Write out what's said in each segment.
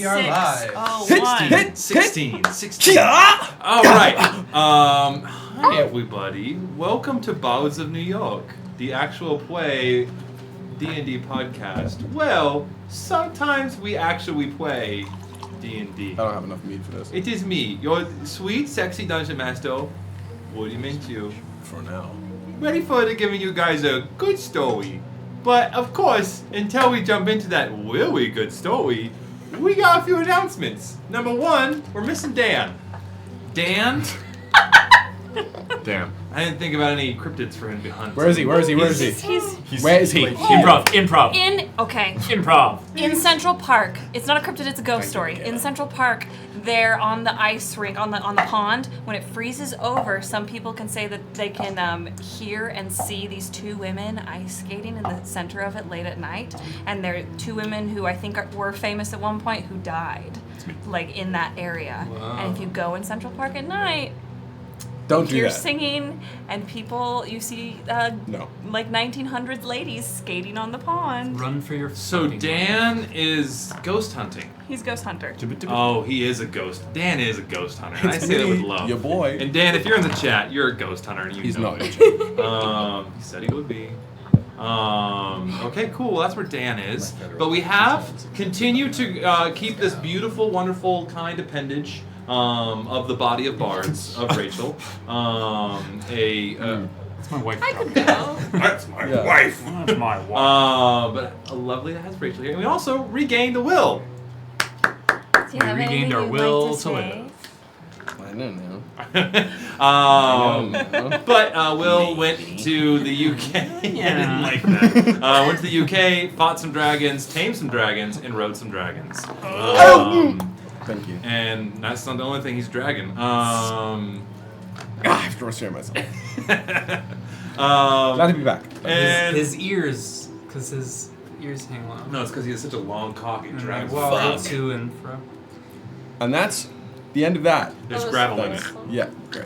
We are live. Oh, Hit 16. All right. Hi everybody. Welcome to Bards of New York, the actual play D&D podcast. Well, sometimes we actually play D&D. I don't have enough meat for this. It is me, your sweet, sexy dungeon master, Woody Minshew. For now. Ready for giving you guys a good story. But of course, until we jump into that really good story, we got a few announcements. Number one, we're missing Dan. Dan? Damn. I didn't think about any cryptids for him to hunt. Where is he? Where is he? Where is he? Where is he? Improv. Improv. In Central Park, it's not a cryptid, it's a ghost story. In Central Park, they're on the ice rink, on the pond. When it freezes over, some people can say that they can hear and see these two women ice skating in the center of it late at night. And they're two women who I think were famous at one point who died, like in that area. Wow. And if you go in Central Park at night, Don't do you're that. singing, and people, you see, No. like 1900s ladies skating on the pond. Run for your So fucking Dan life. is ghost hunting. He's Ghost Hunter. Oh, he is a ghost. Dan is a ghost hunter. And I say that with love. Your boy. And Dan, if you're in the chat, you're a ghost hunter, and you He's know not. it. He said he would be. Okay, cool. Well, that's where Dan is. But we have continued to keep this beautiful, wonderful, kind appendage of the body of bards of Rachel. That's my wife. I could go. That's my Yeah. wife. That's my wife. But a lovely that has Rachel here. And we also regained the will. Do you have regained anything our you'd will like to to say? live. I don't know. But Will went to the UK. I didn't like that. Went to the UK, fought some dragons, tamed some dragons, and rode some dragons. Thank you. And that's not the only thing he's dragon. I have to restrain myself. Glad Um, to be back. and His ears, because his ears hang low. no, it's because he has such a long cock and dragon. Well, to and fro. And that's the end of that. There's gravel in it. Yeah, great.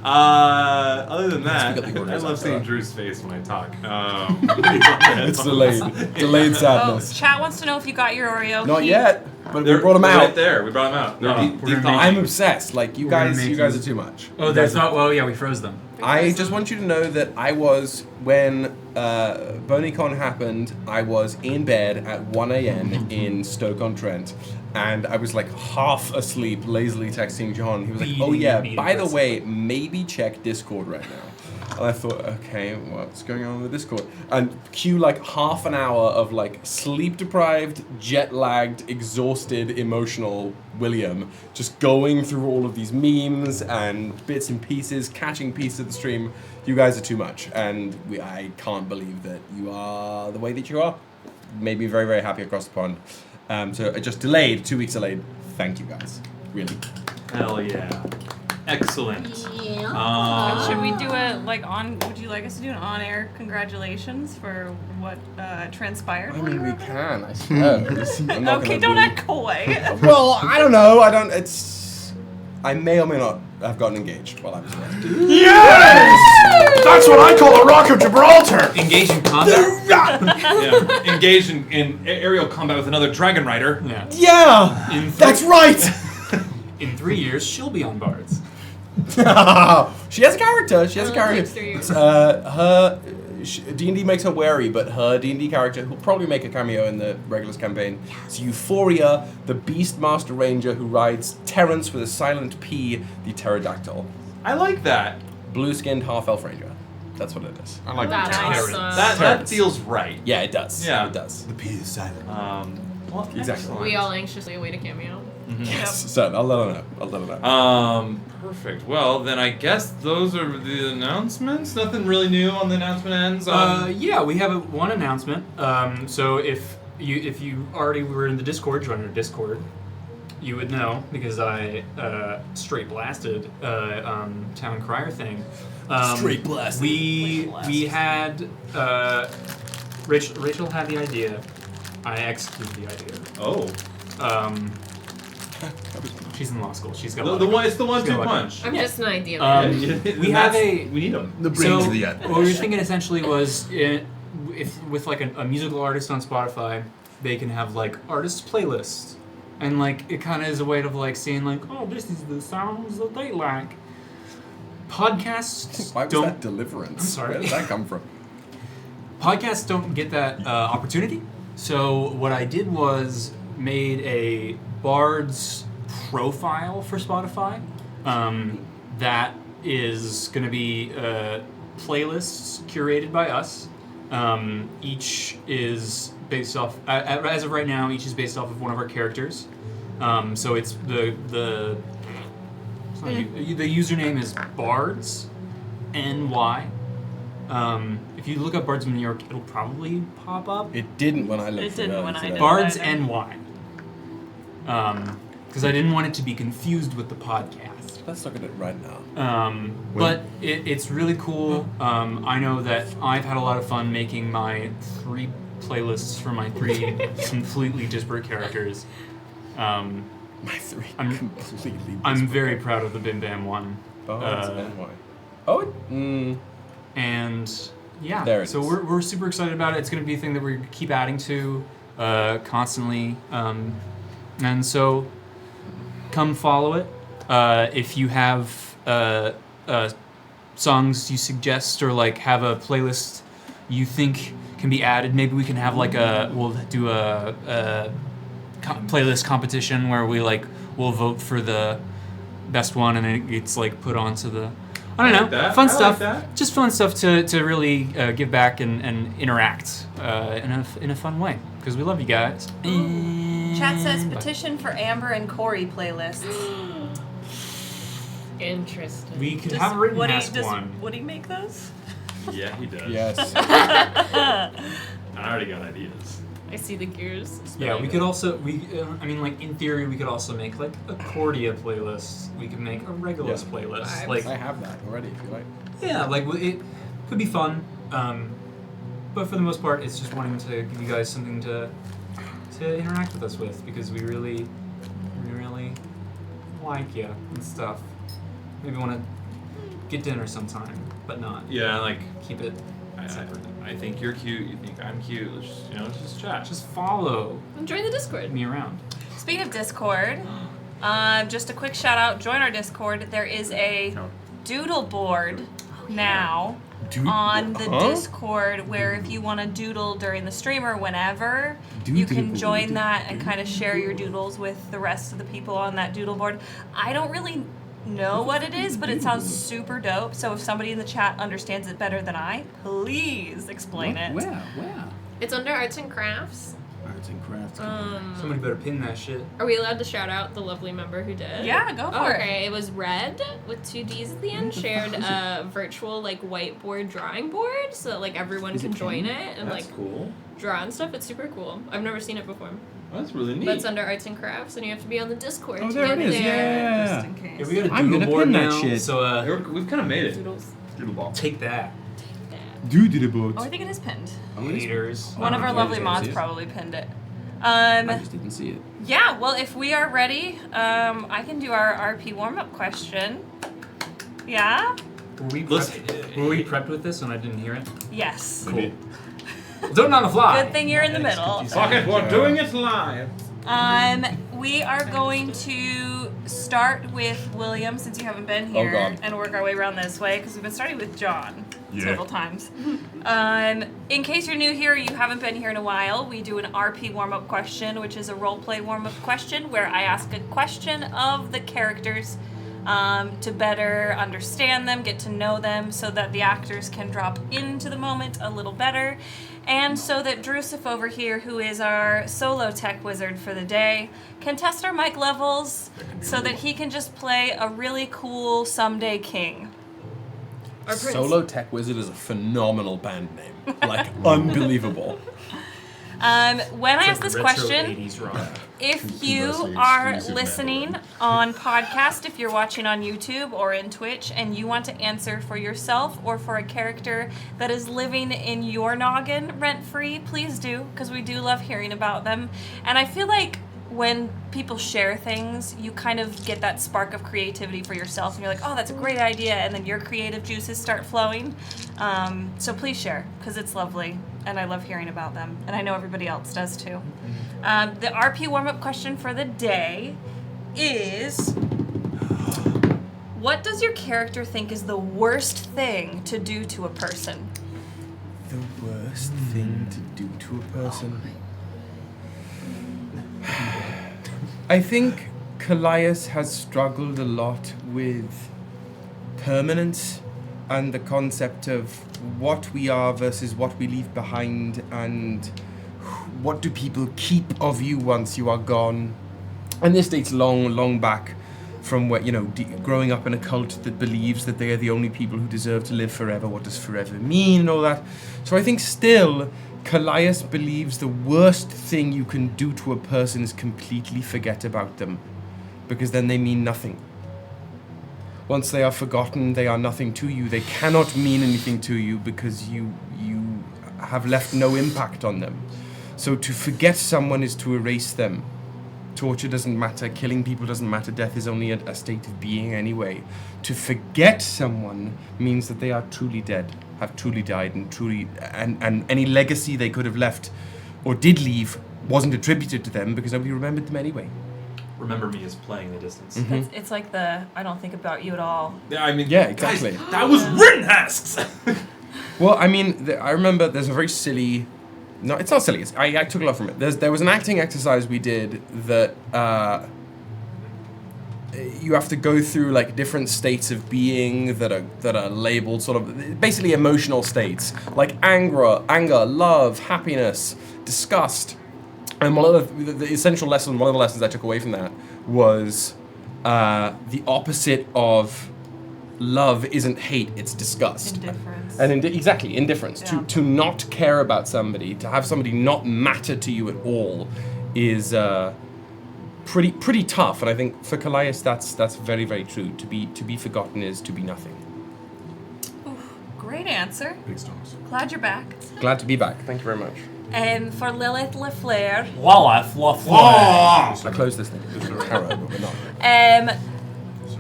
Other than that, Let's pick up the I orders love after seeing that. Drew's face when I talk. It's delayed. Delayed Oh, sadness. chat wants to know if you got your Oreo. Not He- yet, but They're we brought them right out. there. We brought them out. They're Oh, deep, we're deep gonna thawing. I'm obsessed. Like you We're gonna guys, make you guys are these- too much. Oh, You there's guys not. Well, yeah, we froze them. I just want you to know that I was, when BonyCon happened, I was in bed at 1 a.m. in Stoke-on-Trent, and I was like half asleep, lazily texting John. He was like, oh yeah, by the way, maybe check Discord right now. And I thought, okay, what's going on with Discord? And cue like half an hour of like sleep-deprived, jet-lagged, exhausted, emotional William just going through all of these memes and bits and pieces, catching pieces of the stream. You guys are too much, and I can't believe that you are the way that you are. Made me very, very happy across the pond. So I just delayed, 2 weeks delayed. Thank you guys, really. Hell yeah. Excellent. Should we do a would you like us to do an on-air congratulations for what transpired? I mean, we can, I suppose. I'm not Okay, gonna don't be- act coy. Well, I don't know. I may or may not have gotten engaged while I was away. Yes! That's what I call the Rock of Gibraltar! Engage in combat. Yeah. Engage in aerial combat with another dragon rider. Yeah. Yeah! In That's right! In 3 years, she'll be on Bards. She has a character. She has a character. Next 3 years. Her D&D makes her wary, but her D&D character, who'll probably make a cameo in the Regulus campaign, is Euphoria, the Beastmaster Ranger who rides Terrence with a silent P, the pterodactyl. I like that. Blue-skinned half-elf ranger. That's what it is. I like That's that. awesome. That Terrence. feels right. Yeah, it does. Yeah. It does. The P is silent. Well, Exactly. excellent. We all anxiously await a cameo. Yes. So I'll let her know. Perfect. Well, then I guess those are the announcements. Nothing really new on the announcement ends. Yeah, we have one announcement. So if you already were in the Discord, join our Discord, you would know because I straight blasted Town Crier thing. Straight blasted. We had Rachel had the idea. I executed the idea. Oh. She's in law school. She's got The one. It's the 1-2 She's got punch. I'm just an idea. we have a. We need them. The brains So of the end. what we were thinking essentially was, if with like a musical artist on Spotify, they can have like artist playlists And like it kind of is a way of like seeing like, oh, this is the sounds that they like. Podcasts Why was don't. that Deliverance? I'm sorry. Where did that come from? Podcasts don't get that opportunity. So what I did was made a Bard's profile for Spotify. That is going to be playlists curated by us. Each is based off, as of right now, each is based off of one of our characters. So it's the username is Bards, NY. If you look up Bards of New York, it'll probably pop up. It didn't when I looked. It didn't when I did. Bards NY. Because I didn't want it to be confused with the podcast. Let's look at it right now. But it's really cool. I know that I've had a lot of fun making my 3 playlists for my 3 completely disparate characters. My 3 completely. I'm very proud of the Bim Bam one. Bards NY. Oh, And yeah, There it so is. we're super excited about it. It's going to be a thing that we keep adding to constantly. And so come follow it. If you have songs you suggest or like have a playlist you think can be added, maybe we can have like we'll do a playlist competition where we'll vote for the best one and then it gets like put onto the I don't know, fun stuff. Just fun stuff to really give back and interact in a fun way because we love you guys. Chat says petition for Amber and Corey playlists. Interesting. We could have a written ask does one. Woody make those? Yeah, he does. yes. I already got ideas. I see the gears. Yeah, we spinning. could also I mean like in theory we could also make like a Cordia playlist. We could make a Regulus playlist. Vibes. Like I have that already. If you like. yeah, like it could be fun. But for the most part, it's just wanting to give you guys something to interact with us with because we really like you and stuff. Maybe want to get dinner sometime, but not Yeah, like keep it separate. I think you're cute. You think I'm cute. Let's just chat. Just follow And join the Discord. me around. Speaking of Discord, just a quick shout out, join our Discord. There is a doodle board now on the Discord where if you want to doodle during the stream or whenever, you can join that and kind of share your doodles with the rest of the people on that doodle board. I don't really know what it is, but it sounds super dope. So if somebody in the chat understands it better than I, please explain it. Where? It's under arts and crafts. Arts and crafts. Somebody better pin that shit. Are we allowed to shout out the lovely member who did? Yeah, go for it. Okay, it was Red with 2 D's at the end. Shared a virtual like whiteboard drawing board so that like everyone can join it and That's like cool. draw and stuff. It's super cool. I've never seen it before. That's really neat. But it's under arts and crafts, and you have to be on the Discord. Oh, to there get it is. there. Yeah. Just in case. Yeah, we got a I'm doodle gonna board pin that now, shit. so We've kind of made it. Doodles. Doodle ball. take that, Do the boat. Oh, I think it is pinned. haters. One of our okay, lovely so mods it's- probably pinned it. I just didn't see it. Yeah, well, if we are ready, I can do our RP warm-up question. Yeah? Were we Let's- prepped with this and I didn't hear it? Yes. Cool. Do it on the fly. Good thing you're in the middle. Fuck it, we're doing it live. We are going to start with William, since you haven't been here, God. and work our way around this way, because we've been starting with John several times. In case you're new here, you haven't been here in a while, we do an RP warm-up question, which is a roleplay warm-up question, where I ask a question of the characters to better understand them, get to know them, so that the actors can drop into the moment a little better. And so that Drusif over here, who is our solo tech wizard for the day, can test our mic levels so that he can just play a really cool someday king. Our prince. Solo Tech Wizard is a phenomenal band name. Like, unbelievable. When I ask this Retro question, 80s rock. if you Conversely are exclusive listening on podcast, if you're watching on YouTube or in Twitch, and you want to answer for yourself or for a character that is living in your noggin rent-free, please do, because we do love hearing about them. And I feel like when people share things, you kind of get that spark of creativity for yourself, and you're like, oh, that's a great idea, and then your creative juices start flowing. So please share, because it's lovely. and I love hearing about them, and I know everybody else does too. The RP warm-up question for the day is, what does your character think is the worst thing to do to a person? The worst thing to do to a person? I think Kallias has struggled a lot with permanence and the concept of what we are versus what we leave behind, and what do people keep of you once you are gone. And this dates long back from where, growing up in a cult that believes that they are the only people who deserve to live forever. What does forever mean and all that? So I think still, Kallias believes the worst thing you can do to a person is completely forget about them, because then they mean nothing. Once they are forgotten, they are nothing to you. They cannot mean anything to you because you have left no impact on them. So to forget someone is to erase them. Torture doesn't matter, killing people doesn't matter, death is only a state of being anyway. To forget someone means that they are truly dead, have truly died, and any legacy they could have left or did leave wasn't attributed to them because nobody remembered them anyway. Remember me as playing the distance. It's like I don't think about you at all. Yeah, I mean, Yeah, exactly. Guys, that was Rittenhasks! Well, I mean, I remember there's a very silly... No, it's not silly. I took a lot from it. There was an acting exercise we did that you have to go through like different states of being that are labeled sort of basically emotional states, like anger, love, happiness, disgust. And one of the essential lessons, one of the lessons I took away from that was the opposite of love isn't hate, it's disgust. Indifference. And exactly, indifference. Yeah. To not care about somebody, to have somebody not matter to you at all is pretty tough. And I think for Kallias that's very, very true. To be forgotten is to be nothing. Oof, great answer. Big stones. Glad you're back. Glad to be back. Thank you very much. For Lilith LaFleur, I closed this thing. Tarot, but we're not.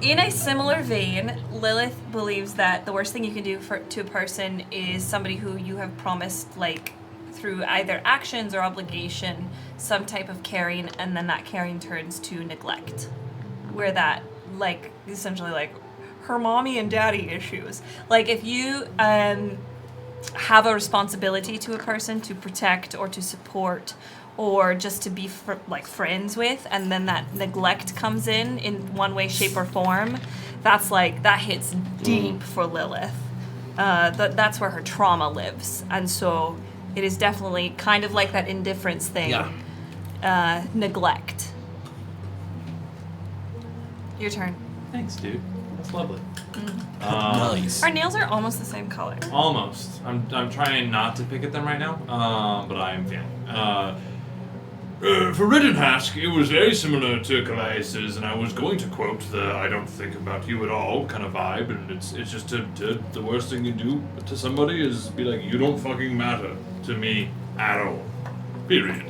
in a similar vein, Lilith believes that the worst thing you can do to a person is somebody who you have promised, like, through either actions or obligation, some type of caring, and then that caring turns to neglect. Where that, like, essentially, like, her mommy and daddy issues. Like, if you have a responsibility to a person to protect or to support or just to be friends with, and then that neglect comes in one way, shape, or form, that hits deep for Lilith. That's where her trauma lives, and so it is definitely kind of like that indifference thing. Yeah. Neglect. Your turn. Thanks, dude. That's lovely. Nice. Our nails are almost the same color. Almost. I'm trying not to pick at them right now, but I am failing. For Rittenhask, it was very similar to Kallias's, and I was going to quote the "I don't think about you at all" kind of vibe, and it's just the worst thing you do to somebody is be like, you don't fucking matter to me at all. Period.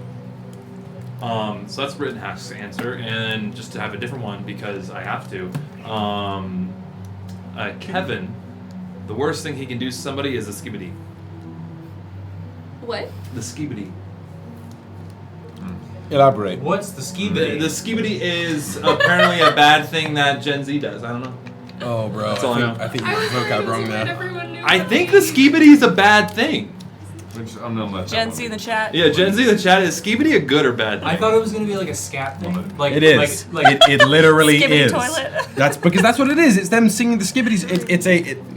So that's Rittenhask's answer, and just to have a different one because I have to. Kevin, the worst thing he can do to somebody is a skibidi. What? The skibidi. Elaborate. What's the skibidi? The skibidi is apparently a bad thing that Gen Z does. I don't know. Oh, bro. That's all I know. I think you I was vocab worried wrong it was there. everyone knew I that. think the skibidi is a bad thing. I'm gonna let Gen Z in the chat. Yeah, Gen Z in the chat, is skibidi a good or bad thing? I thought it was gonna be like a scat thing. Like It is. Like It literally Skibidi is. toilet. That's because that's what it is. It's them singing the skibidis.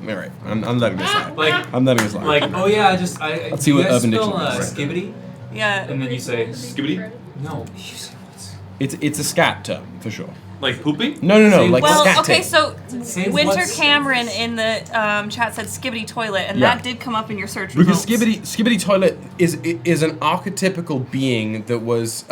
All right. I'm letting this slide. Like- I'm letting this slide. like oh yeah, Let's do see you what guys Urban spell Dictionary says. skibidi? Yeah. And then you say Skibidi? no. You say what's It's a scat term for sure. Like pooping? No. Same- Like Well, scatting. okay, so Same Winter what's- Cameron in the chat said skibbity toilet, and Yeah. that did come up in your search Because results. Skibbity Toilet is an archetypical being that was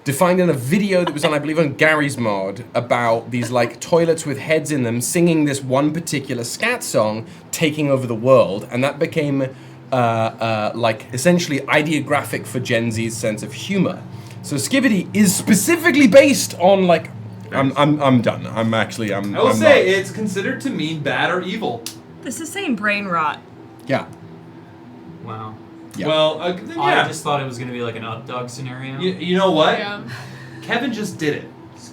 defined in a video that was on, I believe, on Gary's mod about these like toilets with heads in them singing this one particular scat song, taking over the world, and that became like essentially ideographic for Gen Z's sense of humor. So Skibbity is specifically based on like. I'm done. I will I'm say not. it's considered to mean bad or evil. This is saying brain rot. Yeah. Wow. Yeah. Well, then, yeah. I just thought it was going to be like an up dog scenario. You know what? Yeah. Kevin just did it.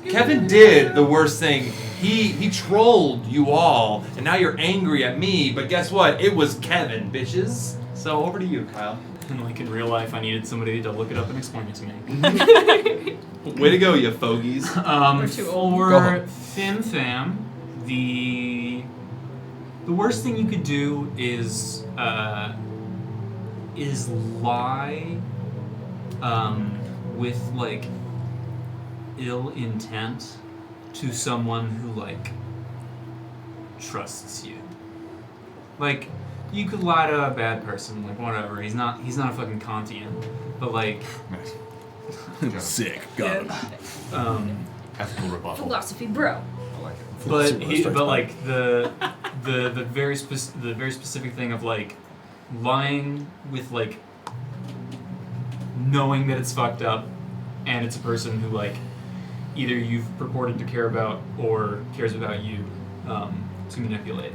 Kevin did the worst thing. He trolled you all, and now you're angry at me. But guess what? It was Kevin, bitches. So over to you, Kyle. And like in real life, I needed somebody to look it up and explain it to me. Way to go, you fogies. We're too old. For Fim Fam, the worst thing you could do is lie with like ill intent to someone who like trusts you. Like you could lie to a bad person, like whatever. He's not a fucking Kantian, but like Sick. Got it. Ethical rebuttal. Philosophy, bro. I like it. But like the very specific thing of like lying with like knowing that it's fucked up and it's a person who like either you've purported to care about or cares about you to manipulate.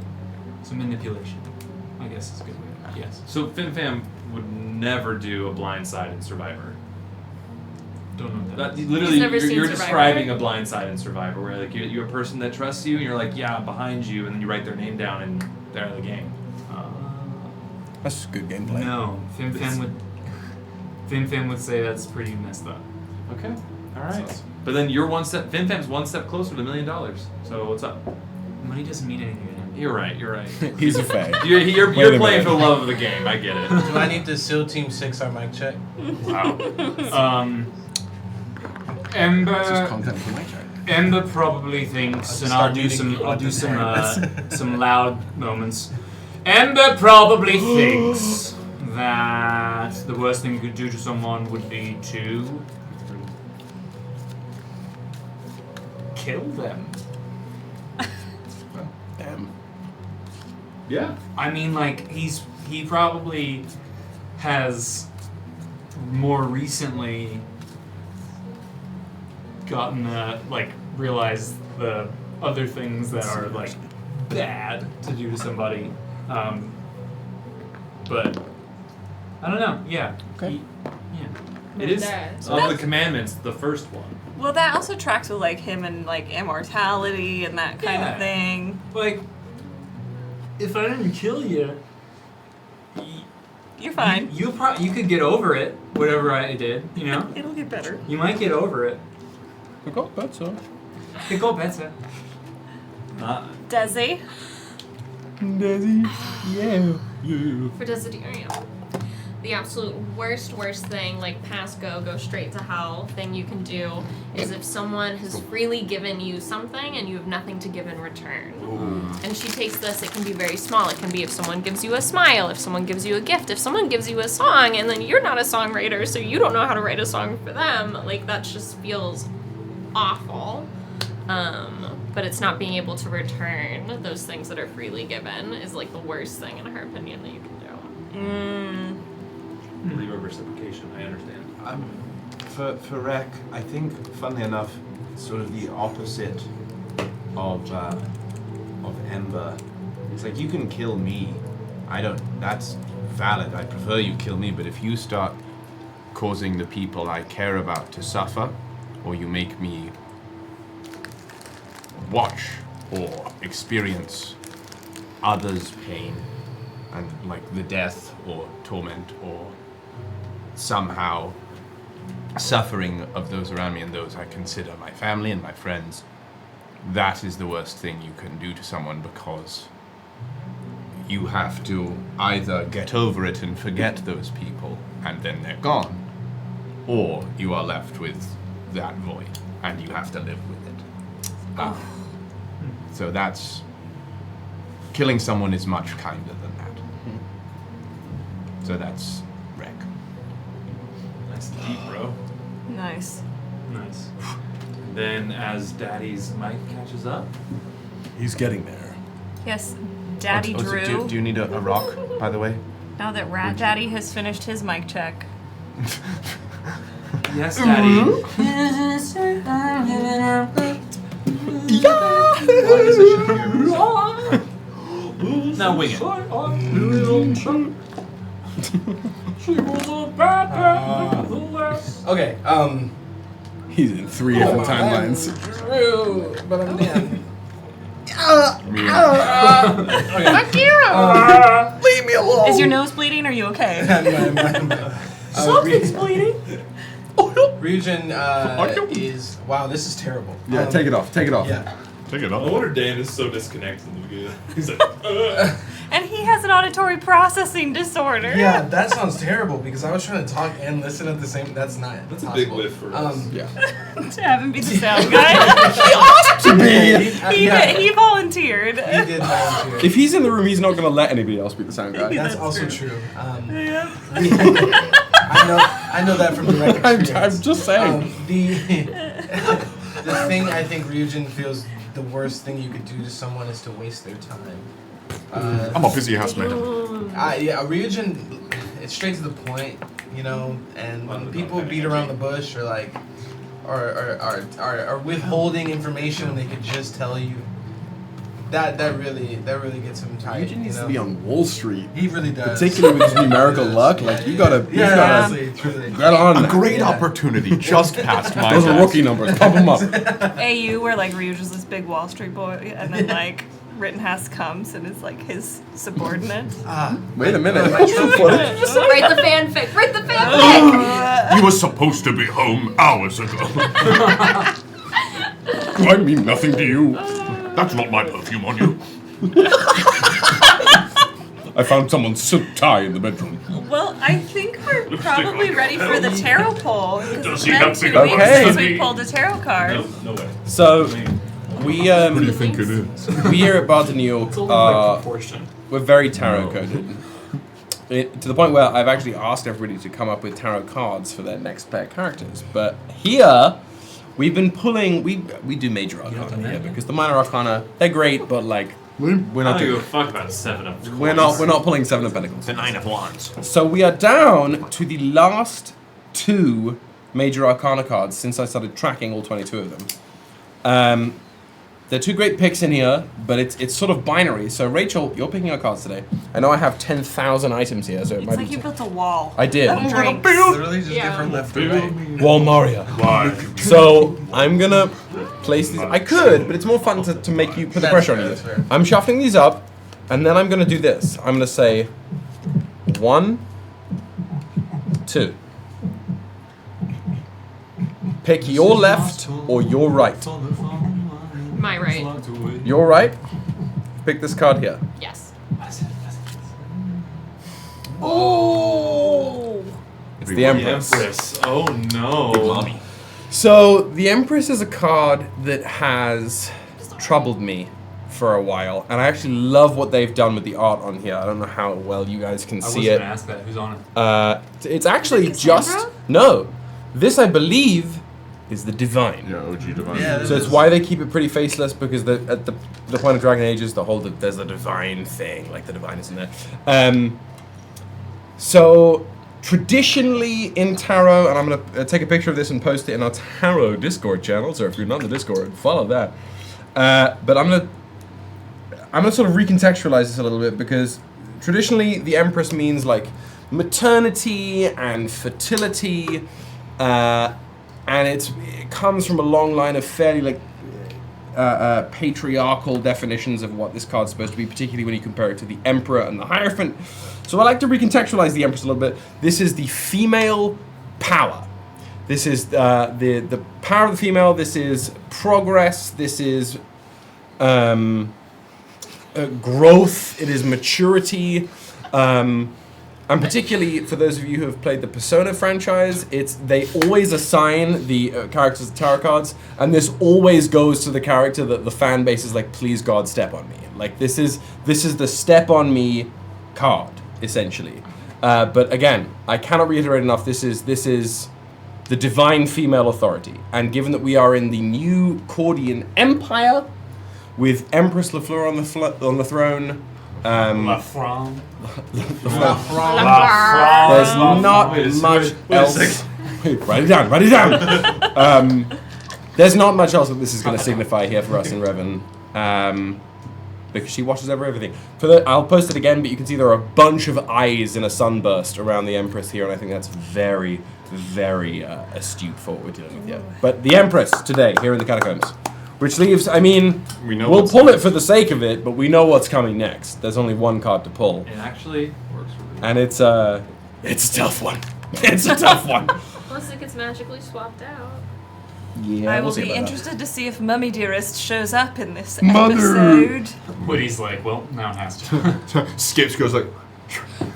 So manipulation, I guess is a good way. Yes. So FimFam would never do a blindsided Survivor. Don't know that. Literally, He's never seen you're Survivor? describing a blindsided Survivor, where like you're a person that trusts you, and you're like, yeah, I'm behind you, and then you write their name down, and they're out of the game. That's good gameplay. No, FimFam would say that's pretty messed up. Okay, all right. But then you're FimFam's one step closer to $1 million. So what's up? Money doesn't mean anything to him. You're right. You're right. He's a fag. You're Wait a playing minute. for the love of the game. I get it. Do I need to SEAL Team 6 our mic check? Wow. Ember. This is content for my chat. Ember probably thinks, and I'll do some loud moments. Ember probably thinks that the worst thing you could do to someone would be to kill them. Damn. Yeah. I mean, like he probably has more recently gotten realized the other things that are like bad to do to somebody, but I don't know. Yeah. Okay. It is That. of the commandments, the first one. Well, that also tracks with like him and like immortality and that kind Yeah. of thing. Like, if I didn't kill you, You're fine. you could get over it. Whatever I did, you know, It'll get better. you might get over it. We got better. It go better. Desi? Desi. Yeah. For Desiderium. The absolute worst thing, like pass go straight to hell thing you can do is if someone has freely given you something and you have nothing to give in return. And she takes this, it can be very small. It can be if someone gives you a smile, if someone gives you a gift, if someone gives you a song, and then you're not a songwriter, so you don't know how to write a song for them. Like, that just feels awful. But it's not being able to return those things that are freely given is like the worst thing in her opinion that you can do. Believe of reciprocation. I understand. For Rek, I think, funnily enough, it's sort of the opposite of Ember. It's like, you can kill me. That's valid. I prefer you kill me, but if you start causing the people I care about to suffer, or you make me watch or experience others' pain, and like the death or torment or somehow suffering of those around me and those I consider my family and my friends, that is the worst thing you can do to someone, because you have to either get over it and forget those people and then they're gone, or you are left with that void and you have to live with it. So that's, killing someone is much kinder than that. So that's Rek. That's deep, bro. Nice. Nice. Then, as Daddy's mic catches up, He's getting there. Yes, Daddy Drew. Do you need a rock, by the way? Now that Rat Daddy has finished his mic check. yes, Daddy. Mm-hmm. Now wing it. She was a bad nevertheless. Okay. He's in 3 different timelines. True, but I'm Dan. Leave me alone. Is your nose bleeding? Are you okay? Something's bleeding. Ryujin is. Wow, this is terrible. Yeah, take it off. Take it off. Yeah. Take it No off. wonder Dan is so disconnected in the beginning. He's like, And he has an auditory processing disorder. Yeah, that sounds terrible because I was trying to talk and listen at the same. That's not. That's a possible. big lift for us. Yeah. To have him be the sound guy. To be. He volunteered. He did volunteer. If he's in the room, he's not going to let anybody else be the sound guy. That's That's also true. true. Yeah. I know that from direct I'm experience. just saying. The thing I think Ryujin feels the worst thing you could do to someone is to waste their time. I'm a busy housemate. Yeah, Ryujin, it's straight to the point, you know, and when people beat around the bush or like, are withholding information when they could just tell you, that really gets him tight. Eugene needs you to know? be on Wall Street. He really does. Particularly with his numerical luck. Like, you gotta honestly, truly. get on A that. great opportunity just passed my Those are desk. rookie numbers. Pump them up. AU, where like Ryujin's this big Wall Street boy, and then like Rittenhouse comes and is like his subordinate. Wait a minute. Write the fanfic. Write the fanfic. You were supposed to be home hours ago. I mean nothing to you. That's not my perfume on you. I found someone's silk tie in the bedroom. Well, I think we're probably ready for the tarot pull. Does It's he been have 2 big weeks Okay. since we pulled a tarot card. no way. So, we What do you think it is? we here at Bards of New York It's only like are proportion. we're very tarot coded. To the point where I've actually asked everybody to come up with tarot cards for their next pair of characters. But here, we've been pulling. We do major arcana here because the minor arcana, they're great, but like we're I not don't give a doing. fuck about 7 of course. We're not pulling 7 of Pentacles. The 9 of Wands. So we are down to the last 2 major arcana cards since I started tracking all 22 of them. There are 2 great picks in here, but it's sort of binary. So Rachel, you're picking our cards today. I know I have 10,000 items here, so it It's might like be you built a wall. I did. Of drinks. Literally just Yeah. different left and right. Walmaria. Why? So I'm gonna place these. I could, but it's more fun to make you put the That's pressure fair, on you. that's fair. I'm shuffling these up, and then I'm gonna do this. I'm gonna say 1, 2. Pick your left or your right. My right. Your right. Pick this card here. Yes. Oh. It's the Empress. Empress. Oh no. So the Empress is a card that has troubled me for a while, and I actually love what they've done with the art on here. I don't know how well you guys can I was see gonna it. ask that. Who's on it? It's actually Cassandra? just no. This I believe is the Divine. Yeah, OG Divine. Yeah, So it's why they keep it pretty faceless, because at the point of Dragon Ages, there's a divine thing, like the divine is in there. So traditionally in tarot, and I'm gonna take a picture of this and post it in our tarot Discord channel. So if you're not in the Discord, follow that. But I'm gonna sort of recontextualize this a little bit, because traditionally the Empress means like maternity and fertility. And it comes from a long line of fairly like patriarchal definitions of what this card's supposed to be, particularly when you compare it to the Emperor and the Hierophant. So I like to recontextualize the Empress a little bit. This is the female power. This is the power of the female. This is progress. This is growth. It is maturity. And particularly for those of you who have played the Persona franchise, they always assign the characters to tarot cards, and this always goes to the character that the fan base is like, please God, step on me. Like this is the step on me card essentially. But again, I cannot reiterate enough. This is the divine female authority, and given that we are in the new Cordian Empire with Empress Fleur on the throne. La Fran. There's not much else. Write it down. There's not much else that this is going to signify here for us in Revan. because she watches over everything. I'll post it again, but you can see there are a bunch of eyes in a sunburst around the Empress here, and I think that's very, very astute for what we're dealing with here. But the Empress today, here in the Catacombs. Which leaves, I mean, we'll pull it for the sake of it, but we know what's coming next. There's only one card to pull. It actually works for me. And it's a tough one. It's a tough one. Unless it gets magically swapped out. Yeah, I we'll will see be about that. interested to see if Mummy Dearest shows up in this Mother. episode. Woody's like, well, now it has to. Skips goes like.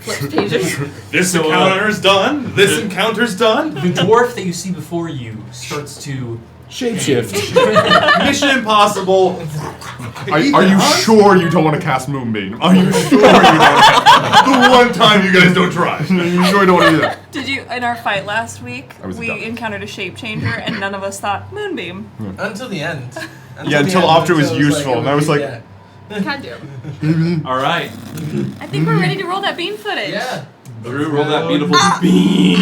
Flips pages. This encounter's done. This encounter's done. The dwarf that you see before you starts to Shapeshift. Mission impossible. Are you sure you don't want to cast Moonbeam? Are you sure you don't want to cast the one time you guys don't try? You sure don't want to do that? Did you, in our fight last week, I was we dumb. encountered a shape changer and none of us thought Moonbeam. Until the end. Until after it was useful, and I was like- yeah. Kind of. All right. I think we're ready to roll that bean footage. Yeah. Drew, roll that beautiful beam.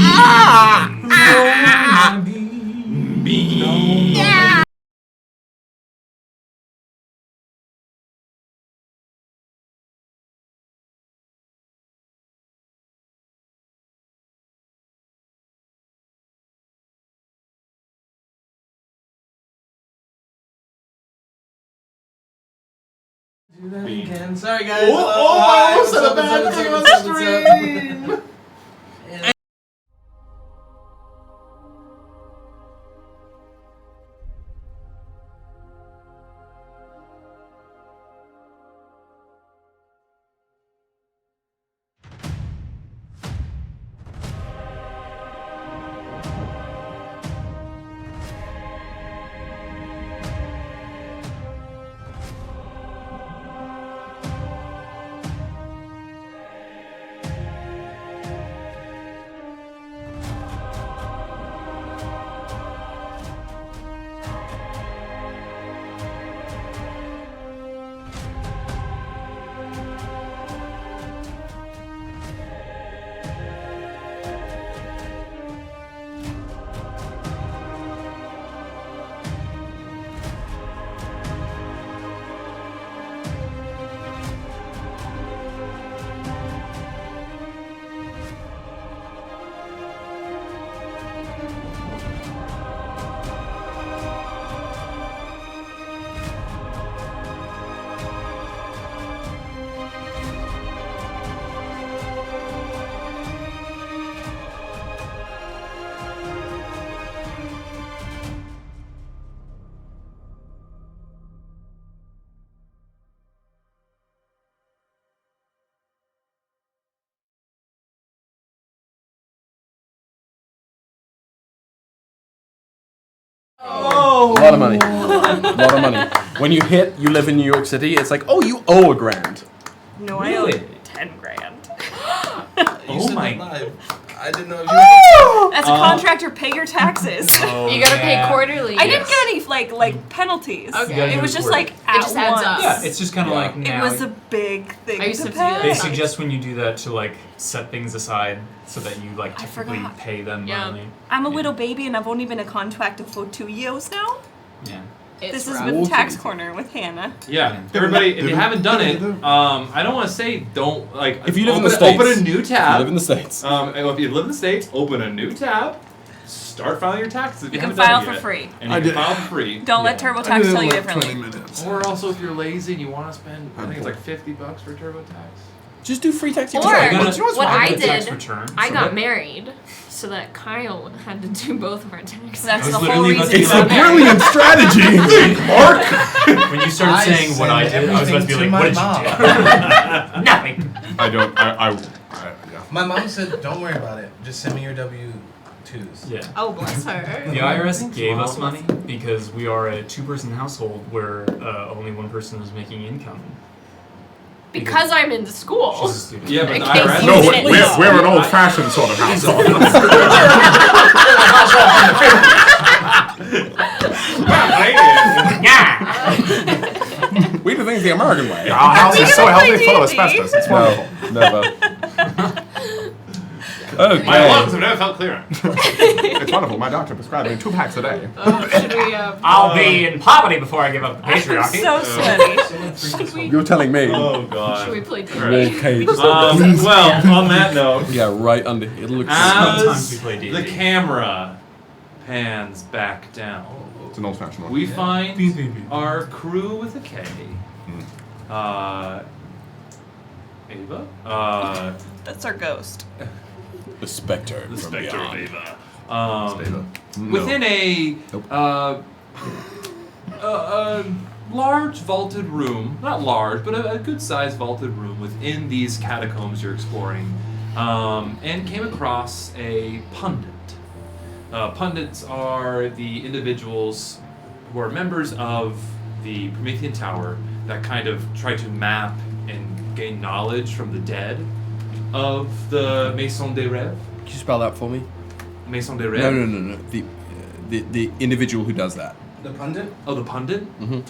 Beam. Do that again. Sorry guys. Oh, I almost said a bad thing on the stream. A lot of money. A lot of money. When you hit, you live in New York City, it's like, oh, you owe $1,000. No, I owe 10 grand. Oh my. Live. I didn't know if you As a contractor, pay your taxes. Oh, You gotta pay quarterly. I didn't get any like penalties. Okay. It was just like at just adds once. up. Yeah, it's just kind of like It now. was a big thing I used to to do that. pay. They suggest when you do that to like set things aside so that you like I typically forgot. pay them Yeah. money. I'm a widow baby and I've only been a contractor for 2 years now. Yeah. It's This has rough. been Tax Corner with Hannah. Yeah, everybody, if you haven't done it, I don't want to say don't, like, If you live in open, the States. open a new You tab. live in the States. If you live in the States, open a new tab, start filing your taxes if you, You can haven't done file it for yet. free. And you I can did. file for free. Don't let TurboTax tell you 20 differently. minutes. Or also, if you're lazy and you want to spend, I think it's like $50 for TurboTax. Just do free tax. Or what I tax did, return, I so got that- married so that Kyle had to do both of our taxes. That's I the was whole literally about reason to you It's do a got that. married. brilliant strategy, Mark. When you started I saying what I send did, I was about to be like, everything what to did my you do? Nothing. I don't. Yeah. My mom said, "Don't worry about it. Just send me your W-2s." Yeah. Oh, bless her. The IRS gave us money because we are a two-person household where only one person is making income. Because I'm in the school. She's a student. Yeah, but In the case IRS. you No, didn't know. we're an old-fashioned sort of household. We do things the American way. Our house is so play healthy, full of D&D. asbestos. It's wonderful. Never. My Okay. lungs have never felt clearer. It's wonderful. My doctor prescribed me 2 packs a day. Should we? I'll be in poverty before I give up the patriarchy. So sweaty. Should we? You're telling me. Oh god. Should we play D&D? Wall cage. Well, on that note, Yeah, right under. It looks. Sometimes we as play D&D. the camera pans back down, It's an old-fashioned one. we find our crew with a K. Ava. That's our ghost. The spectre. The from Spectre of beyond. Ava. No. Within a Nope. large vaulted room, not large, but a good-sized vaulted room within these catacombs you're exploring, and came across a pundit. Pundits are the individuals who are members of the Promethean Tower that kind of try to map and gain knowledge from the dead of the Maison des Rêves. Can you spell that for me? Maison des Rêves? No. The individual who does that. The pundit? Oh, the pundit? Mm-hmm.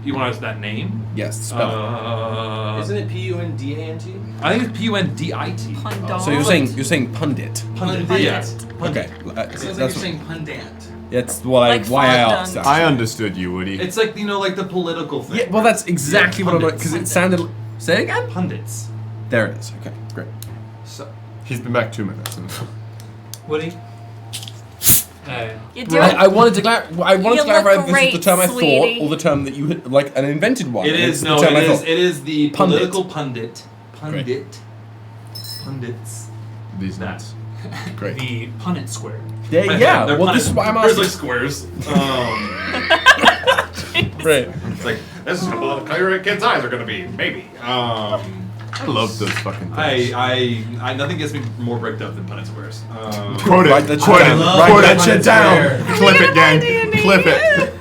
You want us that name? Yes, spell Isn't it P-U-N-D-A-N-T? I think it's P-U-N-D-I-T. Pundit. it. So you're saying pundit. Pundit. Pundit. Yeah. Okay. It sounds like you're That's saying pundant. that's why Like why I fondant. asked. I actually. understood you, Woody. It's like, like the political thing. Yeah, well, that's exactly what I'm pundits. because it sounded. Say it again. Pundits. There it is. Okay, great. So, He's been back 2 minutes. Woody? You do it. I wanted to clarify You if this look is the great, term I sweetie. thought or the term that you had, like an invented one. it It's is, the no, term I it is, thought. it is the Pundit. political pundit. Pundit. Pundits. These That. nuts. Great. The Punnet Square. Yeah. They're Well, this is why I'm There's like asking. squares. Right. It's like, this is how clear a kid's eyes are going to be. Maybe. I love those fucking things. I nothing gets me more bricked up than Punnett squares. Quote Write it. that Quote shit it. down. Quote Write that that shit down. shit Clip it, gang. Clip it.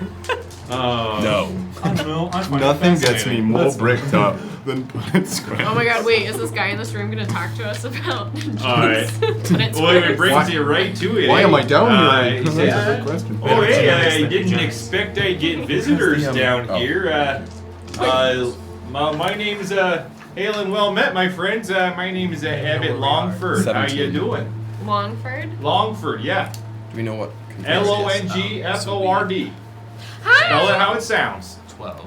No. I don't know. I find Nothing it gets me fascinating. more bricked up than Punnett Square. Oh my god, wait, is this guy in this room gonna talk to us about Alright. Punnett Well, it squares? brings you right to it. Why am I down here? He That's says, a good question. oh, hey, I Expect didn't giants. expect I'd get visitors down here. My name's Hail and well met, my friends. My name is Abbott Longford. How you 17. doing? Longford? Longford, yeah. Do we know what? Longford. Hi! Spell it how it sounds. 12.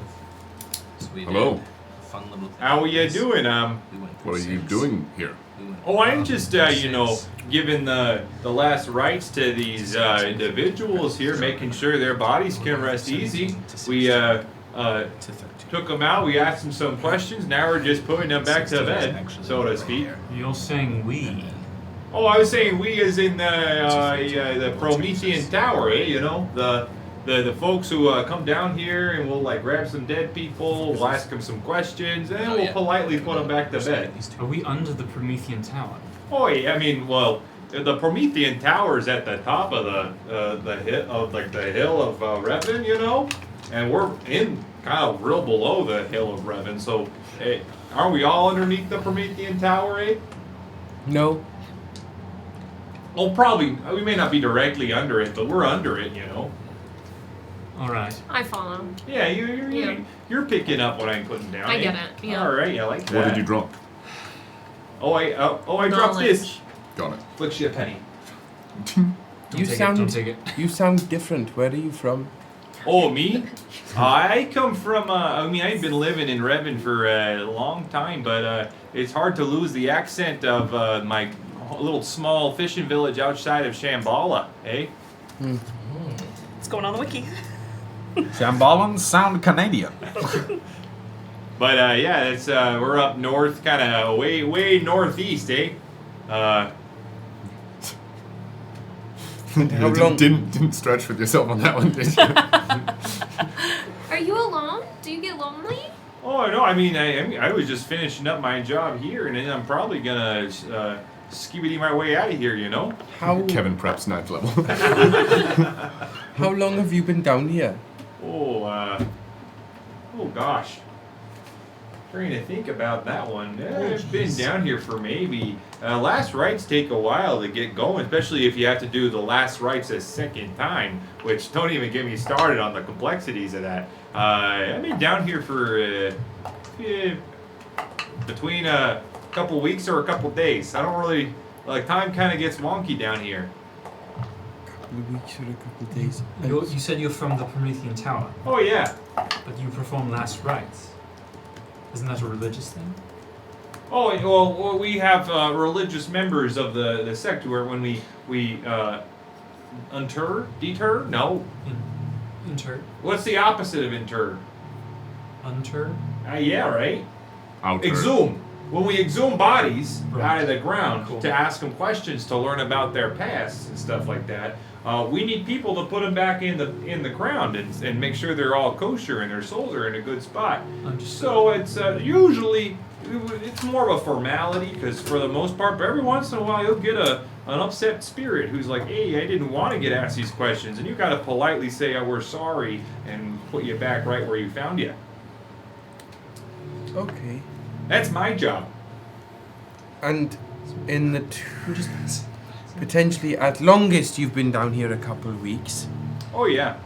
So we Hello. did fun little thing. How are you doing? We went through What are you 6. doing here? We went Oh, I'm through just, 6. giving the last rites to these individuals here, making sure their bodies can rest easy. We to 13. took them out, we asked them some questions, now we're just putting them back to 16 is bed, actually so to right speak. here. You're saying we. Oh, I was saying we as in the Promethean Tower, eh? You know, the folks who come down here and we'll like grab some dead people, we'll ask them some questions, and then Oh, we'll yeah. politely put them back to bed. Are we under the Promethean Tower? Oh, yeah, I mean, well, the Promethean Tower is at the top of the hill of Revan, you know, and we're in kind of real below the hill of Revan. So, hey, aren't we all underneath the Promethean Tower, eh? No. Well, probably we may not be directly under it, but we're under it, you know. Alright. I follow. Yeah, Yeah. you're picking up what I'm putting down. I eh? get it, yeah. All right, I like that. What did you drop? Oh, I dropped this. Got it. Flicks you a penny. Don't You take sound. it, don't take it. You sound different. Where are you from? Oh, me? I come from, I've been living in Revan for a long time, but it's hard to lose the accent of my little small fishing village outside of Shambhala, eh? What's going on the wiki? Shambalans sound Canadian. But yeah, it's we're up north, kind of way northeast, eh? You long- didn't stretch with yourself on that one, did you? Are you alone? Do you get lonely? Oh no, I mean, I was just finishing up my job here, and then I'm probably gonna skibidi my way out of here, you know. How Kevin Prepp's 9th level. how long have you been down here? Oh gosh. Trying to think about that one. I've been down here for maybe last rites take a while to get going, especially if you have to do the last rites a second time, which don't even get me started on the complexities of that. I've been down here for between a couple weeks or a couple days. I don't really like time kind of gets wonky down here. couple of weeks or a couple of days. You said you're from the Promethean Tower, Oh yeah. but you perform last rites. Isn't that a religious thing? Oh well, we have religious members of the sect where when we deter? No. Inter? What's the opposite of inter? Unter? Yeah, right. Outer. Exhume. When we exhume bodies Right. out of the ground Cool. to ask them questions to learn about their pasts and stuff like that, we need people to put them back in the ground and make sure they're all kosher and their souls are in a good spot. Understood. So it's usually it's more of a formality because for the most part, but every once in a while you'll get an upset spirit who's like, "Hey, I didn't want to get asked these questions," and you got to politely say, "Oh, we're sorry," and put you back right where you found you. Okay. That's my job. And in the potentially at longest you've been down here a couple of weeks. Oh yeah.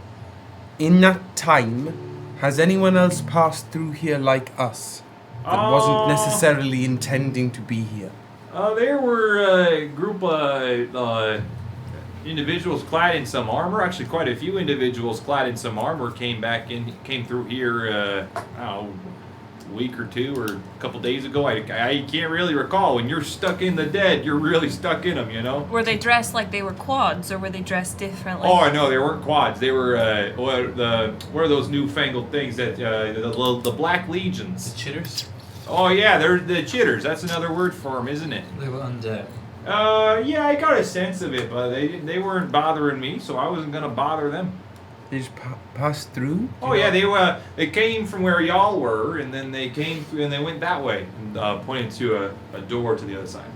In that time, has anyone else passed through here like us? That wasn't necessarily intending to be here. There were a group of individuals clad in some armor. Actually, quite a few individuals clad in some armor came through here. I don't know, a week or two or a couple days ago. I can't really recall. When you're stuck in the dead, you're really stuck in them, you know. Were they dressed like they were quads, or were they dressed differently? Oh no, they weren't quads. They were what are those newfangled things that the Black Legions? The chitters? Oh yeah, they're the chitters. That's another word for them, isn't it? They were undead. Yeah, I got a sense of it, but they weren't bothering me, so I wasn't gonna bother them. They just passed through? Oh yeah, they came from where y'all were, and then they came through, and they went that way, and pointed to a door to the other side.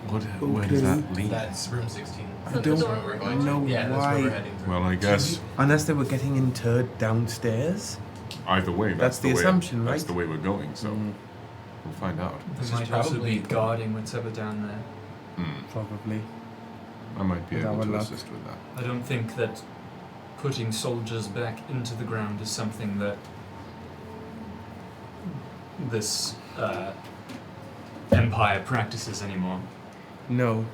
Where does that lead? That's room 16. So the door we're going know Yeah, that's where we're why. heading through. Well, I guess Unless they were getting interred downstairs? either way, That's the way, assumption, That's right? the way we're going, so Mm. we'll find out. They This might is also probably- be guarding whatever down there. Probably. I might be With able our to luck. assist with that. I don't think that putting soldiers back into the ground is something that this empire practices anymore. No.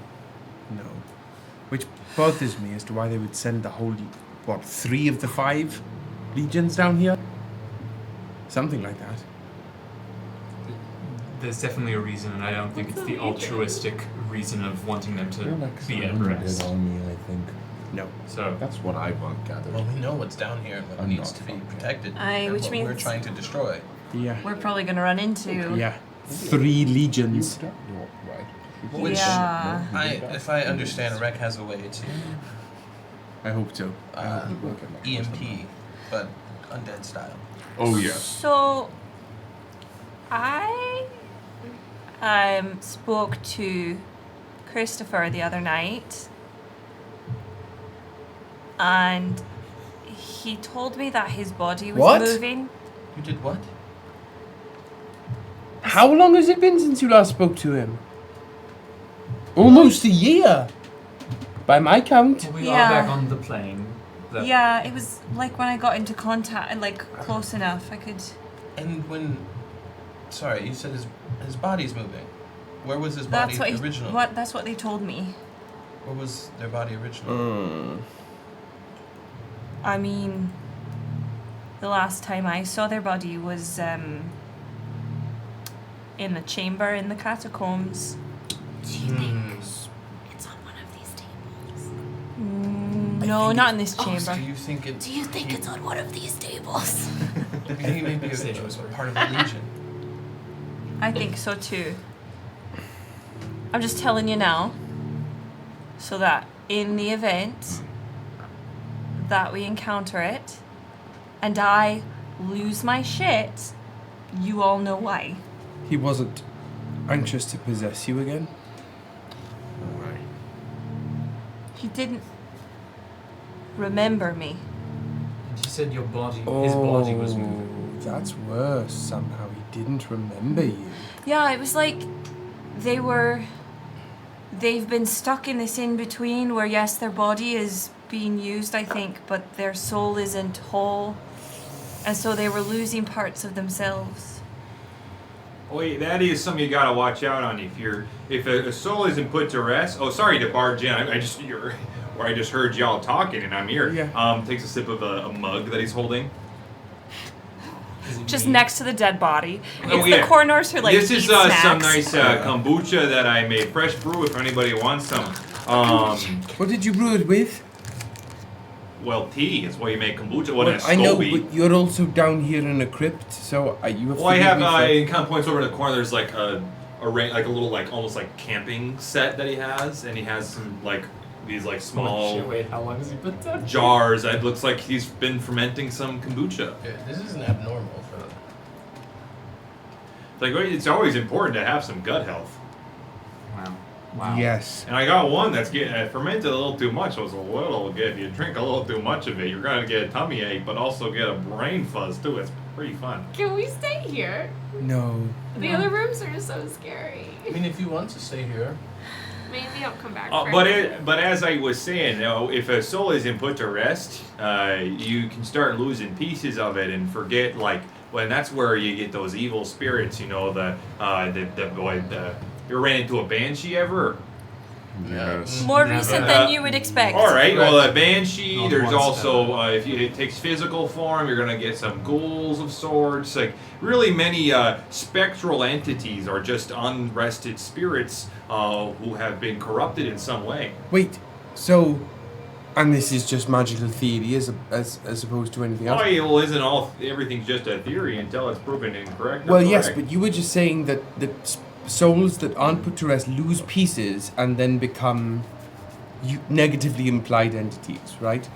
Which bothers me as to why they would send the whole, 3 of the 5 legions down here? Something like that. There's definitely a reason, and I don't think it's the altruistic reason of wanting them to be at rest. army, I think. No. So That's what I've gathered. Well, we know what's down here and what I'm needs not to be from- protected. and Which what means we're trying to destroy. Yeah. we're probably gonna run into. Yeah. 3 legions. Which, Yeah. if I understand, Rek has a way to I hope so. EMP, but undead style. Oh yes. So, I spoke to Christopher the other night, and he told me that his body was What? moving. You did what? How long has it been since you last spoke to him? Almost a year. By my count. we Yeah. are back on the plane. That Yeah, it was like when I got into contact and like close enough, I could. And when, sorry, you said his body's moving. Where was his body That's what originally? That's what they told me. Where was their body originally? Mm. I mean, the last time I saw their body was in the chamber in the catacombs. It's on one of these tables. No, not in this Do chamber. you think it? Do you think it's on one of these tables? He may be Stage a whisper. part of the Legion. I think so too. I'm just telling you now, so that in the event that we encounter it, and I lose my shit, you all know why. He wasn't anxious to possess you again? Right. He didn't remember me. And he said his body was moving. That's worse. Somehow he didn't remember you. Yeah, it was like they've been stuck in this in-between where yes, their body is being used, I think, but their soul isn't whole. And so they were losing parts of themselves. Wait, that is something you gotta watch out on if a soul isn't put to rest. Oh, sorry to barge in. where I just heard y'all talking and I'm here. Yeah. Takes a sip of a mug that he's holding. Just next to the dead body. Oh, It's yeah. the corners who like This eat is snacks. some nice kombucha that I made fresh brew. If anybody wants some. What did you brew it with? Well, tea is why you make kombucha. What Well, is I know, SCOBY. but you're also down here in a crypt, so you have. Well, I forgive have. me for- He kind of points over in the corner. There's like a like a little like almost like camping set that he has, and he has some like these like small Wait, how long has he been down? jars. It looks like he's been fermenting some kombucha. Yeah, this isn't abnormal for them. Like it's always important to have some gut health. Wow. Yes. And I got one that's getting fermented a little too much. So it's a little good. If you drink a little too much of it, you're gonna get a tummy ache, but also get a brain fuzz too. It's pretty fun. Can we stay here? No. The other rooms are so scary. I mean, if you want to stay here. Maybe I'll come back. for But as I was saying, you know, if a soul isn't put to rest, you can start losing pieces of it and forget like. Well, and that's where you get those evil spirits. You know, you ran into a banshee ever? Yes. More recent than you would expect. All right. Well, a banshee. Not There's once, also if it takes physical form, you're gonna get some ghouls of sorts. Like really, many spectral entities are just unrested spirits who have been corrupted in some way. Wait. So, and this is just magical theory as opposed to anything else. Oh, yeah, well, isn't everything's just a theory until it's proven incorrect? Well, That's yes, correct. but you were just saying that souls that aren't put to rest lose pieces and then become negatively implied entities, right?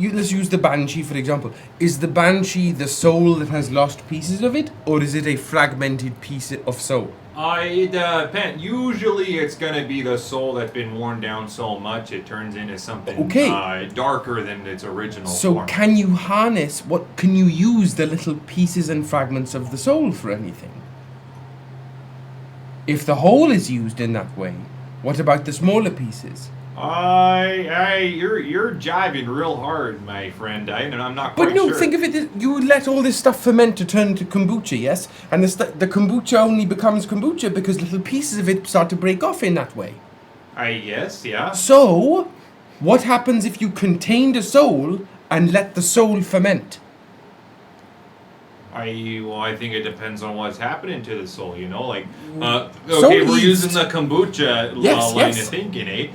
Let's use the banshee for example. Is the banshee the soul that has lost pieces of it, or is it a fragmented piece of soul? It depends. Usually, it's gonna be the soul that's been worn down so much it turns into something darker than its original So form. can you harness can you use the little pieces and fragments of the soul for anything? If the whole is used in that way, what about the smaller pieces? You're jiving real hard, my friend. I'm not quite But no, sure. think of it, you let all this stuff ferment to turn into kombucha, yes? And the kombucha only becomes kombucha because little pieces of it start to break off in that way. Yes, yeah. So, what happens if you contained a soul and let the soul ferment? I think it depends on what's happening to the soul, you know? Like, Soul okay, we're yeast. using the kombucha Yes, line yes. of thinking, eh?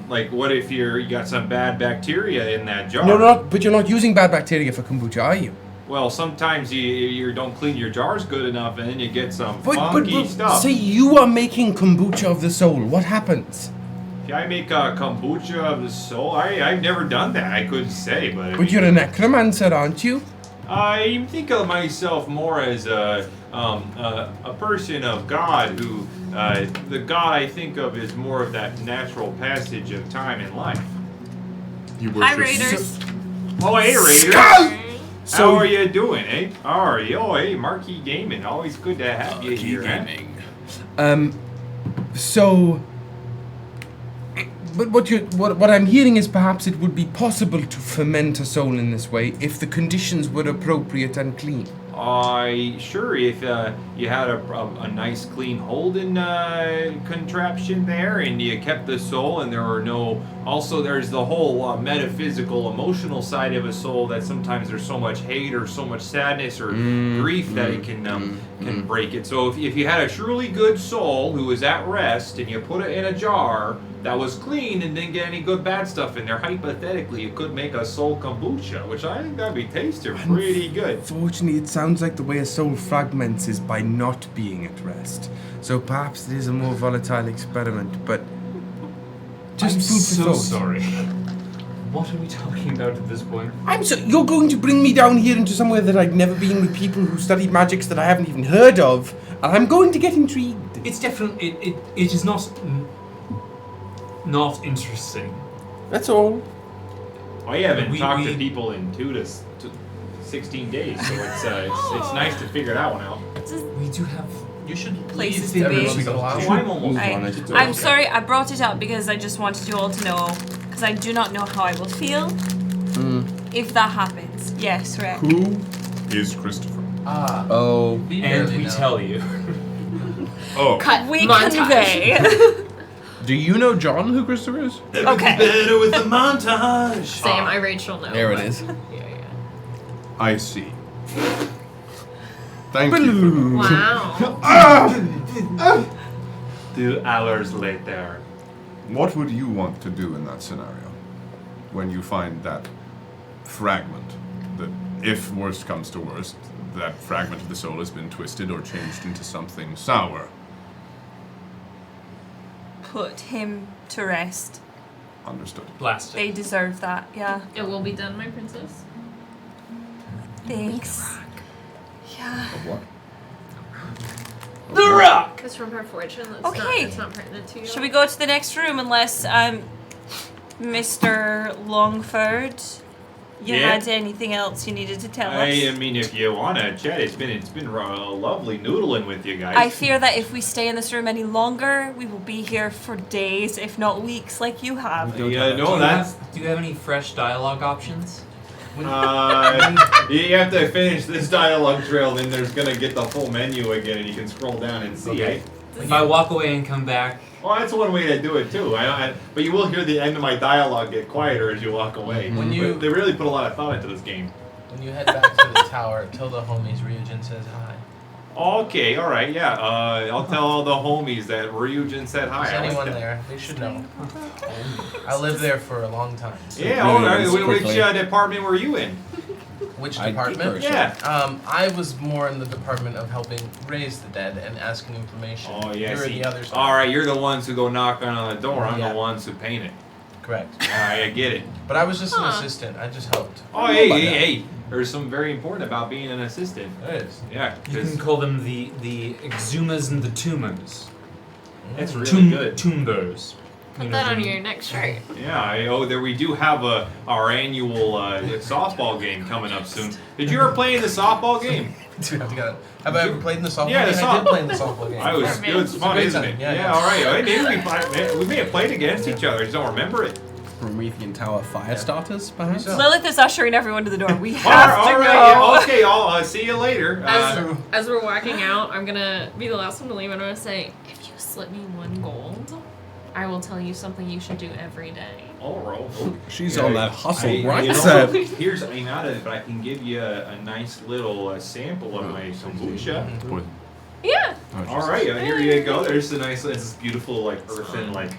Like, what if you got some bad bacteria in that jar? No, but you're not using bad bacteria for kombucha, are you? Well, sometimes you don't clean your jars good enough, and then you get some funky But stuff. say you are making kombucha of the soul, what happens? If I make a kombucha of the soul, I've never done that. I couldn't say, but. But you're a necromancer, aren't you? I think of myself more as a person of God who, the God I think of is more of that natural passage of time in life. You Hi, worship Raiders. Oh, hey, Raiders. So- How are you doing, eh? How are you? Oh, hey, Marquee Gaming. Always good to have you here, eh? So, but what I'm hearing is perhaps it would be possible to ferment a soul in this way if the conditions were appropriate and clean. Sure, if you had a nice clean holding contraption there and you kept the soul and there were no... Also, there's the whole metaphysical, emotional side of a soul that sometimes there's so much hate or so much sadness or grief that it can break it. So if you had a truly good soul who was at rest and you put it in a jar that was clean and didn't get any good bad stuff in there, hypothetically, you could make a soul kombucha, which I think that'd be tasty pretty good. Fortunately, it sounds like the way a soul fragments is by not being at rest. So perhaps it is a more volatile experiment, but just I'm food so for thought. sorry. What are we talking about at this point? You're going to bring me down here into somewhere that I've never been with people who studied magics that I haven't even heard of, and I'm going to get intrigued. It's definitely it is not interesting. That's all. I haven't We- talked we- to people in 2 to 16 days, so it's nice to figure that one out. We do have. You should Places leave to be. every once in a while. Oh, I'm almost I- on it. I'm sorry, I brought it up because I just wanted you all to know, because I do not know how I will feel if that happens. Yes, Rick. Who is Christopher? Oh. We And barely we know. tell you. Oh, Cut. We montage. convey. Do you know John who Krista is? Okay. Better with the montage. Same, I Rachel know. There it but- is. Yeah, I see. Thank you. Wow. 2 hours later. What would you want to do in that scenario? When you find that fragment, that if worst comes to worst, that fragment of the soul has been twisted or changed into something sour. Put him to rest. Understood. Blast it. They deserve that, yeah. It will be done, my princess. Thanks. Yeah. Of what? The rock! It's from her fortune. That's Okay. It's not pertinent to you. Should we go to the next room unless Mr. Longford, you Yeah. had anything else you needed to tell us? I mean, if you wanna chat, it's been lovely noodling with you guys. I fear that if we stay in this room any longer, we will be here for days, if not weeks, like you have. Yeah, no, that's. Do you have any fresh dialogue options? You have to finish this dialogue trail, then there's gonna get the full menu again, and you can scroll down and see it. If I walk away and come back, Well, that's one way to do it too. But you will hear the end of my dialogue get quieter as you walk away. When you- They really put a lot of thought into this game. When you head back to the tower, tell the homies Ryujin says hi. Okay, all right, yeah. I'll tell all the homies that Ryujin said hi. Is I like anyone that. there? They should know. I lived there for a long time. Yeah, all right. Just Which quickly. department were you in? Which I department? did Yeah. I was more in the department of helping raise the dead and asking information. Oh, yeah. You're see. the other side. All right, you're the ones who go knocking on the door. I'm Yeah. the ones who paint it. Correct. All right, I get it. But I was just an Huh. assistant. I just helped. Oh, hey. There's something very important about being an assistant. There is. Yeah, you can 'cause call them the exumas and the tumors. that's really good. Tumbos. Put that on your next shirt. Yeah, there we do have our annual softball game coming up soon. Did you ever play in the softball game? Dude, have I ever played in the softball Yeah, the game? I did play in the softball game. I was. Perfect. It's fun, great isn't time. it? Yeah, All right. Hey, maybe we may have played against each other. I just don't remember it. Promethean Tower fire starters, perhaps? So- Lilith is ushering everyone to the door. We All have right. to go. Yeah, okay. I'll see you later. As we're walking out, I'm gonna be the last one to leave, and I'm gonna say, if you slip me 1 gold, I will tell you something you should do every day. All right. She's on that hustle, right? You know, Seb? here's I'm out of it, but I can give you a nice little sample of my kombucha. Boy. Yeah. All right, here you go. There's a nice, this beautiful like earthen like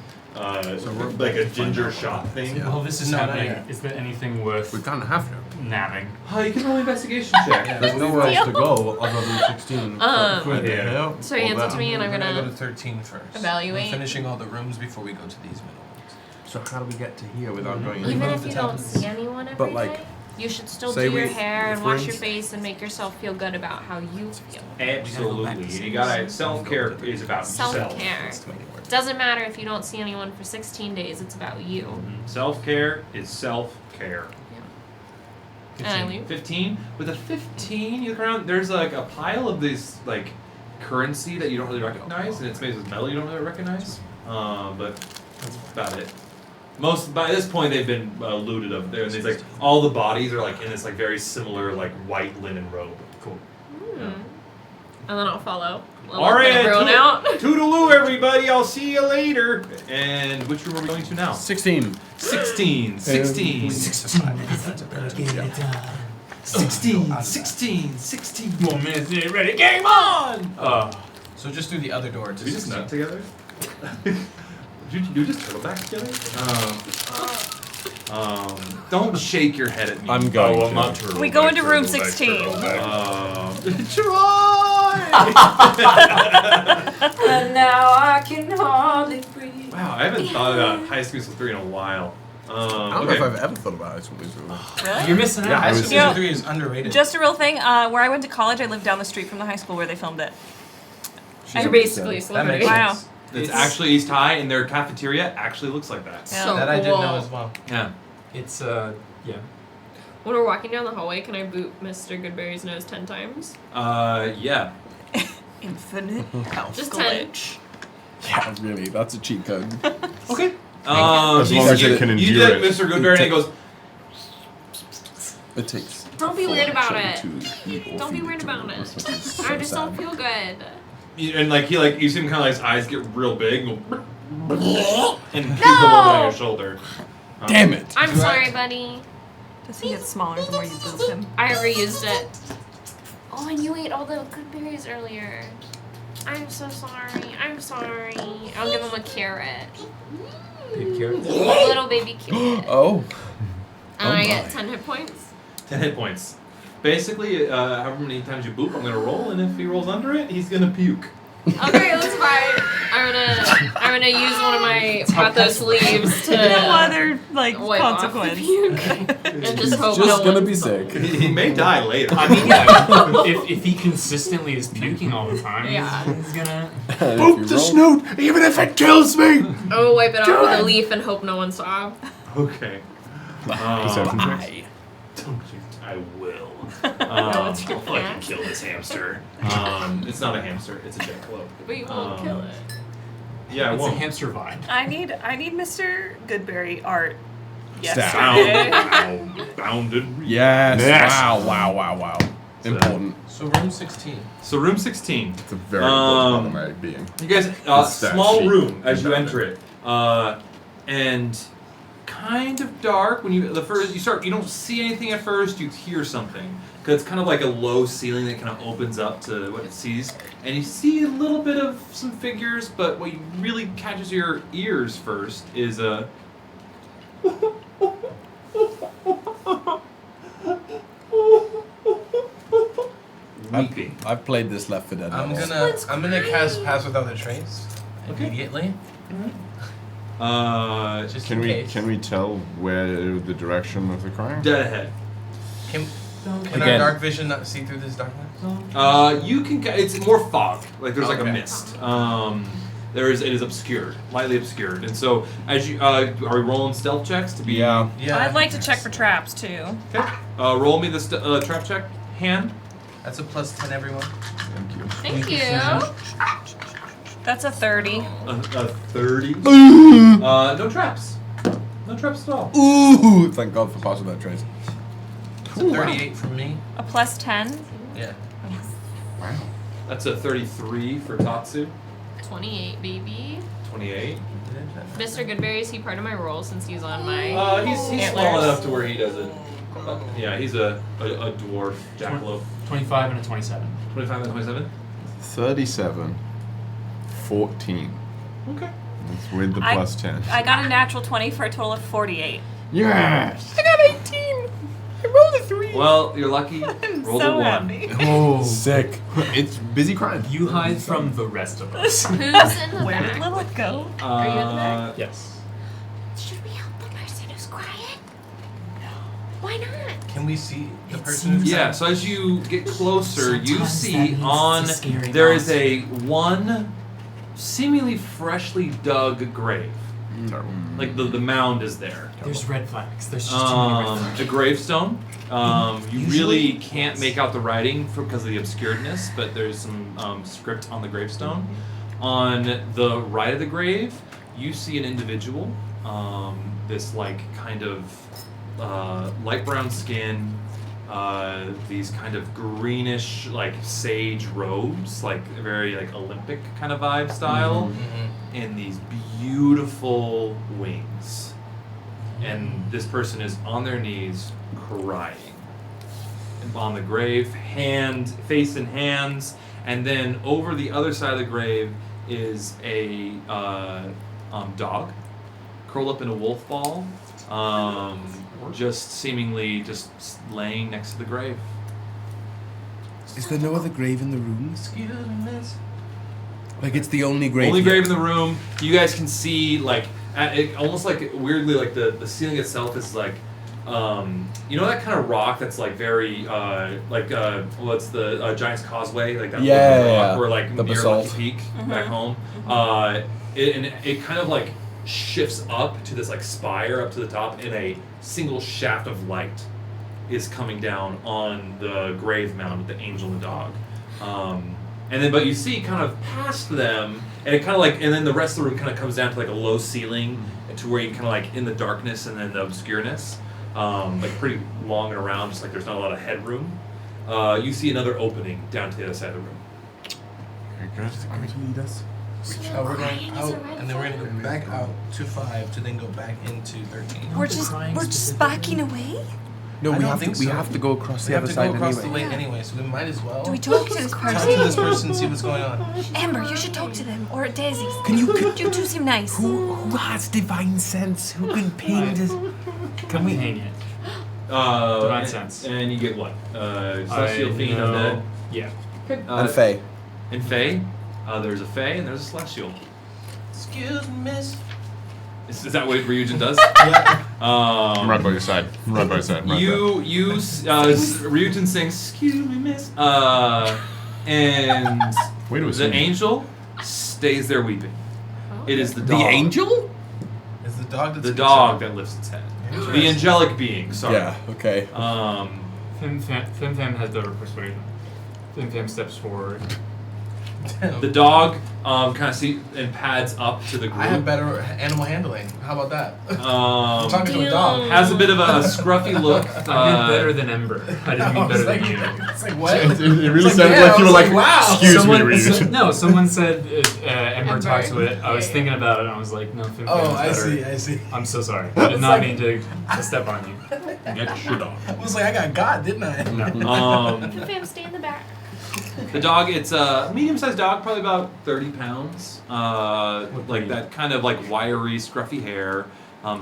like a ginger shot thing. While this is No, not happening, yet. is there anything worth We can't have to. nabbing? Oh, you can roll investigation check. There's nowhere else to go other than 16. What the Yeah. hell? So he hands it to me, and I'm We're gonna go gonna to 13 first. evaluate. We're finishing all the rooms before we go to these middle ones. So how do we get to here without going Even Remove if the you don't tablets. see anyone every But, like, day, you should still say do your we- hair and for wash your instance- face and make yourself feel good about how you feel. Absolutely. And you gotta self-care is about yourself. Self-care. Doesn't matter if you don't see anyone for 16 days, it's about you. Self-care is self-care. And I leave. 15. With a 15, you look around. There's like a pile of this like currency that you don't really recognize, and it's made with metal you don't really recognize. But that's about it. By this point, they've been looted up there, and it's like all the bodies are like in this like very similar like white linen robe. Cool. And then I'll follow. All right, Everyone out. Toodaloo, everybody. I'll see you later. And which room are we going to now? 16. 16. 16. 16. 1 minute, ready, game on! So just through the other door. Did we just nut together? Did you just turtle back together? Don't shake your head at me. I'm going Oh, to. I'm not turtle We go back, into room turtle back, 16. turtle back. And now I can hardly breathe. Wow, I haven't thought about High School Musical 3 in a while. I don't know if I've ever thought about High School Musical. Really? You're missing out. Yeah, High School was- Musical 3 is underrated. Just a real thing. Where I went to college, I lived down the street from the high school where they filmed it. You're basically a That celebrity. makes Wow. sense. It's actually East High, and their cafeteria actually looks like that. Yeah. So That I did cool. know as well. Yeah. It's yeah. When we're walking down the hallway, can I boot Mr. Goodberry's nose 10 times? Yeah. Infinite health Just glitch. Yeah, really, that's a cheat code. Okay. As long as it can you endure did it. Mr. Goodberry, and he goes, It takes. Don't be weird about it. it. Don't be weird about it. I just don't feel good. and like he like you see him kind of like his eyes get real big. And go, and puke a little down your shoulder. Damn it! I'm sorry, buddy. Does he get smaller the more you boop him? I reused it. Oh, and you ate all the good berries earlier. I'm so sorry. I'm sorry. I'll give him a carrot. Big carrot. A little baby carrot. Oh. And I get 10 hit points. 10 hit points. Basically, however many times you boop, I'm gonna roll, and if he rolls under it, he's gonna puke. Okay, that's fine. I'm gonna use one of my pathos leaves to No other wipe off the consequence. puke. And just hope Just no gonna one be saw. sick. He may die later. I mean, yeah, if he consistently is puking all the time, Yeah. he's gonna. Boop the snoot, even if it kills me! I will wipe it off with a leaf and hope no one saw. Okay. Perception checks. Don't you? I will. it's your I'll fucking cat. kill this hamster. It's not a hamster. It's a jackalope. But you won't kill it. Yeah, I It's a won't. hamster vine. I need Mr. Goodberry art. Bounded. Yes. Yes. Wow. Important. So room 16. So room 16. It's a very good automatic being. You guys, stat small sheet. room as you Found enter it, and kind of dark. When you don't see anything at first. You hear something because it's kind of like a low ceiling that kind of opens up to what it sees, and you see a little bit of some figures. But what really catches your ears first is a. Weeping. I've played this Left 4 Dead. I'm level. gonna cast Pass Without a Trace Okay. immediately. Just Can in we case. can we tell where the direction of the crying? Dead ahead. Can our Again. dark vision not see through this darkness? You can. It's more fog. Like there's like a Okay. mist. It is obscured, lightly obscured, and so as you are we rolling stealth checks to be? Yeah. Yeah. I'd like to check for traps too. Okay. Roll me the trap check. Hand. That's a plus 10, everyone. Thank you. Thank you. That's a 30. A 30. No traps. No traps at all. Ooh! Thank God for Pass Without Trace. It's a 38 from me. A plus 10. Yeah. Wow. That's a 33 for Tatsu. 28, baby. 28. Mr. Goodberry, is he part of my roll since he's on my... He's small Antlers. enough to where he doesn't. Yeah, he's a dwarf jackalope. 25 and a 27. 25 and 27. 37. 14. Okay. That's with the I- plus 10. I got a natural 20 for a total of 48. Yes! I got 18. I rolled a 3. Well, you're lucky. I'm Roll so a 1. happy. Oh, Sick. It's busy crying. you hide from the rest of us. Who's in the Where did back? Lilith go? Are you in the back? Yes. Should we help the person who's crying? No. Why not? Can we see the person who's Yeah, so as you get closer, you Sometimes see that means on it's a scary there is monster. a one seemingly freshly dug grave. Terrible. Like the mound is there. There's red flags. There's just too many red flags. A gravestone. You Usually- really can't make out the writing because of the obscuredness, but there's some script on the gravestone. On the right of the grave, you see an individual. This like kind of light brown skin, these kind of greenish like sage robes, like very like Olympic kind of vibe style, and these beautiful wings. And this person is on their knees crying. And on the grave, face in hands, and then over the other side of the grave is a dog curled up in a wolf ball, just seemingly just laying next to the grave. Is there no other grave in the room? Like it's the only grave. Only here. grave in the room. You guys can see like almost like weirdly like the ceiling itself is like you know that kind of rock that's like very what's the Giant's Causeway, like that Yeah, wooden rock yeah. where like The near basalt. Lucky Peak back home. It kind of like shifts up to this like spire up to the top, and a single shaft of light is coming down on the grave mound with the angel and the dog. And then, but you see kind of past them, and it kind of like, and then the rest of the room kind of comes down to like a low ceiling, to where you kind of like in the darkness and then the obscureness, like pretty long and around, just like there's not a lot of headroom. You see another opening down to the other side of the room. Very good. Going to lead us. We're going out, and then we're gonna go back out to 5 to then go back into 13. We're just backing away? No, I we don't have to. think We so. have to go across We the have other to go side across anyway. the lake anyway, so we might as well Do we talk to this talk to person? this person, see what's going on. Amber, you should talk to them. Or Daisy. Can you? You two seem nice. Who has divine sense? Who can ping this? Can we hang it? Divine sense. And you get what? Celestial Fiend, know- Undead. Yeah. And Faye. And Fae. There's a Fae and there's a Celestial. Excuse me, miss. Is that what Ryujin does? Yeah. I'm right by your side. I'm right by your side. Ryujin sings, "Excuse me, miss," and Wait a the second. angel stays there weeping. It is the The dog. angel? It's the dog that's The dog that lifts its head. The angelic being. Sorry. Yeah. Okay. Fim Fam has better persuasion. Fim Fam steps forward. The dog kind of and pads up to the group. I have better animal handling. How about that? I'm Um, talking to a dog. has a bit of a scruffy look. I did better than Ember. I didn't mean better than you. It's like what? It really It's sounded yeah, like you I were was like, wow. excuse me, Reed. No, someone said Ember Ember. talks with it. I was Yeah. thinking about it and I was like, no, Fim Fam Oh, is I better. see. I'm so sorry. I did not mean to step on you. Get shit on. I was like, I got God, didn't I? No. Fam, stay in the back. The dog, it's a medium-sized dog, probably about 30 pounds. Like that kind of like wiry, scruffy hair,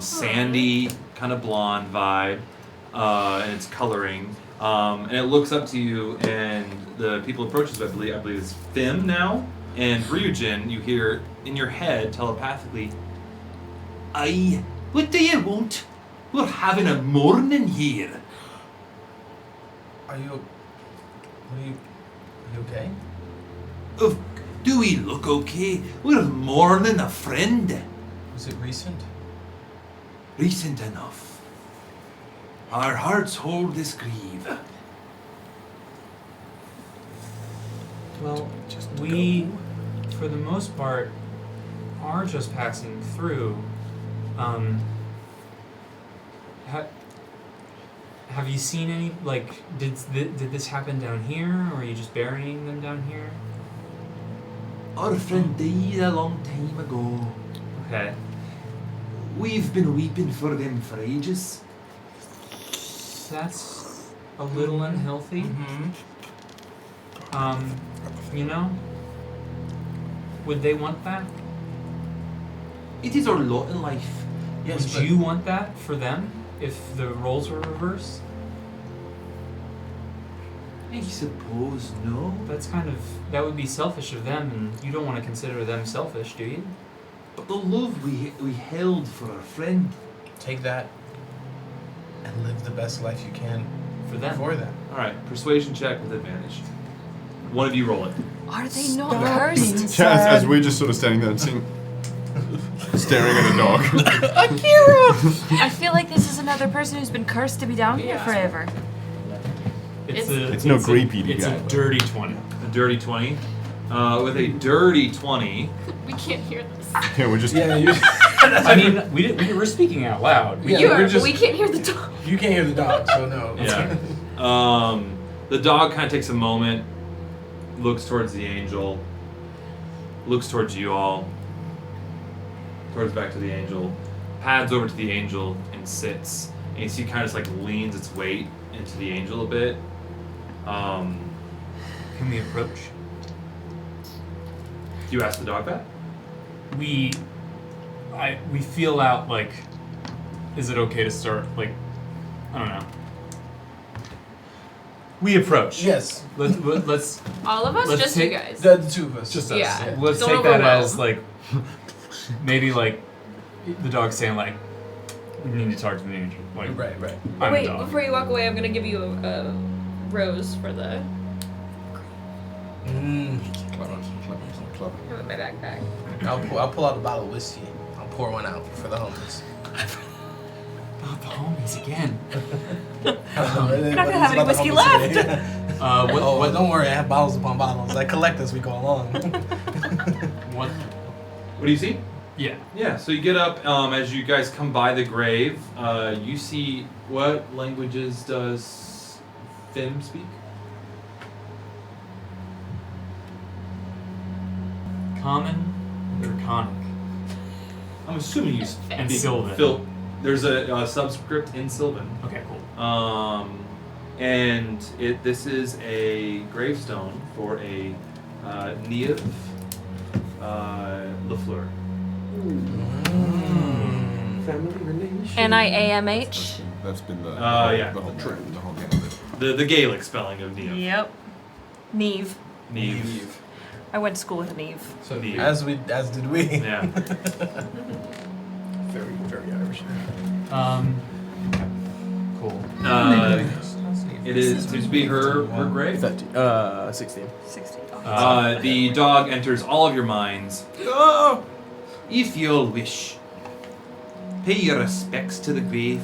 sandy, kind of blonde vibe, and it's coloring. And it looks up to you, and the people approaches, I believe it's Fim now, and Ryujin. You hear in your head telepathically, "Aye, what do you want? We're having a morning here." Are you okay? Do we look okay? We're mourning a friend. Was it recent? Recent enough. Our hearts hold this grief. Well, we, for the most part, are just passing through. Have you seen any, like, did this happen down here, or are you just burying them down here? Our friend died a long time ago. Okay. We've been weeping for them for ages. That's a little unhealthy. Mm-hmm. You know? Would they want that? It is our lot in life. Yes, Would but you want that for them if the roles were reversed? I suppose no. That would be selfish of them, and you don't want to consider them selfish, do you? But the love we held for our friend. take that and live the best life you can For them. for that. Alright, persuasion check with advantage. One of you roll it. Are they not cursed? Yeah, as we're just sort of standing there and staring at a dog. I feel like this is another person who's been cursed to be down here forever. It's no creepy It's guy. a dirty 20. A dirty 20. With a dirty 20. We can't hear this. Yeah, we're just. Yeah, you, I mean, we're speaking out loud. Yeah, You we're are, just- we can't hear the dog. you can't hear the dog, so no. Yeah. The dog kind of takes a moment, looks towards the angel, looks towards you all, towards back to the angel, pads over to the angel and sits. And you see kind of just like leans its weight into the angel a bit. Can we approach? Do you ask the dog that? We feel out, like, is it okay to start, like, I don't know. We approach. Yes, Let's All of us? Let's Just take- you guys. the two of us. just us. Yeah. Let's Don't take that overwhelm. as, like, maybe, like, the dog saying, like, we need to talk to the angel. Like, Right. I'm Wait, a dog. before you walk away, I'm gonna give you a rose for the. Clever. I have it in my backpack. I'll pull out a bottle of whiskey. I'll pour one out for the homies. Not the homies again. We're We're not gonna have any whiskey left. What don't worry, I have bottles upon bottles. I collect as we go along. what? What do you see? Yeah. Yeah, so you get up, as you guys come by the grave, you see, what languages does Fim speak? Common, Draconic. I'm assuming you And speak Sylvan. There's a subscript in Sylvan. Okay, cool. And this is a gravestone for a Neve Fleur. Family relation. NIAMH. That's been the yeah. the whole trend, the whole game of it. The Gaelic spelling of Neve. Yep. Neve. Neve. I went to school with Neve. So Neve. as did we. Yeah. Very, very Irish. Cool. It is to be her grave. 16. 60. The dog enters all of your minds. If you'll wish, pay your respects to the grave,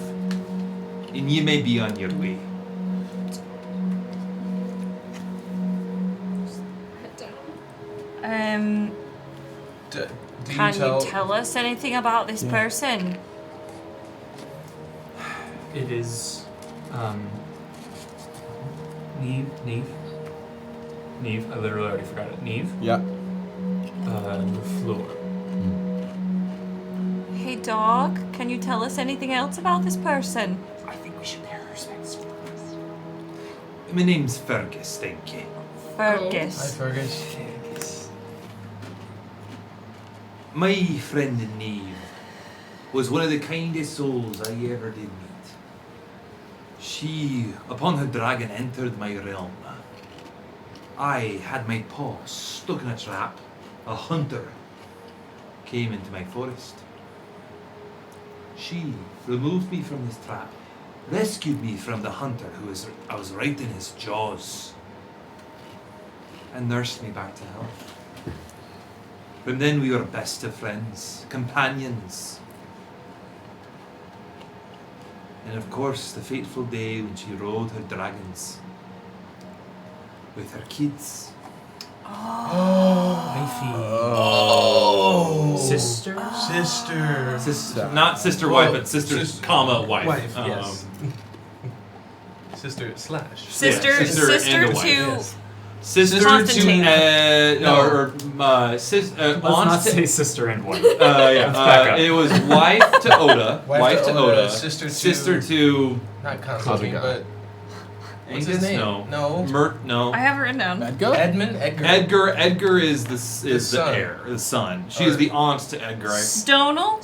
and you may be on your way. Do Can you tell us anything about this person? It is, Neve. I literally already forgot it. Neve. Yeah. Fleur. Hey, dog. Can you tell us anything else about this person? I think we should pay our respects first. My name's Fergus, thank you. Hi, Fergus. Fergus. My friend Neve was one of the kindest souls I ever did meet. She, upon her dragon entered my realm, I had my paw stuck in a trap. A hunter came into my forest. She removed me from this trap, rescued me from the hunter I was right in his jaws, and nursed me back to health. From then we were best of friends, companions. And of course, the fateful day when she rode her dragons with her kids. Sister? Sister. Not sister wife, but sister, comma, wife. Yes. Sister slash. Sister sister and a wife. to Yes. Sister Constantine. to Let's not say sister and wife. yeah. back up. It was wife to Oda, wife to Oda, sister to- to Not Constantine, but what's Angus. his name? No, No. no. I have it written down. Edgar. Edgar is the son. heir, the son. She is the aunt to Edgar. Donal?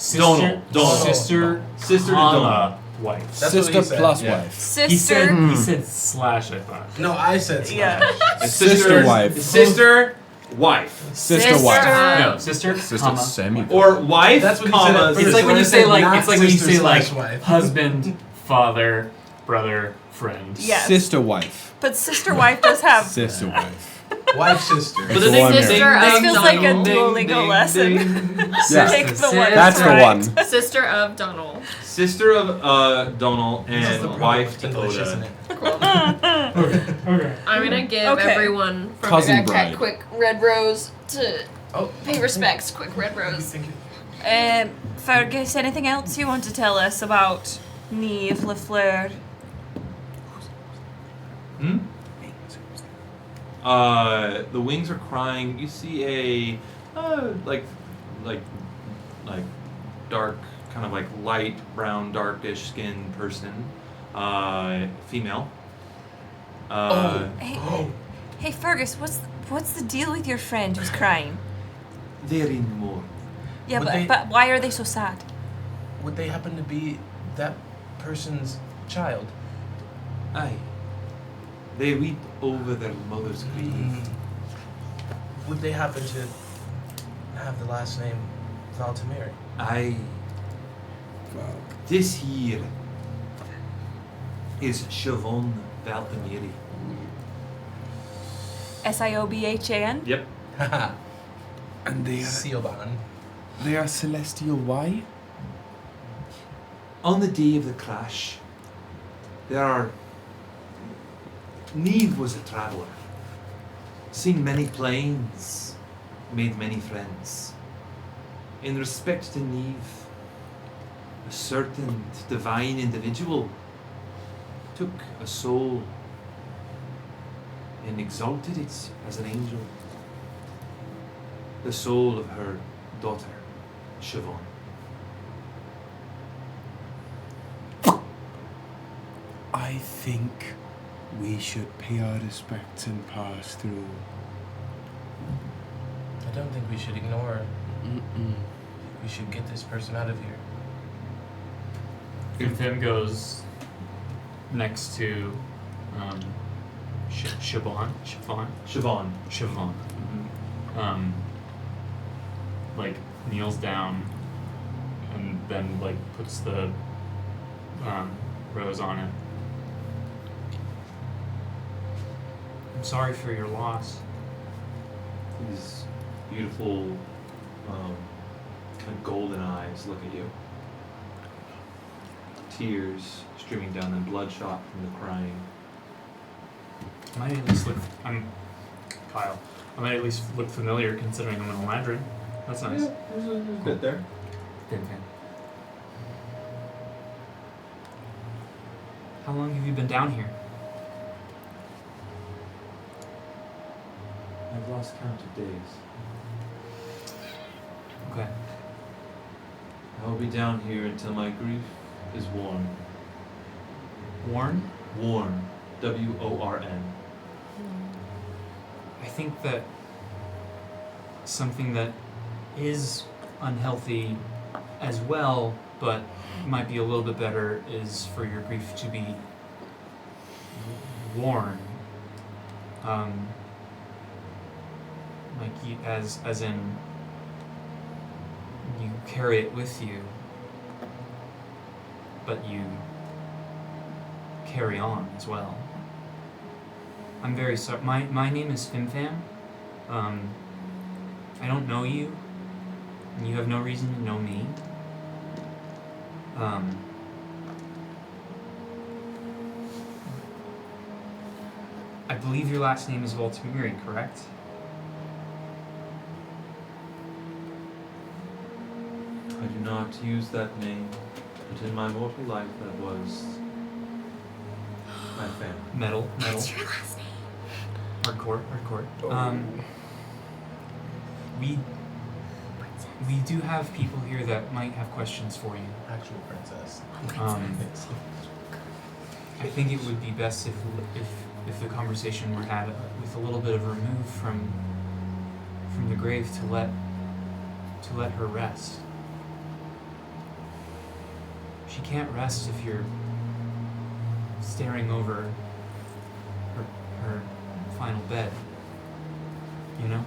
Donal. Sister, Sister to comma, wife. That's what he Sister said. plus Yeah. wife. Sister. He said slash, I thought. No, I said slash. Yeah. Sister wife. Sister wife. Sister wife. No, sister, comma, semi. Or wife, That's what he comma. said at first. It's like when you So say I said like not it's like when you sister say like slash wife. husband, father, brother, friend. Yes. Sister wife. But sister wife does have. Sister wife. Wife, sister. But the the name one Sister there. This of feels like a Donal. Duolingo lesson. Yeah. Pick the one That's the right. one. Sister of Donal. Sister of Donal This is the and problem wife with to English, isn't Oda. it? Okay. I'm gonna give Okay. everyone from Cousin the bride. quick red rose to Oh. pay respects. Quick red rose. Thank you. Fergus, anything else you want to tell us about Neve Fleur? The wings are crying. You see a like dark, kind of like light brown, darkish skinned person, female. Hey Fergus, what's the deal with your friend who's crying? They're in mourning. Yeah, Would but, they- but why are they so sad? Would they happen to be that person's child? Aye. They weep over their mother's grave. Would they happen to have the last name Valtimeri? Aye. This here is Siobhan Valtimeri. Siobhan? Yep. Haha. And they are celestial. Why? On the day of the crash, Neve was a traveller, seen many planes, made many friends. In respect to Neve, a certain divine individual took a soul and exalted it as an angel. The soul of her daughter, Siobhan. I think we should pay our respects and pass through. I don't think we should ignore. We should get this person out of here. Fim goes next to Siobhan. Like kneels down and then like puts the rose on it. I'm sorry for your loss. These beautiful, kind of golden eyes look at you. Tears streaming down them, bloodshot from the crying. I might at least look. I'm Kyle. I might at least look familiar considering I'm an Eladrin. That's nice. There's a bit there. Fin. How long have you been down here? I've lost count of days. Okay. I will be down here until my grief is worn. Worn? Worn. W-O-R-N. I think that something that is unhealthy as well, but might be a little bit better, is for your grief to be worn. Like you, as in you carry it with you, but you carry on as well. I'm very sorry. My name is Fimfam. I don't know you, and you have no reason to know me. I believe your last name is Valtimeri, correct? I do not use that name, but in my mortal life that was my family. Metal. What's your last name? Hardcore. We do have people here that might have questions for you. Actual princess. I think it would be best if the conversation were had with a little bit of remove from the grave to let her rest. She can't rest if you're staring over her final bed. You know?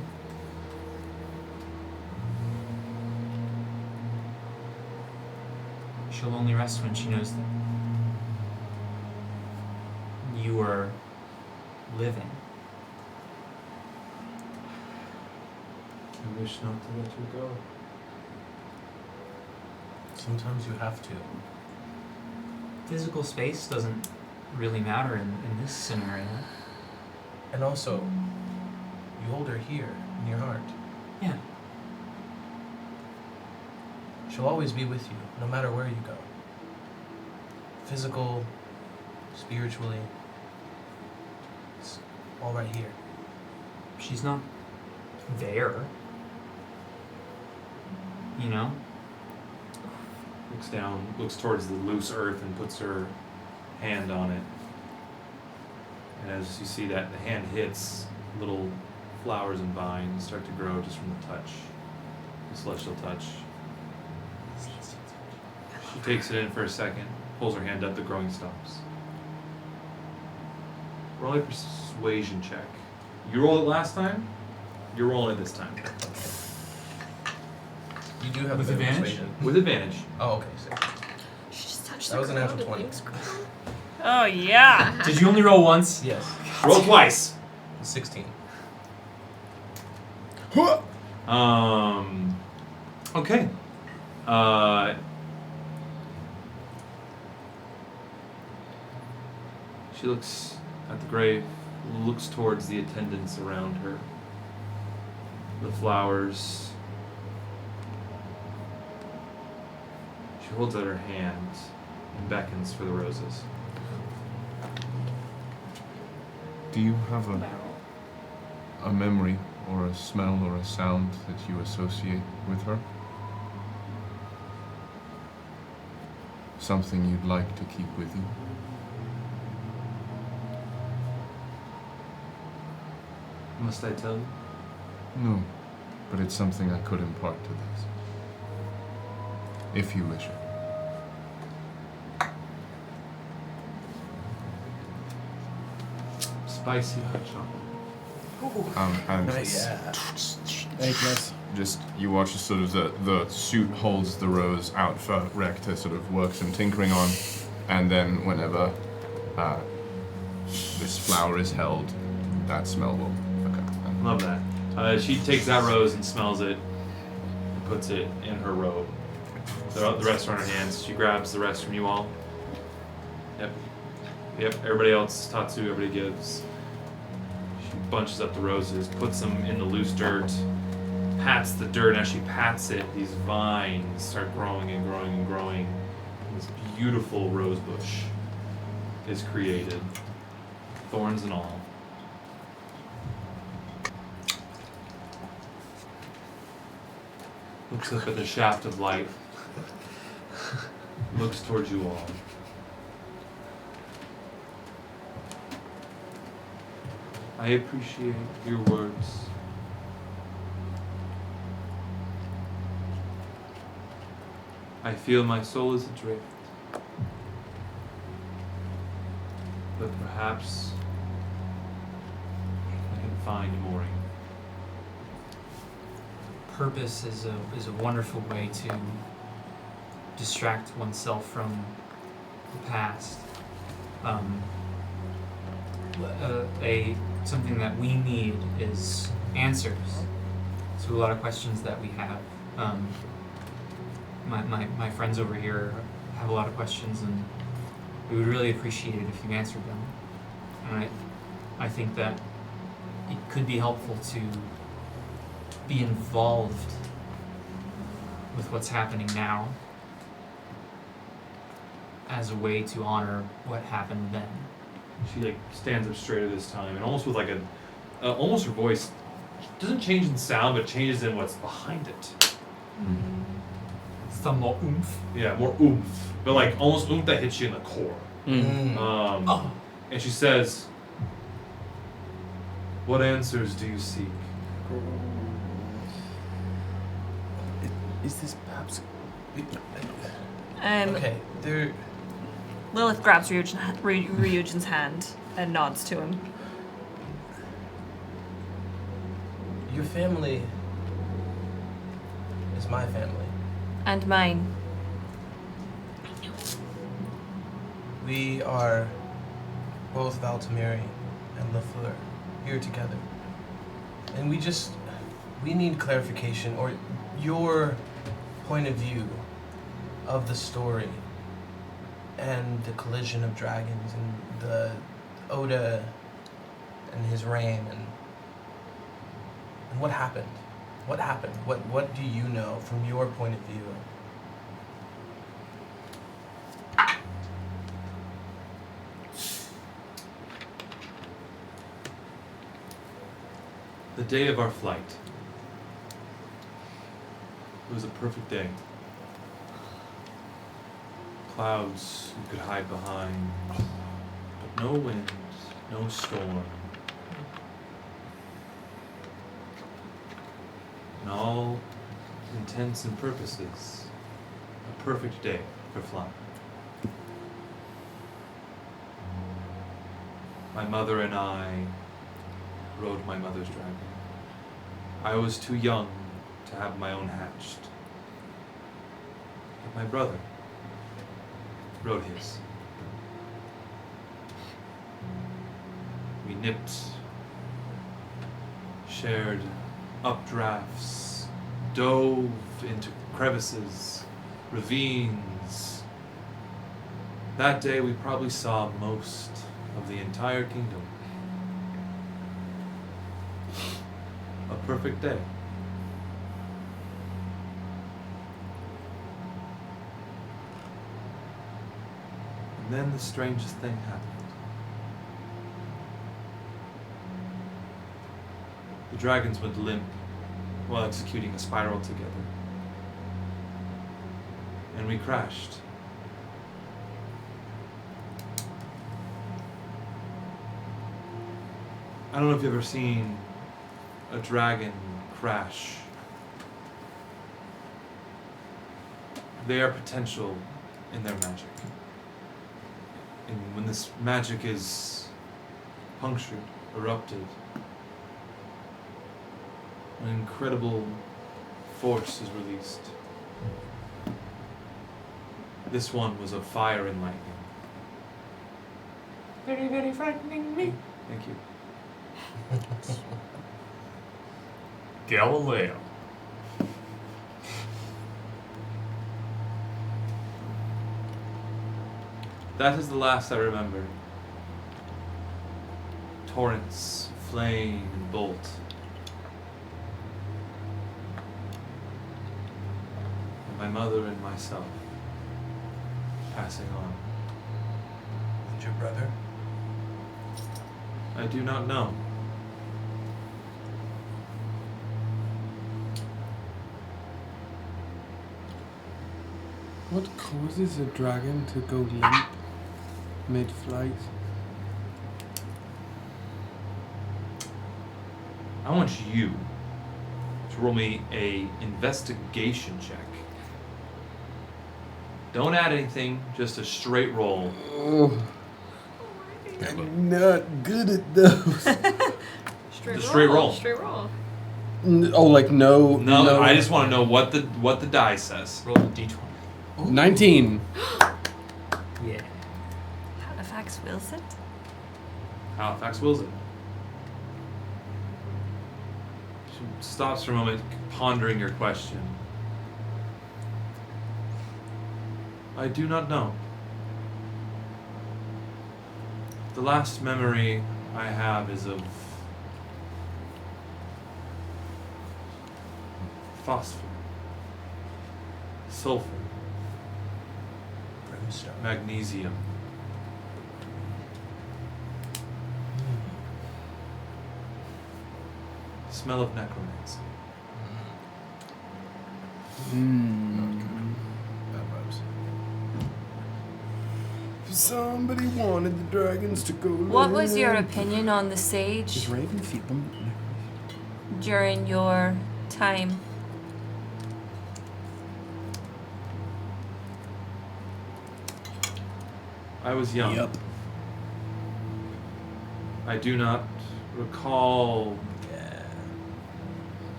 She'll only rest when she knows that you are living. I wish not to let you go. Sometimes you have to. Physical space doesn't really matter in this scenario. And also, you hold her here in your heart. Yeah. She'll always be with you, no matter where you go. Physical, spiritually, it's all right here. She's not there. You know? Looks down, looks towards the loose earth and puts her hand on it. And as you see that, the hand hits, little flowers and vines start to grow just from the touch, the celestial touch. She takes it in for a second, pulls her hand up, the growing stops. Roll a persuasion check. You rolled it last time, you're rolling it this time. You do have With a bit of advantage? persuasion. With advantage. Oh, okay. So She just touched that the was a natural ground 20. and things Oh yeah. Did you only roll once? Yes. Roll twice. 16. Okay. She looks at the grave, looks towards the attendants around her, the flowers. She holds out her hand and beckons for the roses. Do you have a memory or a smell or a sound that you associate with her? Something you'd like to keep with you? Must I tell you? No, but it's something I could impart to this. If you wish it. Spicy hot chocolate. And Nice. A+. just you watch as sort of the suit holds the rose out for Rek to sort of work some tinkering on, and then whenever this flower is held, that smell will occur. Love that. She takes that rose and smells it and puts it in her robe. The rest are in her hands. She grabs the rest from you all. Yep, everybody else, Tatsu, everybody gives. She bunches up the roses, puts them in the loose dirt, pats the dirt, and as she pats it, these vines start growing and growing and growing. This beautiful rose bush is created, thorns and all. Looks up at the shaft of light, looks towards you all. I appreciate your words. I feel my soul is adrift. But perhaps I can find mooring. Purpose is a wonderful way to distract oneself from the past. Something that we need is answers to a lot of questions that we have. My friends over here have a lot of questions, and we would really appreciate it if you answered them. And I think that it could be helpful to be involved with what's happening now as a way to honor what happened then. She stands up straighter this time, and almost with almost her voice doesn't change in sound, but changes in what's behind it. Some more oomph. Yeah, more oomph, but almost oomph that hits you in the core. And she says, "What answers do you seek?" Is this perhaps... Okay, there... Lilith grabs Ryujin's hand and nods to him. Your family is my family. And mine. We are both Valtimeri and Fleur here together. And we need clarification, or your point of view of the story and the collision of dragons and the Oda and his reign and what happened. What happened? What do you know from your point of view? The day of our flight. It was a perfect day. Clouds you could hide behind, but no wind, no storm. In all intents and purposes, a perfect day for flying. My mother and I rode my mother's dragon. I was too young to have my own hatched. But my brother rode his. We nipped, shared updrafts, dove into crevices, ravines. That day we probably saw most of the entire kingdom. A perfect day. And then the strangest thing happened. The dragons went limp while executing a spiral together. And we crashed. I don't know if you've ever seen a dragon crash. They are potential in their magic. And when this magic is punctured, erupted, an incredible force is released. This one was of fire and lightning. Very, very frightening me. Thank you. Galileo. That is the last I remember. Torrents, flame, and bolt. And my mother and myself passing on. And your brother? I do not know. What causes a dragon to go limp mid-flight? I want you to roll me a investigation check. Don't add anything, just a straight roll. Oh, I'm not good at those. Straight roll. Straight roll. Oh, like no. No, I just want to know what the die says. Roll a d20. 19. Yeah. Halifax wills it? Halifax wills it. She stops for a moment, pondering your question. I do not know. The last memory I have is of phosphor, sulfur, Brimstone. magnesium. Smell of necromancy. Bad vibes. Somebody wanted the dragons to go What was your limp. opinion on the Does sage Raven feed them? during your time? I was young. Yep. I do not recall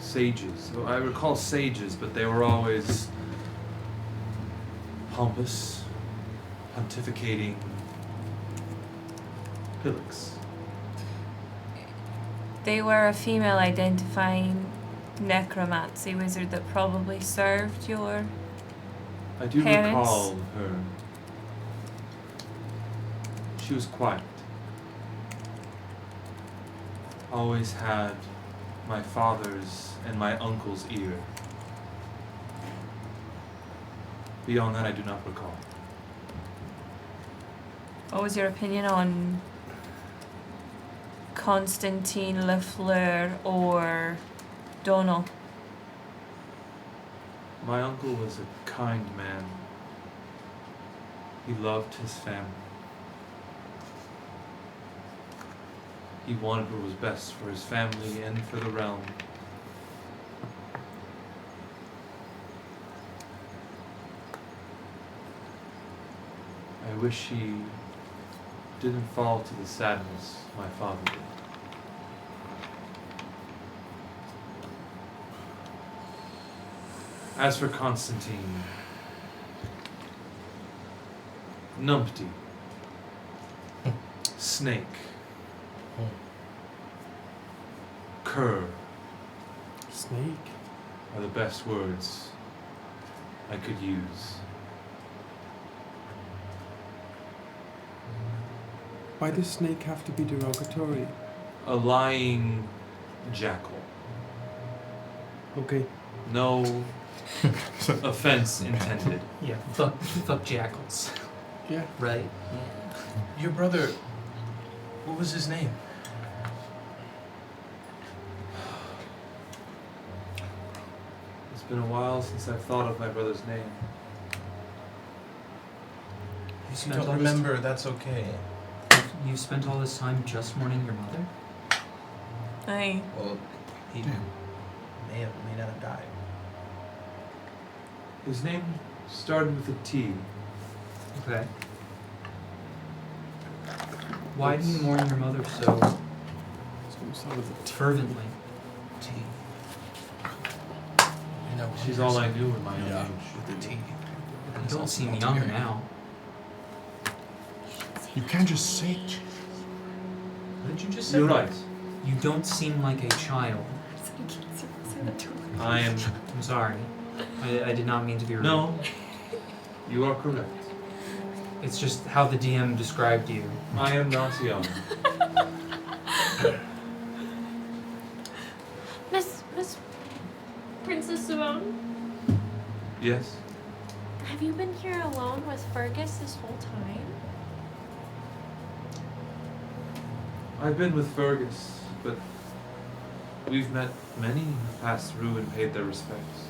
sages. Well, I recall sages, but they were always pompous, pontificating hillocks. They were a female identifying necromancy wizard that probably served your... I do Parents? recall her. She was quiet. Always had my father's and my uncle's ear. Beyond that, I do not recall. What was your opinion on Constantine Le Fleur or Donal? My uncle was a kind man. He loved his family. He wanted what was best for his family and for the realm. I wish he didn't fall to the sadness my father did. As for Constantine, numpty, snake, cur Snake. are the best words I could use. Why does snake have to be derogatory? A lying jackal. Okay. No offense intended. Yeah, fuck jackals. Yeah. Right? Your brother, what was his name? been a while since I've thought of my brother's name. You You spent don't all remember, that's okay. You spent all this time just mourning your mother? Aye. Well, he may not have died. His name started with a T. Okay. Why do you mourn your mother so fervently? T. You know, She's all I knew in my own age. With the T. You don't seem young now. You can't just say. What did you just say? You're right. You don't seem like a child. I am. I'm sorry. I did not mean to be rude. No. You are correct. It's just how the DM described you. I am not young. Miss Princess Simone, Yes. have you been here alone with Fergus this whole time? I've been with Fergus, but we've met many who passed through and paid their respects.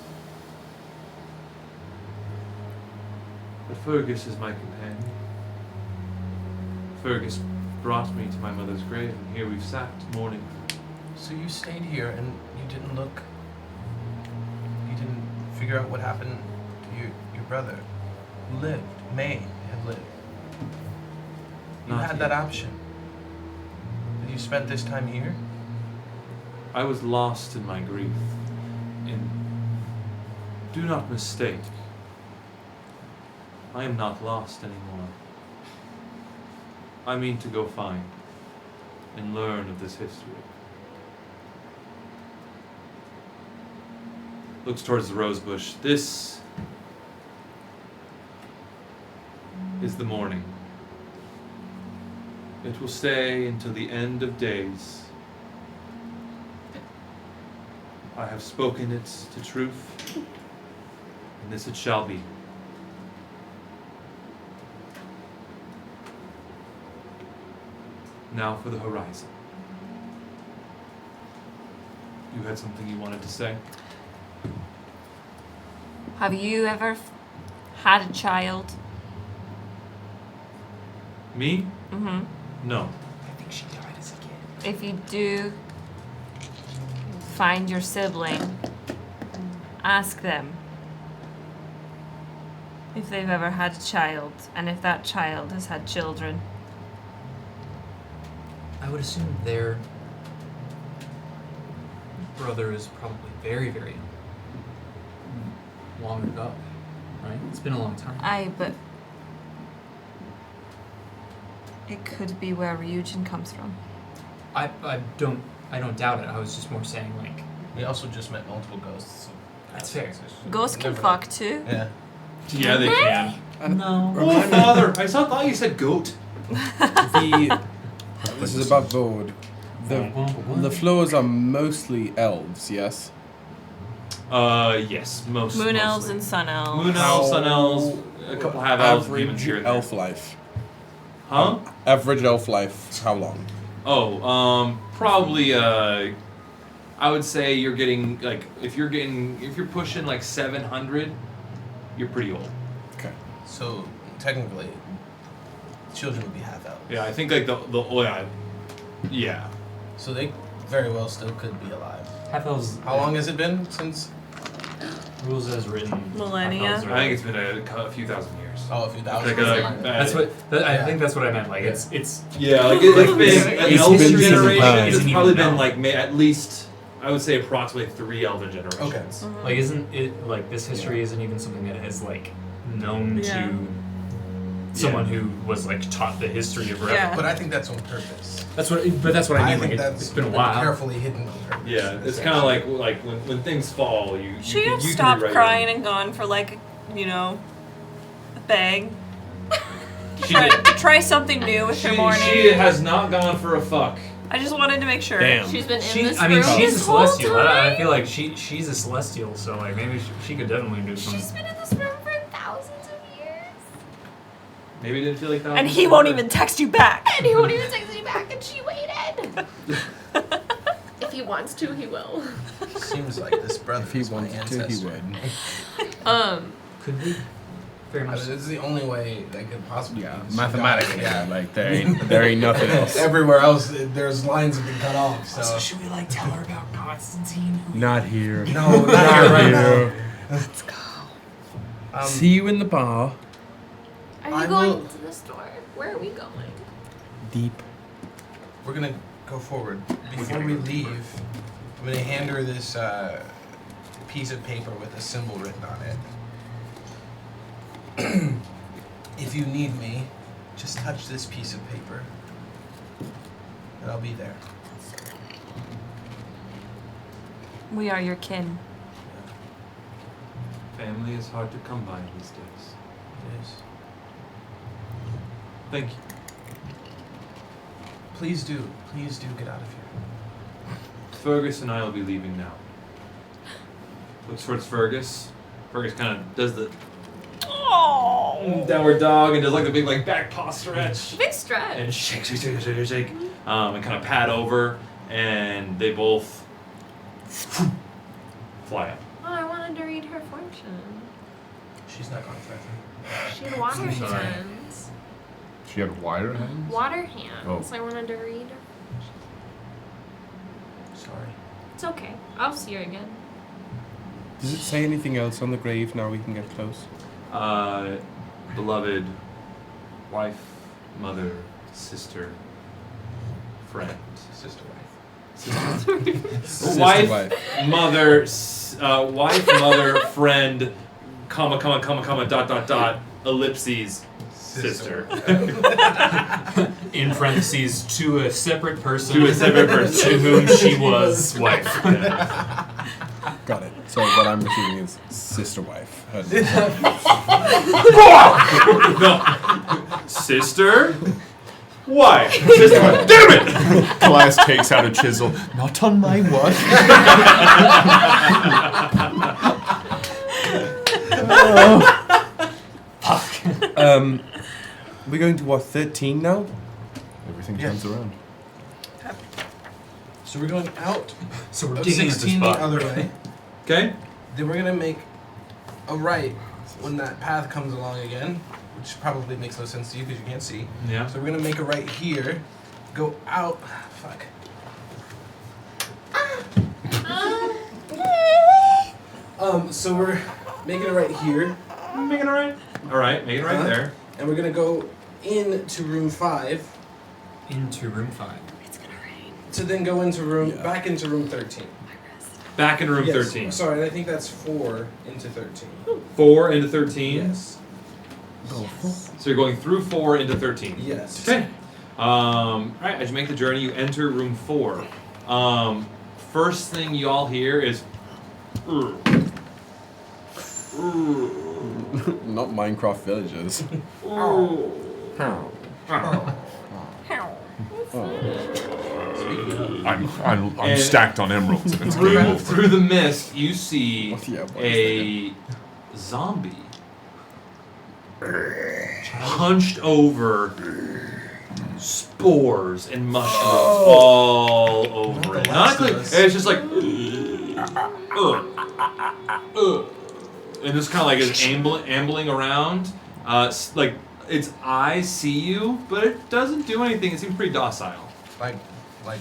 But Fergus is my companion. Fergus brought me to my mother's grave, and here we've sat mourning her. So you stayed here and you didn't look. You didn't figure out what happened to your brother, who lived. May had lived. You Not had yet. that option. But you spent this time here? I was lost in my grief. And do not mistake, I am not lost anymore. I mean to go find and learn of this history. Looks towards the rose bush. This is the morning. It will stay until the end of days. I have spoken it to truth, and this it shall be. Now for the horizon. You had something you wanted to say? Have you ever had a child? Me? Mm-hmm. No. I think she died as a kid. If you do find your sibling, ask them if they've ever had a child and if that child has had children. I would assume their brother is probably very, very young. Long ago, right? It's been a long time. Aye, but it could be where Ryujin comes from. I don't doubt it. I was just more saying like We also just met multiple ghosts. So that's fair. Ghosts can Never fuck too. Yeah. Yeah, they can. No. Oh, father! I thought you said goat. This is above board. The floors are mostly elves, yes? Yes, most. Moon elves mostly. and sun elves. Moon elves, sun elves, a couple half elves, and demons Average here and there. elf life. Huh? Average elf life, how long? Oh, probably. I would say you're getting like if you're pushing like 700, you're pretty old. Okay. So technically, children would be half elves. Yeah, I think like yeah. So they very well still could be alive. Half elves. How long has it been since? Rules as written. Millennia. half elves are I think it's been a few thousand years. Oh, a few thousand. That's what. I think that's what I meant. Like it's. Yeah, like it's been an It's elven been generation. isn't It's even probably been known. like at least I would say approximately 3 elven generations. Okay. Like isn't it like this history isn't even something that has like known Yeah. to someone who was like taught the history of Revanite. Yeah. But I think that's on purpose. That's what I mean. think Like that's it's been a while. carefully hidden on purpose. Yeah, it's kind of like when things fall, you Should you can, have you can stopped rewrite crying it. and gone for like, a bag? She did. Try something new with your morning. She has not gone for a fuck. I just wanted to make sure. Damn. She's been in She, this I mean, room she's a this whole celestial. I time? feel like she's a celestial, so like maybe she could definitely do something. She's been in this room for thousands of years. Maybe it didn't feel like that. And he won't even text you back. And he won't even text me back, and she waited. If he wants to, he will. Seems like this brother. If he is my wanted to, he ancestor. would. Could be. Very I much. mean, this is the only way that could possibly be. This Mathematically, guy- like there ain't nothing else. Everywhere else, there's lines have been cut off. So should we like tell her about Constantine? Not here. no, not here right now. Let's go. See you in the bar. Are you I going will- to the store? Where are we going? Deep. We're gonna go forward. Before we leave, I'm gonna hand her this piece of paper with a symbol written on it. If you need me, just touch this piece of paper, and I'll be there. We are your kin. Family is hard to come by these days. It is. Thank you. Please do get out of here. Fergus and I will be leaving now. Looks towards Fergus. Fergus kind of does the downward dog and does like the big like back paw stretch. Big stretch. And shake, and kind of pat over, and they both fly up. Oh, I wanted to read her fortune. She's not going further. She had water I'm sorry. hands. She had wire hands? Water hands. Oh. I wanted to read her. Sorry. It's okay. I'll see her again. Does it say anything else on the grave now we can get close? Beloved wife, mother, sister, friend. Sister wife. Sister Wife, wife. mother, wife, mother, friend, comma, dot, ellipses, sister. In parentheses, to a separate person. To a separate person. To whom she was wife. Got it. So what I'm receiving is sister wife. No. Sister, wife, sister, wife. Damn it! Kallias takes out a chisel. Not on my watch. We're going to what, 13 now? Everything Yes. turns around. So we're going out So we're of digging at the 16 the spot. other way. Okay. Then we're gonna make a right when that path comes along again, which probably makes no sense to you because you can't see. Yeah. So we're gonna make a right here, go out. Fuck. So we're making a right here, Making it right. All right, make it right there. and we're gonna go into room 5 Into room 5. It's gonna rain. to then go into back into room 13. Back in room Yes, 13. Sorry, I think that's 4 into 13. 4 into 13. Yes. So you're going through 4 into 13. Yes. Okay. All right. As you make the journey, you enter room 4. First thing you all hear is. Not Minecraft villagers. I'm And stacked on emeralds. And it's game over. Through the mist, you see What is a zombie hunched over spores and mushrooms all over it. Not like, it's just like and just kind of like is ambling around. Like its eyes see you, but it doesn't do anything. It seems pretty docile. Like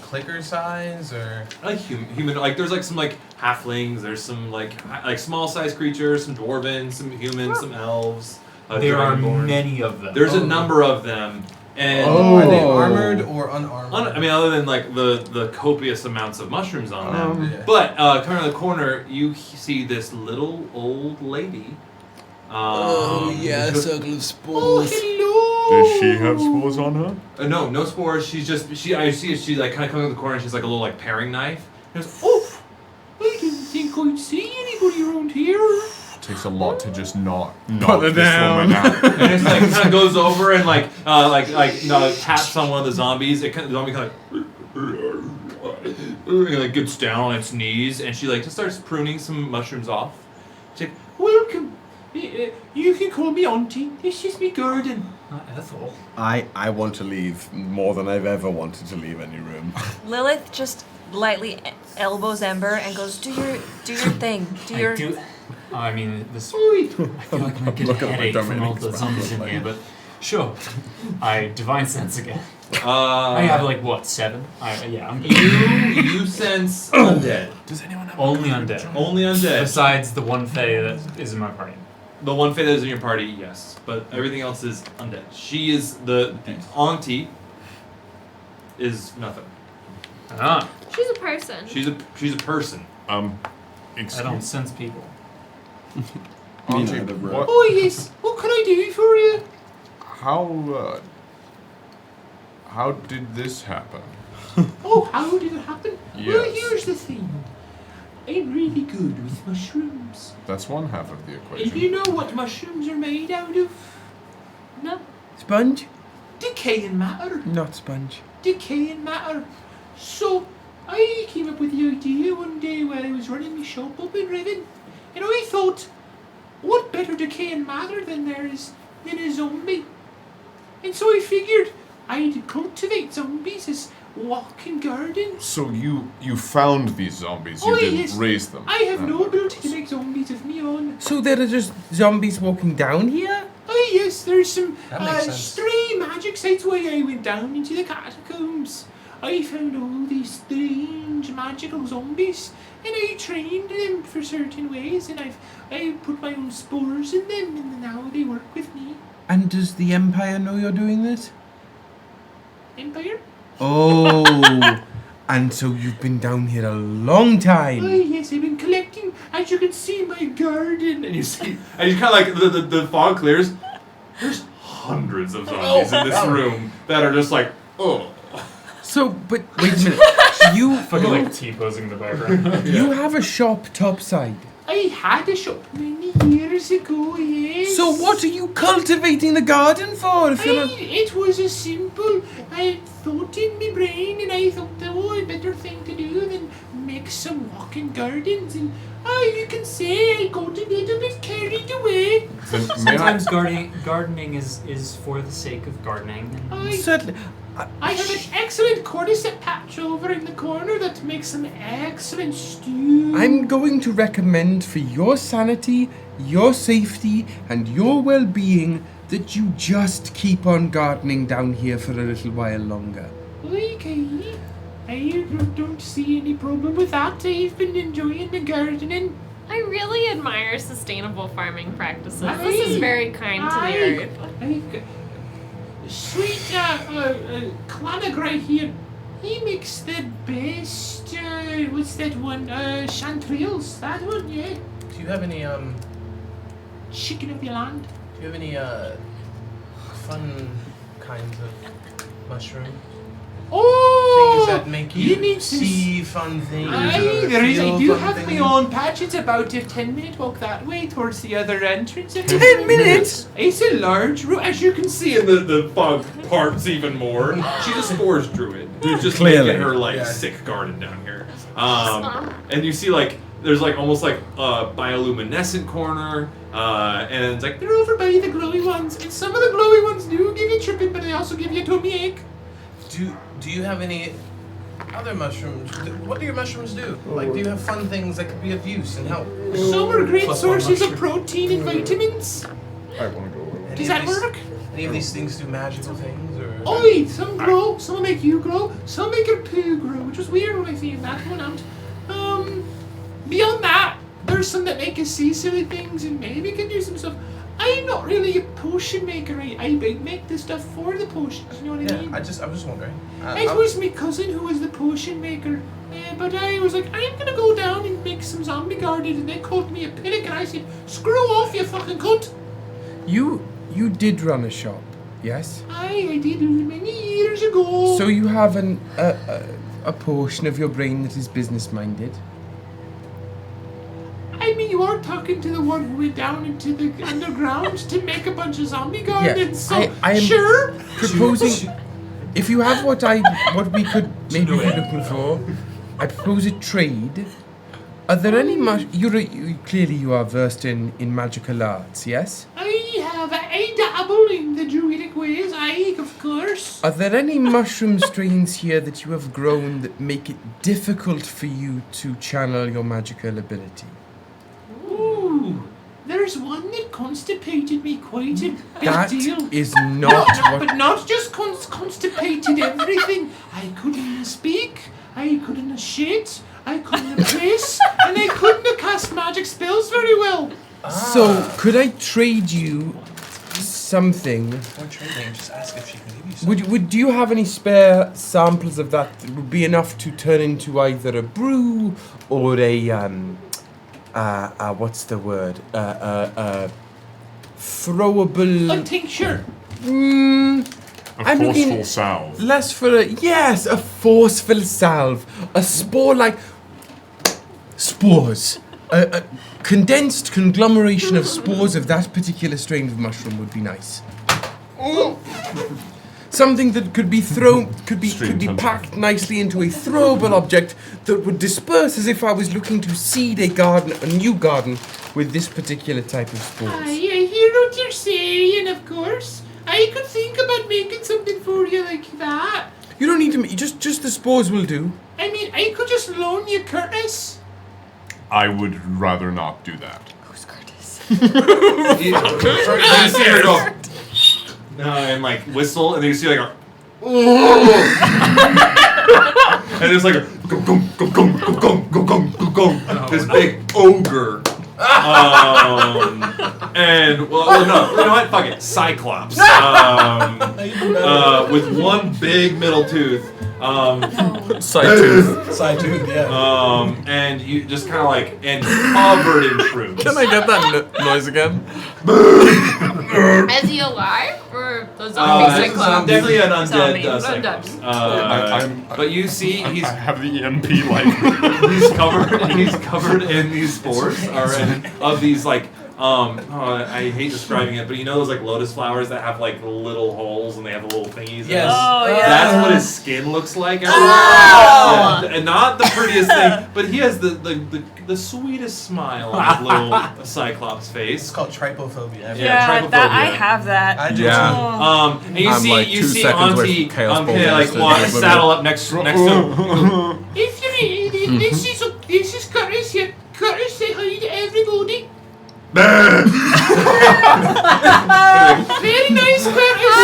clicker size or Like human, like there's like some like halflings. There's some like small sized creatures, some dwarven, some humans, some elves. There are dragonborn. many of them. There's a number of them, and are they armored or unarmored? I mean, other than like the copious amounts of mushrooms on them. Yeah. But coming around the corner, you see this little old lady. circle of spores. Does she have spores on her? No spores. She's just I see she like kind of coming to the corner. And she's like a little like paring knife. And it's, oh, I didn't think I'd see anybody around here. Takes a lot to just knock Put her this down. woman out. And it's like kind of goes over and taps on one of the zombies. The zombie kind of like gets down on its knees, and she like just starts pruning some mushrooms off. She's like, "Welcome, you can call me auntie. This is me garden." Not Ethel. I want to leave more than I've ever wanted to leave any room. Lilith just lightly elbows Ember and goes, "Do your thing. Do your." I mean, this. I feel like I'm getting a Look at my headache from all Dominic the zombies in expression. here, but sure. I divine sense again. I I have like what 7? I'm You sense undead. Does anyone have only undead. Only undead. Besides the one fae that is in my party. The one fae that is in your party, yes, but everything else is undead. She is the auntie. Is nothing. Ah, She's a person. She's a person. I Excuse don't sense people. Auntie, what? Oh yes, what can I do for you? How did this happen? Oh, how did it happen? Well, Yes. here's the thing. I'm really good with mushrooms. That's one half of the And equation. you know what mushrooms are made out of? No. Sponge? Decaying matter. Not sponge. Decaying matter. So, I came up with the idea one day while I was running my shop up in Revan. And I thought, what better decaying matter than there is than a zombie? And so I figured I'd cultivate zombies as walking gardens. So you found these zombies, you Oh, didn't yes. raise them. I have no ability to make zombies of me own. So there are just zombies walking down here? Oh yes, there's some That makes sense. stray magic sites where I went down into the catacombs. I found all these strange magical zombies, and I trained them for certain ways, and I put my own spores in them, and now they work with me. And does the Empire know you're doing this? Empire? Oh, and so you've been down here a long Oh time. yes, I've been collecting, as you can see, my garden. And you see, and you kind of like the fog clears. There's hundreds of zombies in this room that are just like, oh. So, but wait a minute. You Fucking like T-posing in the background. you have a shop topside. I had a shop many years ago, yes. So what are you cultivating the garden for? If you're not... It was a simple, I thought in my brain, and I thought, oh, a better thing to do than make some walking gardens, and you can say I got a little bit carried away. Then may I, Sometimes gardening is for the sake of gardening. Certainly. I have an excellent cordyceps patch over in the corner that makes some excellent stew. I'm going to recommend for your sanity, your safety, and your well-being that you just keep on gardening down here for a little while longer. Okay. I don't see any problem with that. I've been enjoying the gardening. I really admire sustainable farming practices. This is very kind to the earth. Sweet Clanag right here, he makes the best, what's that one, chanterelles, that one, yeah. Do you have any Chicken of the land. Do you have any fun kinds of mushrooms? Oh! Things that make you you need to see fun things. Aye, or there is. I feel do fun have things. my own patch. It's about a 10-minute walk that way towards the other entrance. 10 minutes? It's a large room, as you can see. And the fog parts even more. She's a spores druid who's just Clearly. making her like Yeah. sick garden down here. And you see like there's like almost like a bioluminescent corner, and it's like They're over by the glowy ones, and some of the glowy ones do give you tripping, but they also give you a tummy ache. Do you have any other mushrooms? What do your mushrooms do? Like, do you have fun things that could be of use and help? Some are great Plus one sources of mushroom. protein and vitamins. I want to go away. Any Does of that these- work? Any of these things do magical things, or? Oi, some grow, some make you grow, some make your poo grow, which was weird when I figured that one out. Beyond that, there's some that make us see silly things and maybe can do some stuff. I'm not really a potion maker. I make the stuff for the potions, you know what I Yeah, mean? I was just wondering. It was my cousin who was the potion maker, but I was like, I'm gonna go down and make some zombie gardens, and they called me a pillock, and I said, screw off, you fucking cunt! You did run a shop, yes? I did many years ago. So you have a portion of your brain that is business-minded. I mean, you are talking to the one who went down into the underground to make a bunch of zombie gardens, so I am sure. proposing. If you have what we could maybe be looking for, I propose a trade. Are there any you clearly you are versed in magical arts, yes? I I dabble in the druidic ways, of course. Are there any mushroom strains here that you have grown that make it difficult for you to channel your magical ability? Ooh, there's one that constipated me quite a big That deal. is not what... But not just constipated everything. I couldn't speak, I couldn't shit, I couldn't piss, and I couldn't cast magic spells very well. So, could I trade you something? Or trading, just ask if she can give you something. Do you have any spare samples of that would be enough to turn into either a brew or a what's the word? Throwable. A tincture. A I'm looking forceful salve. less for a forceful salve, a spore like spores. A condensed conglomeration of spores of that particular strain of mushroom would be nice. Something that could be packed nicely into a throwable object that would disperse as if I was looking to seed a new garden with this particular type of spores. I hear what you're saying, of course. I could think about making something for you like that. You don't need to just the spores will do. I mean, I could just loan you Curtis. I would rather not do that. Who's Curtis? You see her go, and like whistle, and then you see like a, and it's like a this big ogre. And well, no, you know what? Fuck it, Cyclops. With one big middle tooth. Side tooth. Side tooth, yeah. And you just kind of like, and covered in shrooms. Can I get that noise again? Is he alive? Or the zombie cyclops? Definitely an undead Zombie. Cyclops. I'm- But you see, he's I have the EMP light. he's covered in these spores, of these like I hate describing it, but you know those like lotus flowers that have like little holes and they have little thingies. Yes. Oh, yeah. That's what his skin looks like. Oh! Yeah, and not the prettiest thing, but he has the sweetest smile on his little Cyclops It's face. called trypophobia. Yeah, I trypophobia. have that. I do Yeah. Oh. And you I'm see, like 2 you see seconds away Auntie, from Chaos Ball like Monster. saddle up next to him. If you need it, this is Curtis here. Curtis, say hi to everybody. Very nice, Curtis.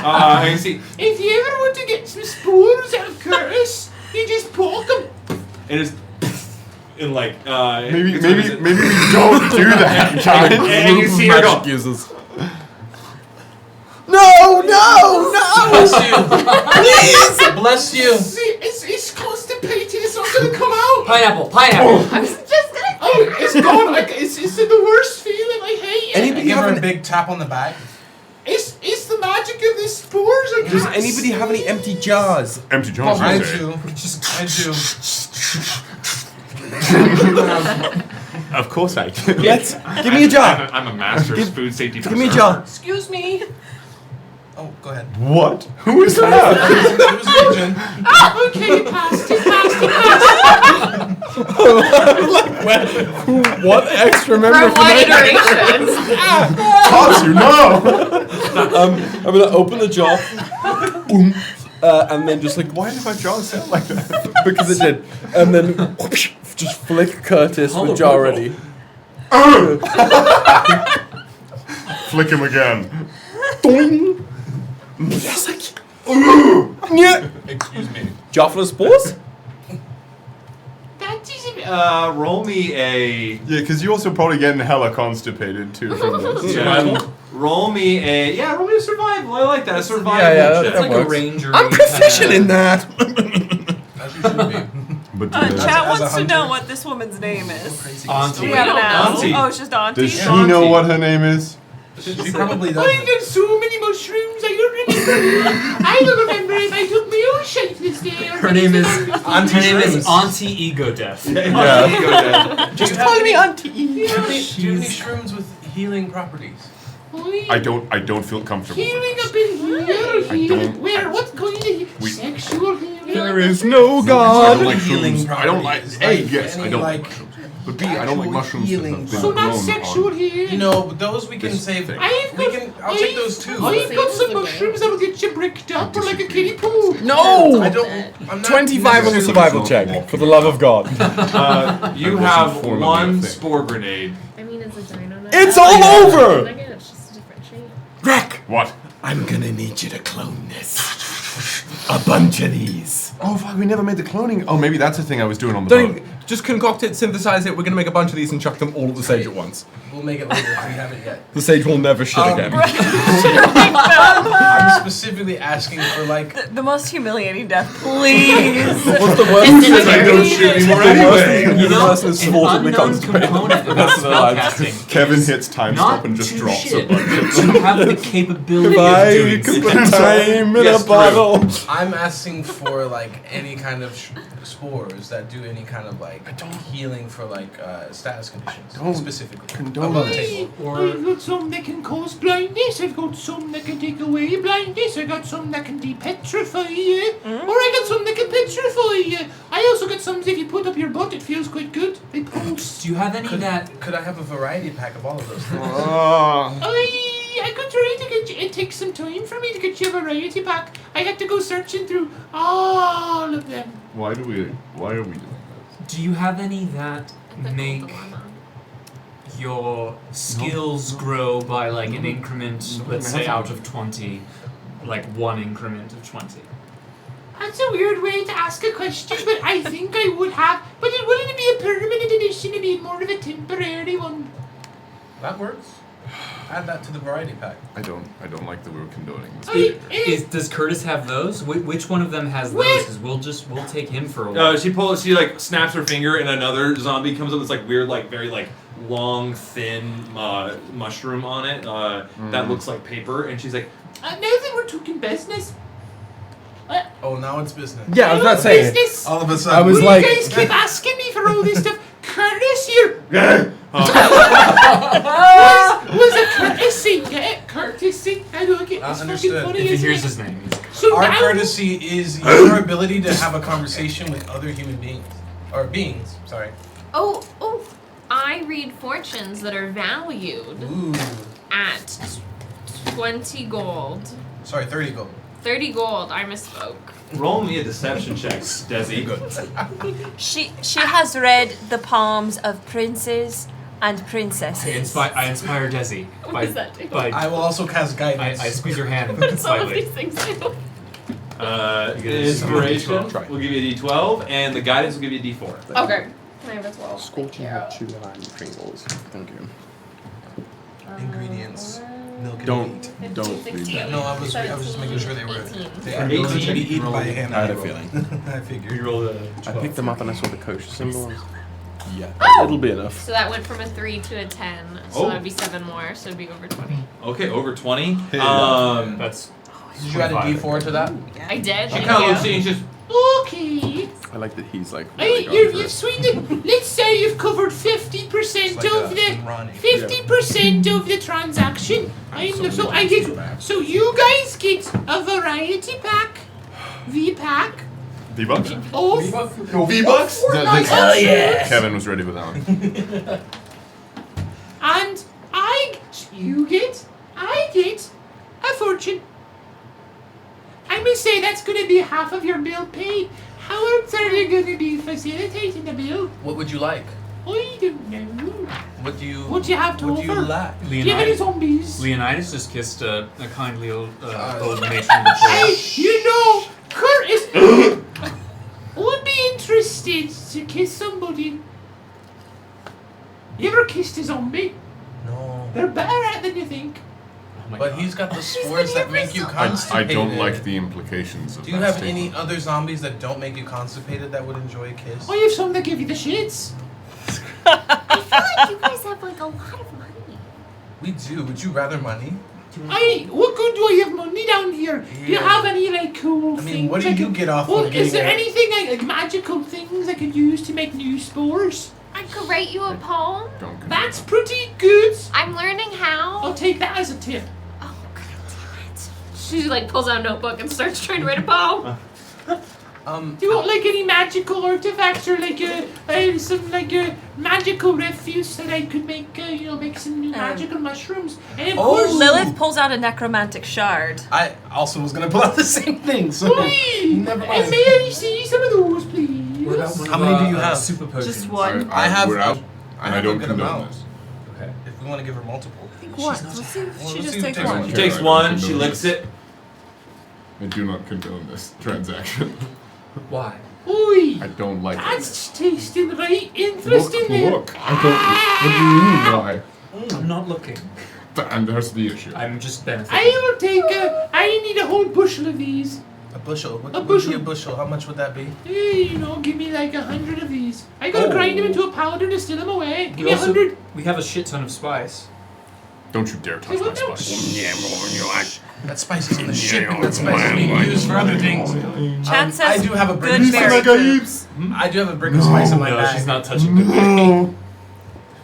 And you see, If you ever want to get some spores out of Curtis, you just poke them. and it's in like Maybe we it's- don't do that, guys. and you see her go. Magic users. No! Bless you! Please! Bless you! See, it's constipated. It's not gonna come out. Pineapple. I was just gonna. Oh, it's gone. It's the worst feeling. I hate it. Anybody give her a big tap on the back? It's the magic of the spores. I Does can't anybody have any empty jars? Empty jars. I you say. do. I do. Of course I do. Yes. Give me a jar. I'm a master of food safety. Give me a jar. Excuse me. Oh, go ahead. What? Who is that? It was Ryujin. Okay, passed. What extra member From can what I iterations? Tatsu, no! I'm gonna open the jar. Boom. And then just like Why did my jaw sound like that? because it did. And then whoosh, just flick Curtis with jar ready. Flick him again. Doing. Just like yeah. Excuse me. Jar full of spores? That is Roll me a Yeah, because you also probably getting hella constipated too from this. survival. Roll me a survival. I like that. A survival Yeah, check. that Like a works. ranger. I'm proficient in that. As you should be. But Chat as a wants to hunter. know what this woman's name is. Crazy. Auntie. We haven't asked. Auntie. Oh, it's just Auntie. does she know what her name is? She probably I've doesn't. done so many mushrooms. I don't remember if I took my own shape this day. Her name is Auntie Her name is Shrooms. Auntie Ego Death. Just call me Auntie. Do you have any shrooms with healing properties? I don't feel comfortable. Healing up in here. Healing. don't- Where? What kind of We- sexual healing? There is no I God. don't like Healing shrooms. I don't like. properties, Hey, like yes, I any, don't like, like shrooms. But B, I don't like actual mushrooms that healing. have been So grown not sexual on. here. You know, but those we can This save. thing. I'll take those too. I've got some Save mushrooms that'll get you bricked up or like a disagree. kiddie pool. No! I don't. I'm not 25 on the necessarily- survival check, for the love of God. You I'm have looking for one another thing. spore grenade. I mean, it's a dino nugget. It's all over! It's just a different shape. Rek, What? I'm gonna need you to clone this. A bunch of these. Oh fuck, we never made the cloning. Oh, maybe that's the thing I was doing on the boat. Don't just concoct it, synthesize it. We're gonna make a bunch of these and chuck them all at the sage at once. We'll make it later if we haven't yet. The sage will never shit again. I'm specifically asking for like. The most humiliating death, please. What's the worst? You know, person is an thwarted the unknown concentrate. component of That's their life. spellcasting Kevin is hits time not stop and just too drops shit. a bunch. To have the capability If of I doing could so. put time in Yes, a bottle. I'm asking for like any kind of spores that do any kind of like healing for like status conditions don't specifically. condone Above this. table. I've got some that can cause blindness. I've got some that can take away blindness. I got some that can depetrify you. Or I got some that can petrify you. I also got some that if you put up your butt, it feels quite good. They pulse. Do you have any that? Could I have a variety pack of all of those things? I could try to get you. It takes some time for me to get you a variety pack. I had to go searching through all of them. Why are we doing this? Do you have any that make Dilemma. your skills grow by like an increment, let's say out of 20, like 1 increment of 20? That's a weird way to ask a question, but I think I would have. But it wouldn't be a permanent addition, it'd be more of a temporary one. That works. Add that to the variety pack. I don't like that we're condoning this. Does Curtis have those? Which one of them has those? Because we'll take him for a while. She like snaps her finger and another zombie comes up with this like weird like very like long thin mushroom on it that looks like paper and she's like, Now that we're talking business. Oh, now it's business. Yeah, I was about to say. Business. All of a I sudden. was Will like, you guys keep asking me for all this stuff? Curtis here. was a courtesy. Get it? Courtesy. I don't get it. It's fucking Understood. funny, If he isn't hears it? his name, he's So Our now- courtesy is your ability to have a conversation with other human beings. Or beings, sorry. Oh, I read fortunes that are valued Ooh. at 20 gold. Sorry, 30 gold. 30 gold, I misspoke. roll me a deception check, Desi. She has read the palms of princes and princesses. I inspire Desi. What does that do? I will also cast guidance. I squeeze your hand Some of slightly. these things do. Inspiration Try. will give you a d12 and the guidance will give you a d4. Okay. Can I have a 12? Scorching hot chew lime Pringles. Thank you. Ingredients. Milk and Don't- meat. 15, don't read 16, that. No, I was just making sure they were. 18. They are able to 18. be eaten by a hand. I had a feeling. I figured. You rolled a I picked them up and I saw the kosher symbol. Yeah, it'll be enough. So that went from a 3 to a 10. So Oh. that would be 7 more. So it'd be over 20. Okay, over 20. That's Did you add a 25. D4 to that? I did. She Thank kind of you. looks at you and she's Okay. I like that he's like. Hey, really you've sweetened. Let's say you've covered 50% It's like of a the Ronnie. 50% of the transaction. So you guys get a variety pack, V-pack V-Bucks? of No V-Bucks? Hell yeah! Kevin was ready with that one. and I get a fortune. I may say that's going to be half of your bill paid. How else are you going to be facilitating the bill? What would you like? I don't know. What do you? What do you have to What do offer? you lack? Do you have any Leonidas, zombies? Leonidas just kissed a kindly old matron Hey, before. you know, Curtis would be interested to kiss somebody. You ever kissed a zombie? No. They're better at it than you think. Oh my But God. he's got the spores that make you I constipated. don't like the implications of Do you that have statement. any other zombies that don't make you constipated that would enjoy a kiss? Oh, you have some that give you the shits. I feel like you guys have like a lot of money. We do. Would you rather money? What good do I have money down here? Do you Yeah. have any like cool I things? mean, what do I you could- get off Well, of is getting there a- anything like magical things I could use to make new spores? I could write you a poem. Don't condone That's that. pretty good. I'm learning how. I'll take that as a tip. Oh, god damn it. She like pulls out a notebook and starts trying to write a poem. Do you want like any magical artifacts or like some like magical refuse that I could make make some new magical mushrooms? And of course, Lilith pulls out a necromantic shard. I also was gonna pull out the same thing, so never and mind. may I see some of those, please? What about one How of many our, do you have? Super potions. Just one. I have. We're out, I and I have don't a good condone amount. this. Okay. If we want to give her multiple. What? Let's see if Well, she let's just see who takes takes one. one. She takes one, she licks it. I do not condone this transaction. Why? Oi! I don't like That's tasting right interesting there. Look. I don't. What do you mean? I'm not looking. Why? And there's the issue. I'm just benefiting. I will take I need a whole bushel of these. A bushel. What A would bushel. be a bushel? How much would that be? Hey, give me like 100 of these. I gotta grind them into a powder, distill them away. Give We me 100. we have a shit ton of spice. Don't you dare touch Hey, my what the- spice. That spice is on the ship, and that spice is being used for other things. Chat says I do have a brick good of berry spice. food. I do have a brick of spice in my No, bag. she's not touching good.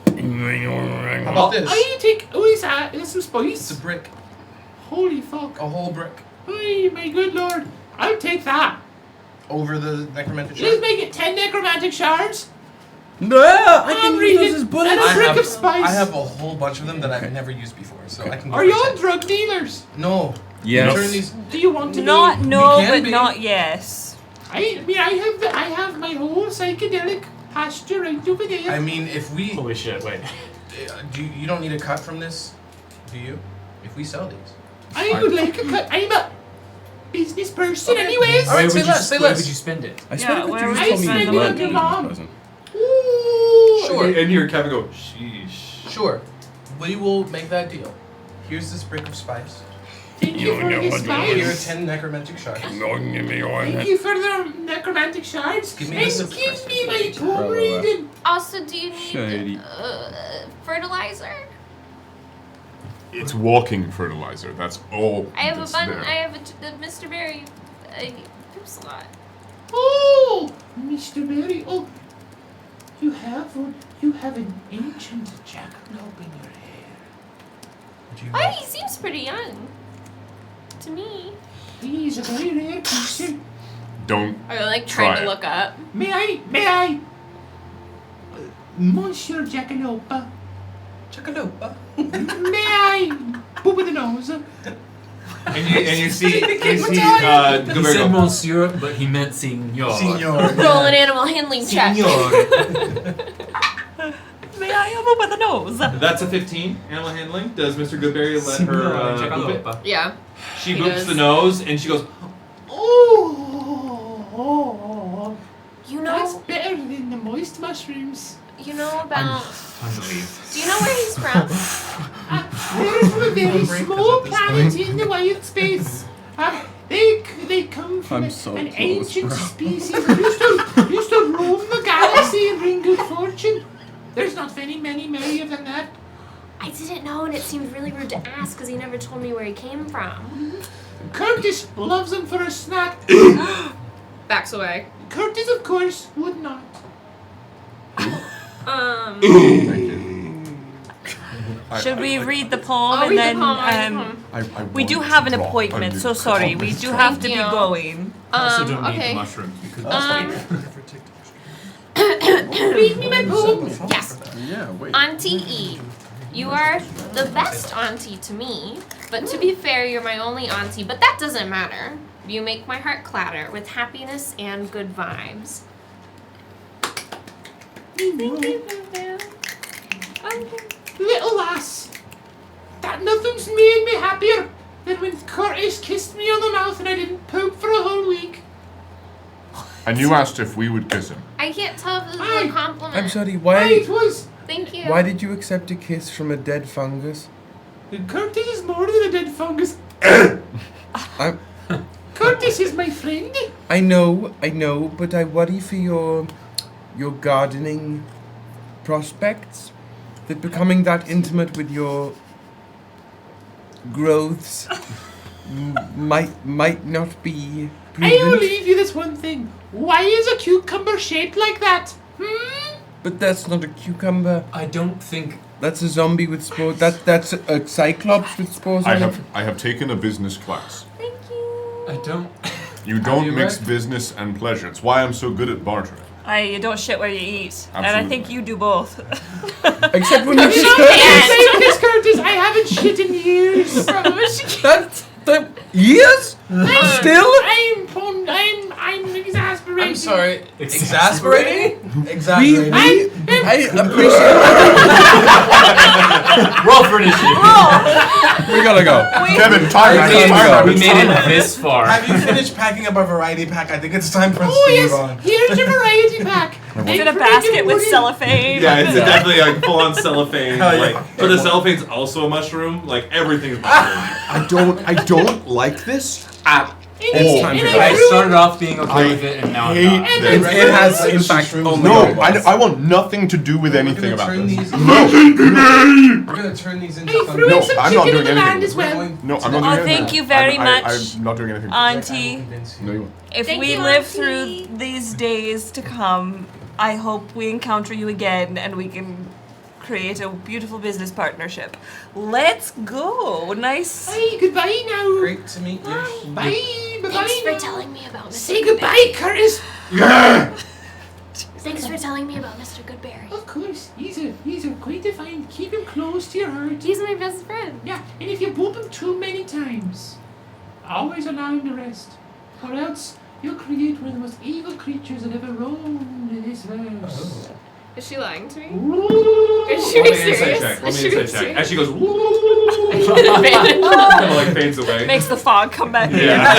How about this? I take. What is that? Is some spice? It's a brick. Holy fuck. A whole brick. Hey, my good lord. I'll take that. Over the necromantic Let's shard. make it 10 necromantic shards. No, I I'm can use reading. those as bullets. And a brick of spice. I have a whole bunch of them that I've never used before, so I can. Are y'all drug dealers? No. Yes. Turn these. Do you want to Not be? no, We can but be. not yes. I mean, I have my whole psychedelic pasture right over there. I mean, if we. Holy shit! Wait. You don't need a cut from this, do you? If we sell these. I would like a cut. I'm a business person, anyways. All right, Where say would you, less, say where less. would you spend it? I swear Yeah, to God, where you would just you told me spend you the weren't money? a Mom. present. Ooh. Sure. And your Kevin go, sheesh. Sure. We will make that deal. Here's this brick of spice. Thank you for the Here are spice. 10 necromantic shards. Thank you for the necromantic shards. Give me and this give me my Bro, poem reading. Also, do you Shady. need fertilizer? It's walking fertilizer. That's all. I have that's a bun. there. I have a Mr. Berry. Poops a lot. Oh, Mr. Berry. Oh, you have an ancient jackalope in your hair. Do you Why? He seems pretty young. To me. He's a very rare creature. Don't. Are you like trying Try to it. look up? May I? Monsieur Jackalope, Jackalope. may I poop in the nose? And you see He Guber said go, monsieur, but he meant signor. Senior. Roll an animal handling check. May I have a with a nose? that's a 15, animal handling. Does Mr. Goodberry let her boop it? Yeah. She He boops does. the nose and she goes, Oh, You that's know. better than the moist mushrooms. You know about. I'm relieved. Do you know where he's from? They're from a very Break small us at this planet in the wild space. They come from I'm so an close, ancient bro. species that used to roam the galaxy and bring good fortune. There's not many merrier than that. I didn't know, and it seemed really rude to ask because he never told me where he came from. Curtis loves them for a snack. Backs away. Curtis, of course, would not. Should we read the poem I'll and read then the poem. we do have an appointment, so sorry. We do have to be Thank you. going. Also, don't need the okay. mushrooms because Read me my poem. Yes. Yeah, wait. Auntie E, you are the best auntie to me, but to be fair, you're my only auntie, but that doesn't matter. You make my heart clatter with happiness and good vibes. Thank you, Boo. Okay. Little lass, that nothing's made me happier than when Curtis kissed me on the mouth and I didn't poop for a whole week. And you asked if we would kiss him. I can't tell if this is Aye. a compliment. I'm sorry, It why was. Thank you. why did you accept a kiss from a dead fungus? Curtis is more than a dead fungus. I Curtis is my friend. I know, but I worry for your gardening prospects. That becoming that intimate with your growths might not be I will prudent. leave you this one thing. Why is a cucumber shaped like that? But that's not a cucumber. I don't think. That's a zombie with spores. That's a cyclops with spores on it. I have taken a business class. Thank you. I don't. You don't you mix right? business and pleasure. It's why I'm so good at bartering. You don't shit where you eat. And I Absolutely. think you do both. Except when you Say this, Curtis. I haven't shit in years. That's the years? Still? I'm exasperated. I'm sorry. Exasperating? Exasperating. I appreciate Roll for initiative. We gotta go. Kevin, time We made it this far. Have you finished packing up our variety pack? I think it's time for us Oh to yes, move on. here's your variety pack. Is it a basket with cellophane? Yeah, it's definitely like full on cellophane. Hell yeah. Like, but the cellophane's also a mushroom. Like everything's mushroom. I don't like this at It's time to go. I started off being okay with it, and now I'm hate not. this. It has, in fact, only No, one. I want nothing to do with We're anything gonna about turn this. these. No, We're gonna turn these into I fun. threw No, in some I'm not chicken in doing the anything. land as We're well. going no, I'm not to- doing Oh, anything. thank you very much, I'm not doing anything. Auntie. No, you won't. If Thank we you, live Auntie. through these days to come, I hope we encounter you again and we can create a beautiful business partnership. Let's go. Nice. Hey, goodbye now. Great to meet you. Bye. Thanks Bye. for now. telling me about Mr. Say goodbye, Curtis. Thanks for telling me about Mr. Goodberry. Of course, he's a quite a find. Keep him close to your heart. He's my best friend. Yeah, and if you boop him too many times, always allow him to rest, or else you'll create one of the most evil creatures that ever roamed in this verse. Is she lying to me? Is Let she me being insight serious? check. Let Is me she being insight check. serious? As she goes, Advantage. kind of like fades away. Makes the fog come back in. Yeah.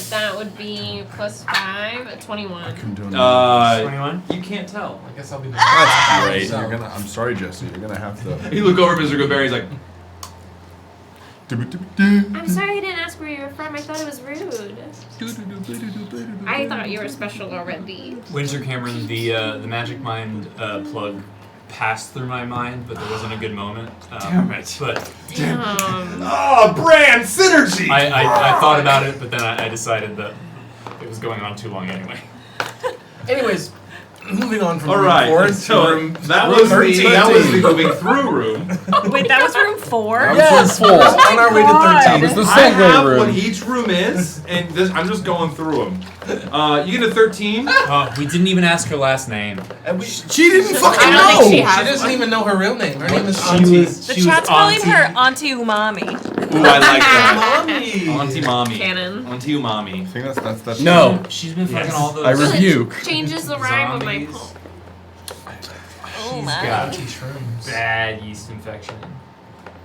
That would be plus 5, 21. 21? You can't tell. I guess I'll be. That's great. So- I'm sorry, Jesse. You're gonna have to. You look over at Mr. Goodberry. He's like, I'm sorry I didn't ask where you were from. I thought it was rude. I thought you were special already. Winter Cameron, the Magic Mind plug passed through my mind, but there wasn't a good moment. Damn it. But Damn. oh, brand synergy. I thought about it, but then I decided that it was going on too long anyway. Anyways, moving on from All room right. 4 So to room that room was 13. that was the moving through room. Wait, that was room 4? Yes, we're on our way to 13. That was the I segue have room. what each room is, and I'm just going through them. You get a 13. We didn't even ask her last name. And She didn't fucking I don't know. think she she has doesn't one. even know her real name. Her name is She Auntie. was- The she was chat's calling Auntie. her Auntie Umami. Ooh, I like that. Mommy. Auntie Mommy. Canon. Auntie Umami. I think that's No, She's been fucking all those. I rebuke. Changes the rhyme of my Zombies. poem. Oh She's my. got Shrooms. bad yeast infection.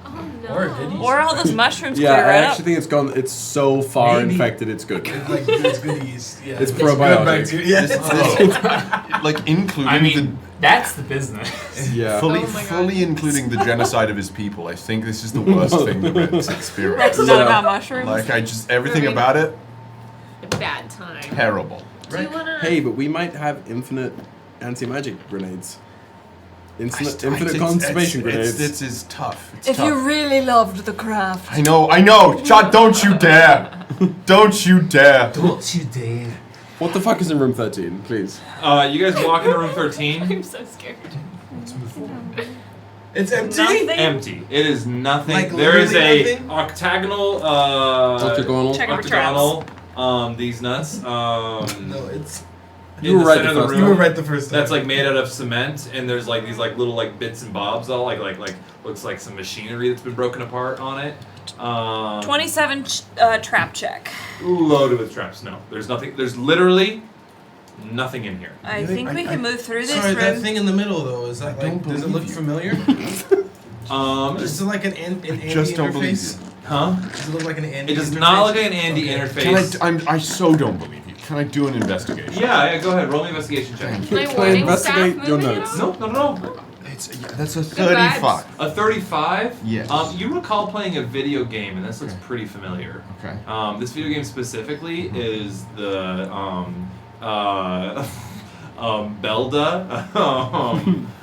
Oh no. Or a goodie. Or all those mushrooms Yeah, clear I right up. actually think it's gone. It's so far Maybe. infected. It's good. It's like it's good yeast. Yeah. It's good probiotic. bacteria. Yeah. like including I mean, that's the business. Yeah. fully Oh my God. fully including the genocide of his people. I think this is the worst thing the Reds experience. That's not Yeah. about mushrooms. Like I just everything about it Bad time. terrible. Do you wanna? Hey, but we might have infinite anti-magic grenades. Infinite It's- conservation it's, grenades. It's, it's tough. It's if tough. you really loved the craft. I know. Chad, don't you dare. Don't you dare. Don't you dare. What the fuck is in room 13, please? You guys walk into room 13. I'm so scared. It's empty. Nothing. Empty. It is nothing. Like there is literally a nothing? octagonal. Octagonal. Check over Octagonal. These nuts. No, it's. You in were the right center the of the first room. You were right the first time. That's like made out of cement, and there's like these like little like bits and bobs, all like looks like some machinery that's been broken apart on it. 27 trap check. Loaded with traps. No, there's nothing. There's literally nothing in here. I think we can move through this Sorry, that room. thing in the middle though, is that like? Does it look familiar? Is it like an Andy just don't believe interface? Huh? Does it look like an Andy? It does interface? not look like an Andy Okay. interface. I so don't believe you. Can I do an investigation? Yeah, go ahead. Roll me investigation check. Can I Can I warning staff investigate your moving notes? at all? No. That's a Good vibes. 35. A 35? Yes. You recall playing a video game, and this looks pretty familiar. Okay. This video game specifically is the Belda.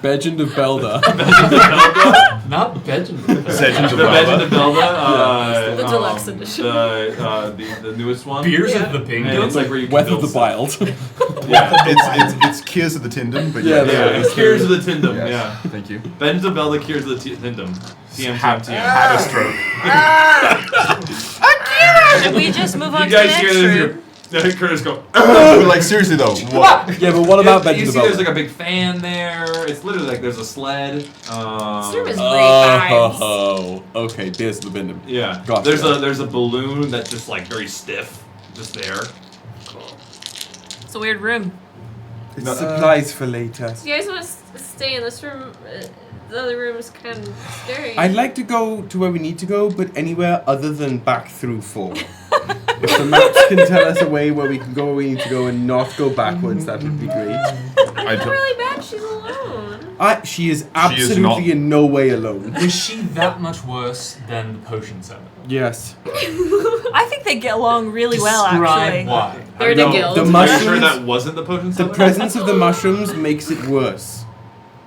Legend of Belda. Belda. Not Benjamin. Legend The Legend of Belda. The deluxe edition. The newest one. Beers Yeah. of the And Penguin. it's like where you can Weth build of the stuff. Wild. Yeah. It's Kears of the Tindom, but Yeah, Yeah, it's Cures of the Tindom. Yes. Yeah. Thank you. Legend of Belda Cures of the Tindom. TM. Had a stroke. Akira! Should we just move on You to the guys hear next this? room? The Curtis go. But like seriously though, what? Yeah, but what about You Benjamin? see, there's like a big fan there. It's literally like there's a sled. This room is great Oh, okay. There's the Bindum. Yeah. Gotcha. There's a balloon that's just like very stiff, just there. It's a weird room. It's supplies for later. Do you guys want to stay in this room? The other room is kind of scary. I'd like to go to where we need to go, but anywhere other than back through 4. If the maps can tell us a way where we can go where we need to go and not go backwards, that would be great. I feel really bad she's alone. She is absolutely not. in no way alone. Was she that much worse than the potion seller? Yes. I think they get along really well, Describe actually. why. They're the guild. The Are you mushrooms, sure that wasn't the potion the seller? presence of the mushrooms makes it worse.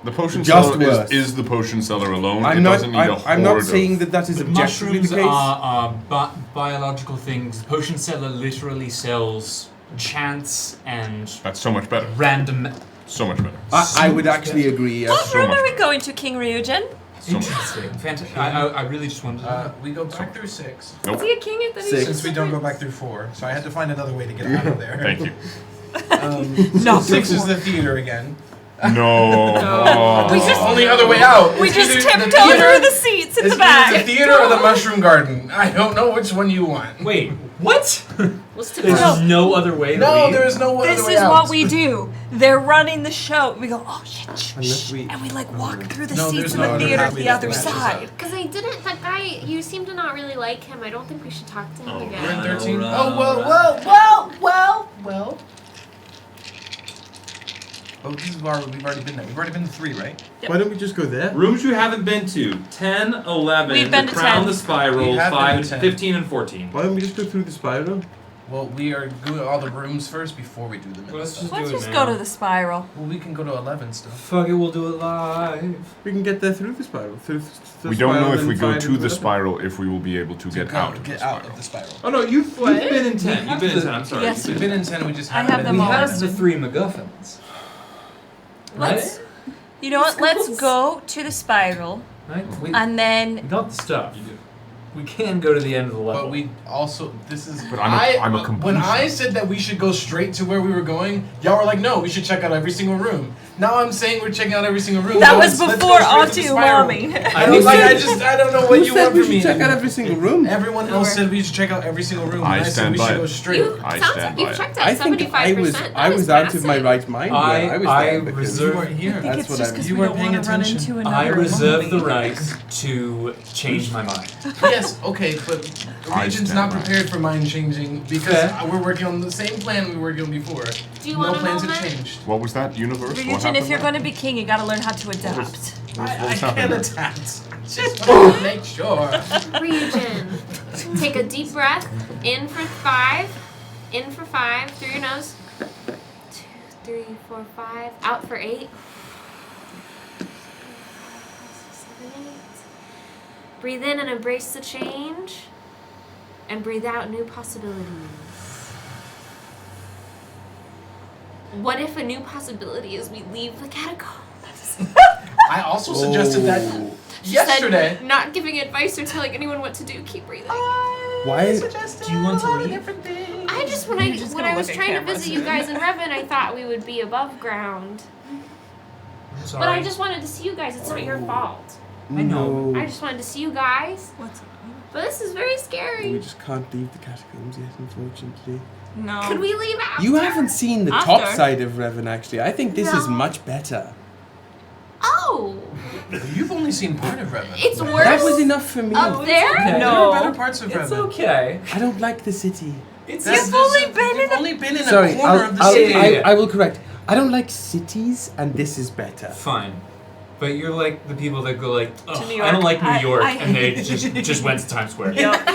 The potion Just seller worse. is the potion seller alone. I'm it not. doesn't need a I'm not horde saying of- that is objectively Mushrooms the case. are biological things. The potion seller literally sells chance and That's so much better. random. So much better. I would actually agree. Yes. What So room much are we going to, King Ryujin? So much. Interesting. Fantastic. I really just wanted to. We go back through 6. Is he a king at the 6. Since we don't go back through 4, so I had to find another way to get out of there. Thank you. No. 6 is the theater again. No. Oh. We just- Only other way out. We It's just either tipped the theater- over the seats in It's the back. either the theater or the mushroom garden. I don't know which one you want. Wait, what? Let's tip There's over. no other way to No, leave? there is no other This way is out. what we do. They're running the show. We go, oh shit, shh, Unless shh, we- and we like walk through the No, seats there's in no the other theater path to we the have other to match side. Because that guy, you seem to not really like him. I don't think we should talk to him Oh, again. We're in 13. Right. Oh, well. Oh, this is where we've already been there. We've already been to 3, right? Yep. Why don't we just go there? Rooms you haven't been to: 10, 11, We've been the to Crown, 10. the Spiral, We have been 5, to 10. 15, and 14. Why don't we just go through the spiral? Well, we are doing all the rooms first before we do the middle Let's stuff. Let's do it just now. go to the spiral. Well, we can go to 11 still. Fuck it, we'll do it live. We can get there through the spiral. Through the We don't know spiral, if then we go find to the whatever. spiral if we will be able to get out of the Get spiral. out of the spiral. Oh no, you've What? been in 10. You've been in 10. I'm sorry. Yes. We've been in 10, we just I haven't have been them in all. We have 11. the 3 MacGuffins. Let's. You know what? Let's go to the spiral, Right? We and then got the stuff. We can go to the end of the level. But we also, this is. But I'm a When I said that we should go straight to where we were going, y'all were like, no, we should check out every single room. Now I'm saying we're checking out every single room. that but was let's before go straight to the Autu spiral. Mommy. I don't like. I don't know what Who you said want we from me. should check out every single room? Everyone else said we should check out every single room. I and I said stand we by should it. go straight. You I sounds stand like you've by it. checked I out think 75%. I was out of my right mind. when I was I there because reserve- You weren't here. I think That's it's what just I'm- because You we weren't don't paying want to run attention. into another. I reserve the mommy. right to change my mind. Yes, okay, but I Region's stand not by it. prepared for mind changing because Fair. we're working on the same plan we were working on before. Do you No want a plans have moment? changed. What was that? Universe? What Ryujin, happened if you're there? going to be king, you got to learn how to adapt. What's I can't happening? adapt. Just want to make sure. Ryujin, take a deep breath. In for 5. In for 5 through your nose. 2, 3, 4, 5. Out for 8. 7, 8. Breathe in and embrace the change. And breathe out new possibilities. What if a new possibility is we leave the catacombs? I also suggested that She yesterday. said, not giving advice or telling anyone what to do. Keep breathing. Why? Do you want to leave? I just when You're just I gonna was look at trying to cameras. visit you guys in Revan, I thought we would be above ground. Sorry. But I just wanted to see you guys. It's not your fault. I know. I just wanted to see you guys. What's But this is very We scary. just can't leave the catacombs yet, unfortunately. no? Could we leave after? You haven't seen the top After. side of Revan, actually. I think this is No. much better. Oh, You've only seen part of Revan. it's worse. That was enough for me. Up there? okay. There No. are better parts of It's Revan. okay. I don't like the city. It's That's- You've only been you've in a- only been in Sorry, a corner of the I'll, city. Yeah. I will correct. I don't like cities, and this is better. fine. But you're like the people that go like, New "Ugh, York. I don't like New York," I- and they just went to Times Square. Yep.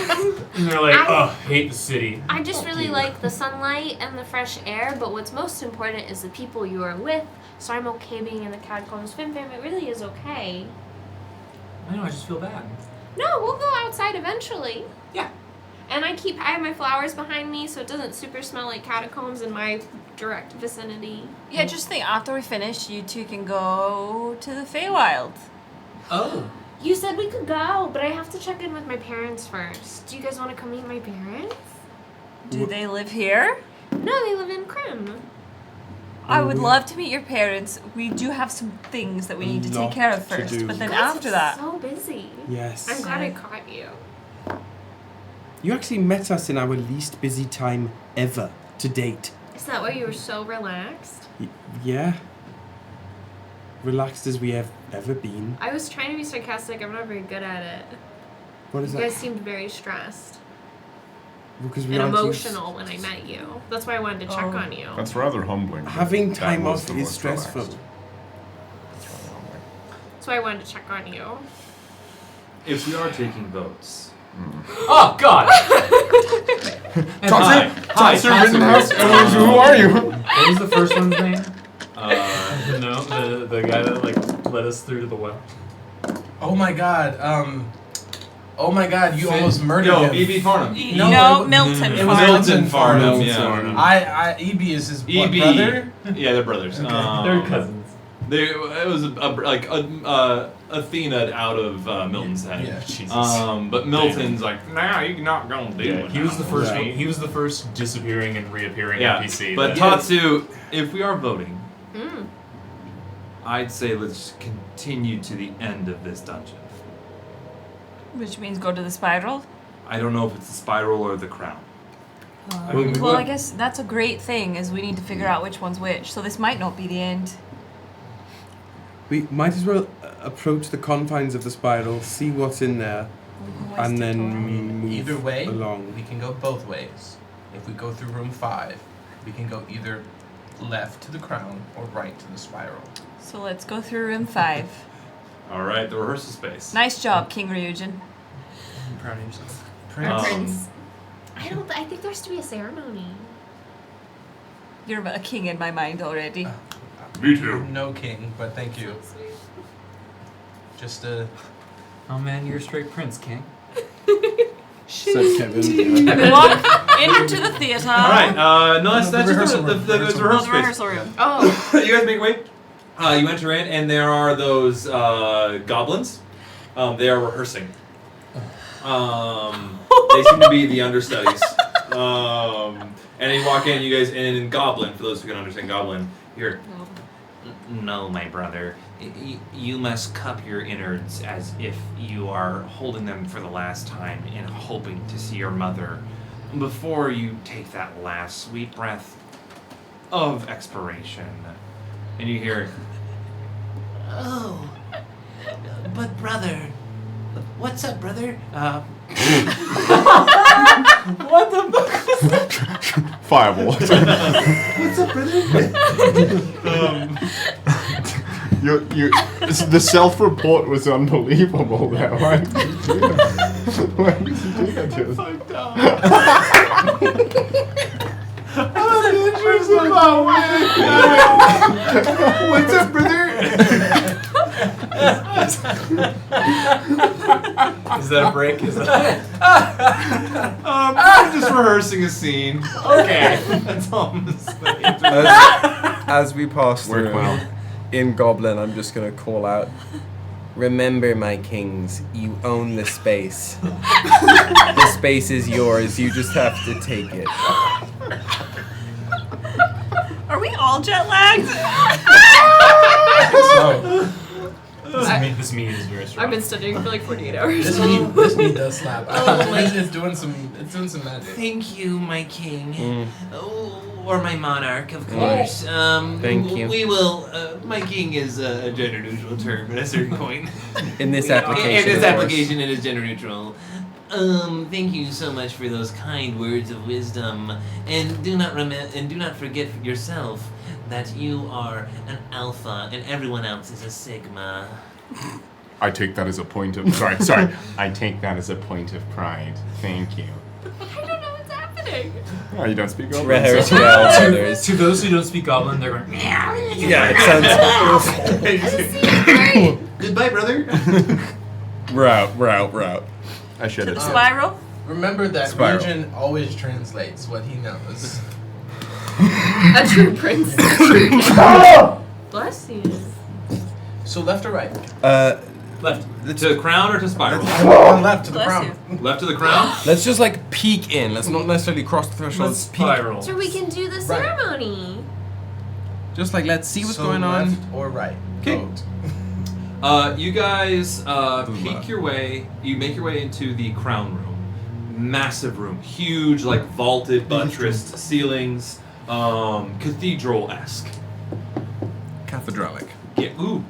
And they're like, I- "Ugh, hate the city." I just really like the sunlight and the fresh air, but what's most important is the people you are with. So I'm okay being in the catacombs. Fim Fam, it really is okay. I know. I just feel bad. No, we'll go outside eventually. Yeah. And I have my flowers behind me, so it doesn't super smell like catacombs in my direct vicinity. Yeah, just think after we finish, you two can go to the Feywild. Oh. You said we could go, but I have to check in with my parents first. Do you guys want to come meet my parents? Do they live here? No, they live in Krim. I would love to meet your parents. We do have some things that we need to take care of Lot to first, do. but then You guys after are that, so busy. Yes. I'm glad I caught you. You actually met us in our least busy time ever to date. Is that why you were so relaxed? Yeah. Relaxed as we have ever been. I was trying to be sarcastic. I'm not very good at it. What is You that? guys seemed very stressed Because we and aren't emotional when I met you. That's why I wanted to check Oh. on you. That's rather humbling. Having That time was off the is most stressful. relaxed. That's rather humbling. That's why I wanted to check on you. If we are taking votes. Oh God! Hi, Toxic Toxic. Rittenhouse, who are you? What was the first one's name? Uh, No, the guy that like led us through to the well. Oh my god. Oh my god, you almost murdered Yo, him. E.B. Farnham. No, Milton. it was Farnham. Milton Farnham, Milton yeah. Farnham. E.B. is his what, E.B. brother? Yeah, they're brothers. They're cousins. It was Athena out of Milton's head. Yeah. Jesus. But Milton's like, nah, you're not gonna do Yeah, it. he was the first. Right. He was the first disappearing and reappearing Yeah, NPC. but that- Tatsu, if we are voting, Mm. I'd say let's continue to the end of this dungeon. Which means go to the spiral. I don't know if it's the spiral or the crown. Well, I guess that's a great thing, is we need to figure out which one's which. So this might not be the end. We might as well approach the confines of the spiral, see what's in there, and then move Either way, along. we can go both ways. If we go through room 5, we can go either left to the crown or right to the spiral. So let's go through room 5. All right, the rehearsal space. Nice job, King Ryujin. I'm proud of yourself. Prince. I think there has to be a ceremony. You're a king in my mind already. Me too. No king, but thank you. So sweet. Just Oh man, you're a straight prince, King. Said Kevin. Walk into the theater. All right, no, that's just rehearsal the room. rehearsal The space. rehearsal room. Oh, You guys make way. You enter in, and there are those goblins. They are rehearsing. They seem to be the understudies. And you walk in, you guys, and in Goblin, for those who can understand Goblin, you're. No, my brother. You must cup your innards as if you are holding them for the last time and hoping to see your mother before you take that last sweet breath of expiration. And you hear, oh, but brother, what's up, brother? What the fuck was that? Fireball. What's up, brother? The self-report was unbelievable there. Why did you do that? Why did you do that to us? What's up, brother? Is that a break? Is that? I'm just rehearsing a scene. Okay. That's all I'm gonna say. As we pass Work through, well. in Goblin, I'm just gonna call out, remember, my kings, you own the space. The space is yours, you just have to take it. Are we all jet lagged? This meat is very strong. I've been studying for like 48 hours. this meat does slap. It's doing some magic. Thank you, my king. Mm. Oh, or my monarch, of course. Thank you. We will. My king is a gender neutral term at a certain point. In this application, In this of course. application, it is gender neutral. Thank you so much for those kind words of wisdom, and do not forget yourself that you are an alpha and everyone else is a sigma. I take that as a point of sorry. I take that as a point of pride. Thank you. I don't know what's happening. Oh, you don't speak Goblin? Rehearse so- well, others. To those who don't speak Goblin, they're going. Yeah, it sounds Goodbye, brother. route. I should have said. Spiral? Remember that Spiral. Ryujin always translates what he knows. A true prince. Bless you. So left or right? Left. To the crown or to spiral? Left to the Bless crown. Left to the crown? Let's just like peek in. Let's not necessarily cross the threshold. Let's Peek. spiral. So we can do the ceremony. Just like let's see what's So going on. left or right. 'Kay. Vote. You guys peek your way. You make your way into the crown room. Massive room, huge, like vaulted, buttressed ceilings, cathedral-esque. Cathedralic. Yeah. Ooh.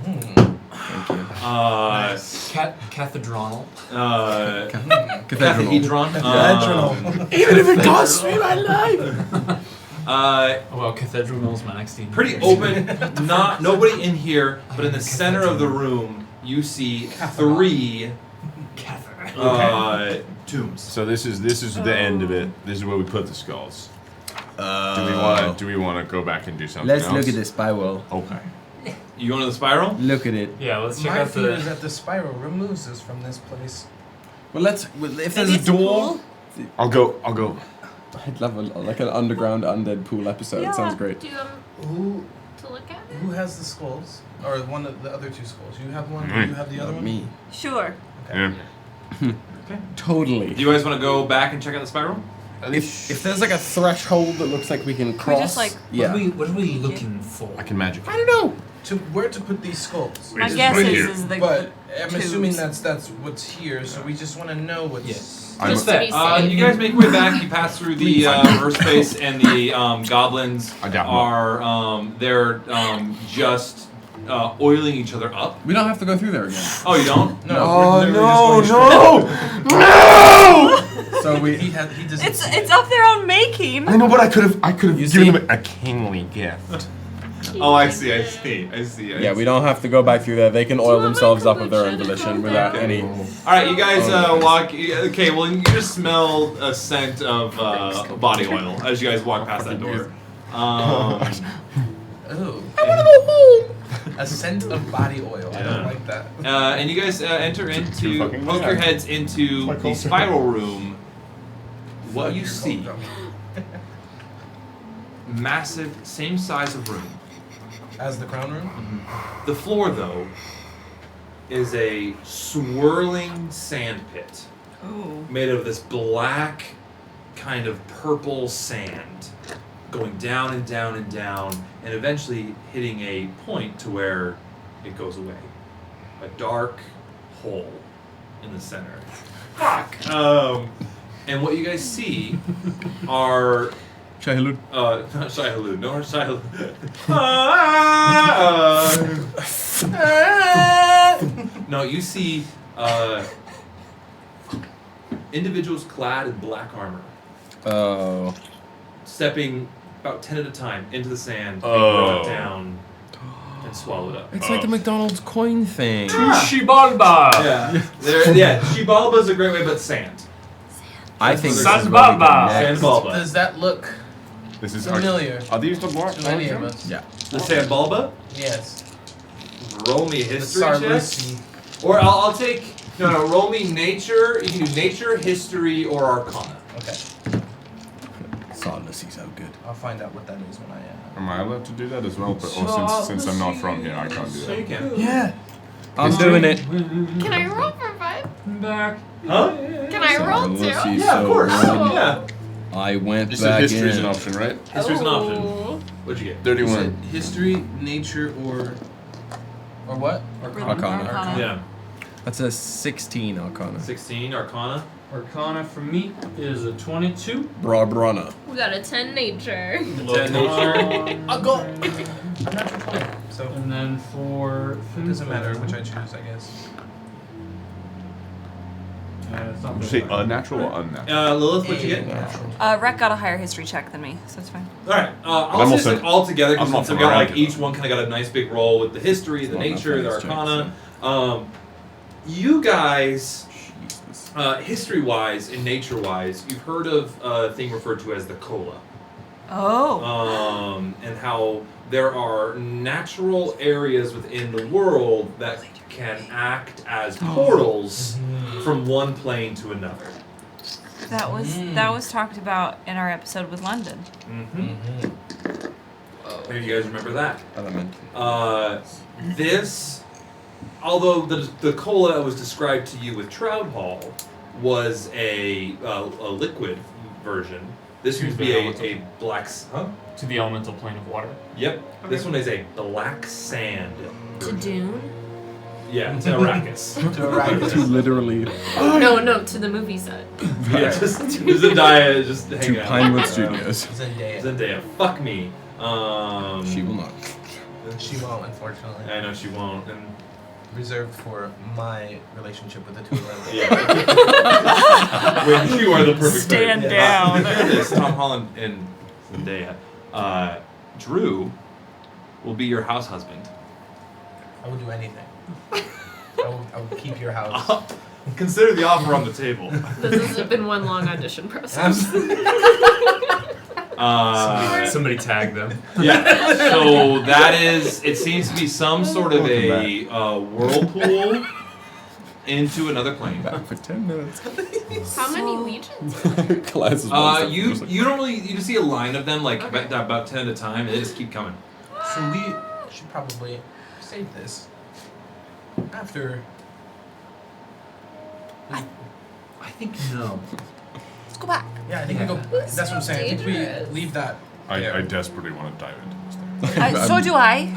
Thank you. Cathedral. Cathedron. Even if it costs me my life. Well, Cathedral is my next team. Pretty open. Nobody in here, but in the center of the room, you see 3 tombs. So this is the end of it. This is where we put the skulls. Do we want to go back and do something Let's else? look at the spiral. Okay. You going to the spiral? Look at it. Yeah, let's check My out fear is the. that the spiral removes us from this place. Well, if there's Maybe a it's a door. I'll go. I'd love like an underground undead pool episode. Yeah. Sounds great. Do you Who to look at it? who has the skulls? Or one of the other 2 skulls? You have one. Mm. You have the other one. Me. Sure. Okay. Yeah. Totally. Do you guys want to go back and check out the spiral? If there's like a threshold that looks like we can we cross. just, like- yeah. What are we looking for? I can magic. I don't know. Where to put these skulls? My It's guess right is, here. is the But I'm tubes. assuming that's what's here. So we just want to know what's. Yes. I'm Just to be safe. You guys make your way back. You pass through the Earth space, and the goblins I doubt are they're just oiling each other up. We don't have to go through there again. Oh, you don't? No. Oh, we're literally just going no! So we. He doesn't. It's of their own making. I know, but I could have You given see? them a kingly gift. Oh, I see. Yeah, we don't have to go back through there. They can oil themselves up of their own volition without any. All right, you guys walk. Okay, well, you just smell a scent of body oil as you guys walk past that door. Oh. I want to go home. A scent of body oil. I don't like that. And you guys enter into, fucking poke your bad. heads into My the culture. spiral room. What you see, massive, same size of room. As the crown room. The floor, though, is a swirling sand pit Ooh. made of this black, kind of purple sand, going down and down and down, and eventually hitting a point to where it goes away. A dark hole in the center. Fuck. And what you guys see are Shahilud. not Shai-Hulud, no Shai-Hulud. No, you see individuals clad in black armor, Oh. stepping about 10 at a time into the sand, being Oh. brought down and swallowed up. It's like the McDonald's coin thing. Shibalba! Yeah, Shibalba is a great way, but sand. I think this is Sanbaba. where we go next. Sandbalba. Does that look This is familiar Are these the black to any of us? Yeah. The Sandbalba? Yes. Roll me a The history check. Sarlusi. Or I'll take, no, roll me nature. You can do nature, history, or arcana. Okay. Solidly so good. I'll find out what that is when I Am I allowed to do that as well? But or since I'm not from here, I can't do So that. you can. Yeah. I'm doing it. Can I roll for 5? Back. Huh? Can I roll too? Yeah, of course. Yeah. I went This back history is in. an option, right? History's an option. Oh. What'd you get? 31. history, nature, or what? Arcana. Yeah. That's a 16 Arcana. 16 arcana. Arcana for me is a 22. Broad runner. We got a 10 nature. 10 nature. I'll go. I'm natural 20, so And then for it doesn't matter which I choose, I guess. it's not Did you say unnatural or unnatural? Lilith, what'd you get? Rec got a higher history check than me, so it's fine. Alright, I'll I'm say also- like all together I'm not because I've got like from each one kind of got a nice big roll with the history, the Well, nature, the nothing arcana. You guys, Jesus. history-wise and nature-wise, you've heard of a thing referred to as the Cola. Oh. And how there are natural areas within the world that can act as portals from one plane to another. That was talked about in our episode with London. Maybe you guys remember that. Element. This although the cola that was described to you with Trout Hall was a liquid version, this would be a black. Huh? To the elemental plane of water. Yep. This one is a black sand. To Dune? Yeah, to Arrakis. To Arrakis. Literally. No, to the movie set. Yeah, just Zendaya just hanging To out. Pinewood Studios. Zendaya, fuck me. She will not. She won't, unfortunately. I know she won't. And Reserved for my relationship with the two of them. yeah. When you are the perfect Stand pair. down. This Tom Holland and Zendaya. Drew will be your house husband. I will do anything. I will keep your house. Consider the offer on the table. This has been one long audition process. Somebody tag them. Yeah. So that is. It seems to be some sort of a whirlpool into another plane. Back for 10 minutes. How many legions? Class is You don't really. You just see a line of them, like about 10 at a time, and they just keep coming. So we should probably save this after. I think no. Let's go back. Yeah, I think we go. That's what I'm saying. I think we leave that. I desperately want to dive into this thing. So do I.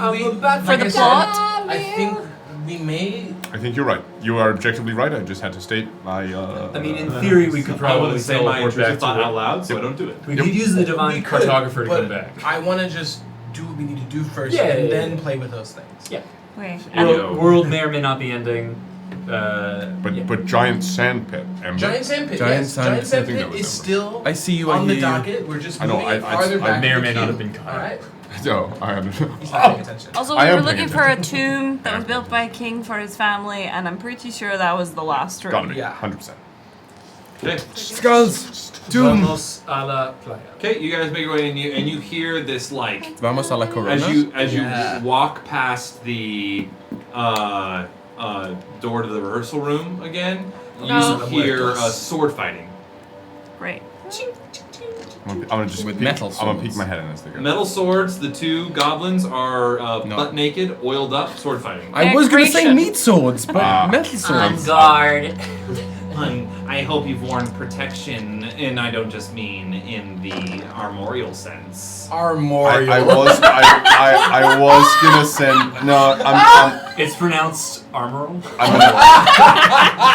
For the plot. I think we may. I think you're right. You are objectively right. I just had to state my. I mean, in theory, we could probably say my teleport back intrusive thought to out loud, so I don't do it. We could use the divine We could, cartographer to but come back. I want to just do what we need to do first, Yeah, and yeah, then yeah. play with those things. Yeah. Wait. World may or may not be ending. But giant sand pit. Ember. Giant sand pit. Giant yes, sand giant pit. sand I think that pit was is still I see you, I on the hear you. docket. We're just I know, moving I- farther back. may or in may the not have queue. been kind. All right. No, I understand. He's not paying attention. Also, I we am were paying looking for a attention. tomb that was built by a king for his family, and I'm pretty sure that was the last room. Gotta be. Yeah. 100%. Okay. Skulls! Doom! Vamos a la playa. Okay, you guys make your way, and you hear this like Vamos a la Corona. as you Yeah. walk past the door to the rehearsal room again. You No. hear sword fighting. Great. I'm gonna just With peek, metal I'm gonna swords. peek my head in as they go. Metal swords. The two goblins are No. butt naked, oiled up, sword fighting. I was gonna say Decoration. meat swords, but metal swords. guard. I hope you've worn protection, and I don't just mean in the armorial sense. Armorial. I was gonna send. No, I'm It's pronounced armoral. gonna.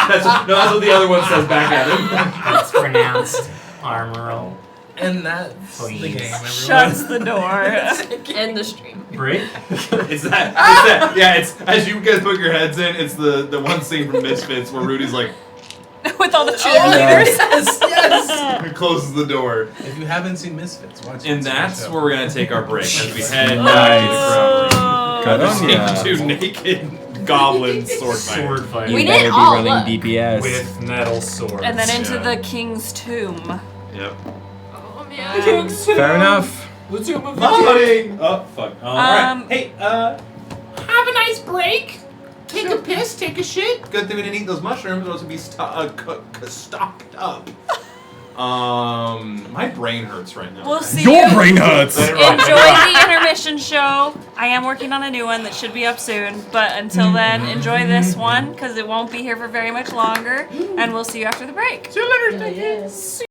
That's what the other one says back at him. It's pronounced armoral. And that's the Please. game, everyone. Shuts the door. End the stream. Break. It's that. Yeah, it's as you guys put your heads in. It's the one scene from Misfits where Rudy's like With all the cheerleaders. Yes. he closes the door, If you haven't seen Misfits, watch it. and It's a that's good show. where we're gonna take our break as we head back to the crowd. Good on Seeing ya. two naked goblins sword fighting. Sword fighting. We You didn't better be all running look. DPS. With metal swords. And then into Yeah. the king's tomb. Yep. Oh man. Fair enough. Vomiting. Oh fuck. All right. Hey, Have a nice break. Take a piss, take a shit. good thing we didn't eat those mushrooms, or else we'd be stocked up. My brain hurts right now. We'll see Your you. brain hurts! Let it Enjoy run. the intermission show. I am working on a new one that should be up soon, but until then, enjoy this one because it won't be here for very much longer, and we'll see you after the break. See you later.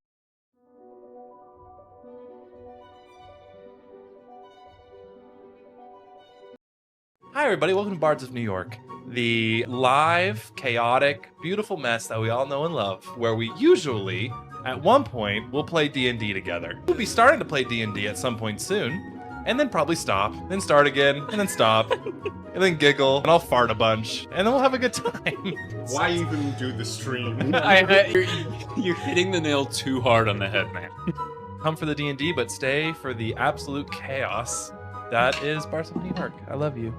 Hi, everybody. Welcome to Bards of New York, the live, chaotic, beautiful mess that we all know and love, where we usually, at one point, will play D&D together. We'll be starting to play D&D at some point soon, and then probably stop, then start again, and then stop, and then giggle, and I'll fart a bunch, and then we'll have a good time. Why even do the stream? You're hitting the nail too hard on the head, man. Come for the D&D, but stay for the absolute chaos that is Bards of New York. I love you.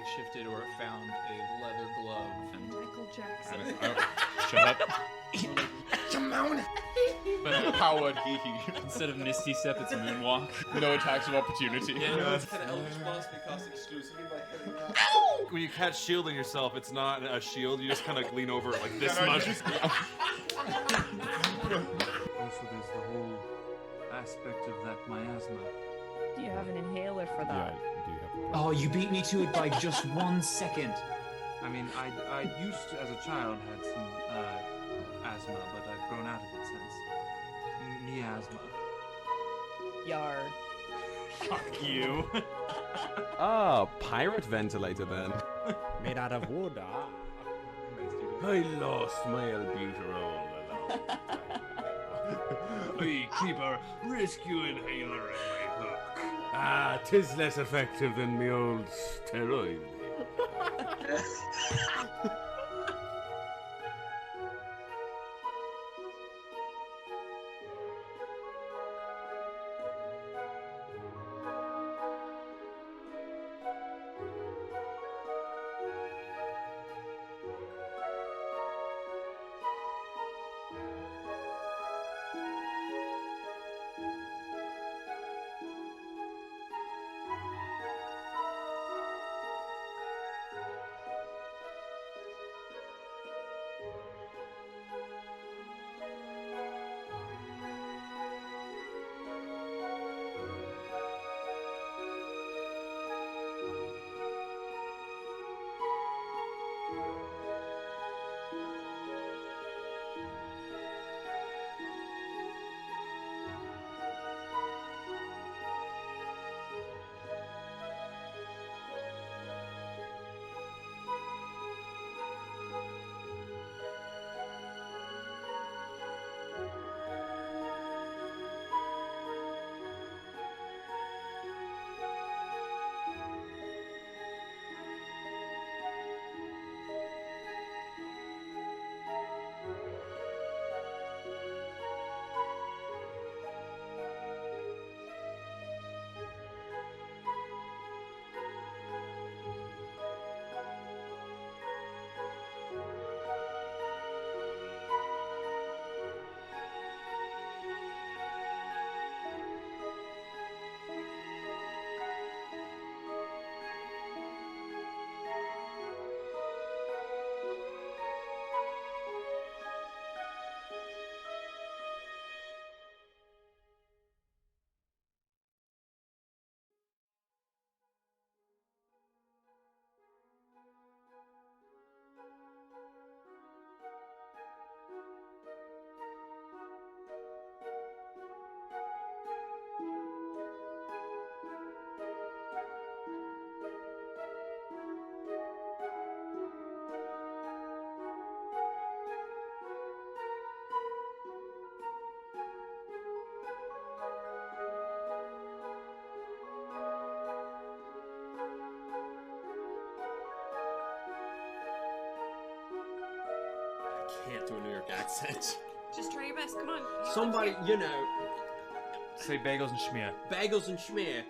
shapeshifted or found a leather glove. Michael Jackson. Shut up. But powered hee. Instead of Misty Step, it's Moonwalk. No attacks of opportunity. Yeah, no, Can Eldritch Blast be cast exclusively by hitting that? When you catch shielding yourself, it's not a shield. You just kind of lean over it like this much. Also, there's the whole aspect of that miasma. Do you have an inhaler for that? Oh, you beat me to it by just 1 second. I mean, I used to, as a child, had some asthma, but I've grown out of it since. Miasma. Yar. Fuck you. Ah, pirate ventilator then. Made out of wood, I lost my albuterol along. I keep a rescue inhaler in my hook. Ah, 'tis less effective than me old steroid. Can't do a New York accent. Just try your best. Come on. Somebody, you know, Say bagels and schmear. bagels and schmear.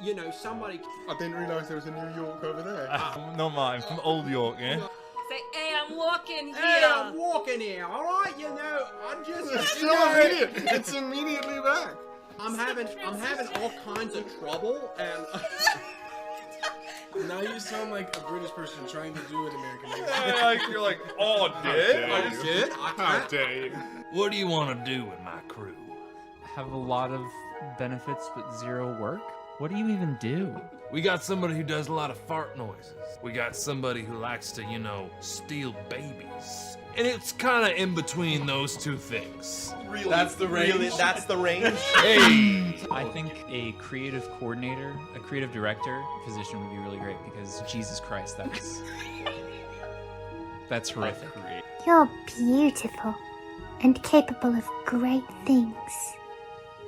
You know, somebody. I didn't realise there was a New York over there. No mind, from Old York, yeah? Say, hey, I'm walking here. Hey, I'm walking here. All right, you know, I'm just. It's you so know, immediate. It's immediately back. I'm having all kinds of trouble, and Now you sound like a British person trying to do an American accent. Yeah, like, you're like, oh, did? I did. How dare you? What do you want to do with my crew? Have a lot of benefits but zero work? What do you even do? We got somebody who does a lot of fart noises. We got somebody who likes to, steal babies. And it's kind of in between those two things. Really? That's the range? Really? That's the range? Hey! I think a creative coordinator, a creative director position would be really great because Jesus Christ, that's horrific. You're beautiful and capable of great things,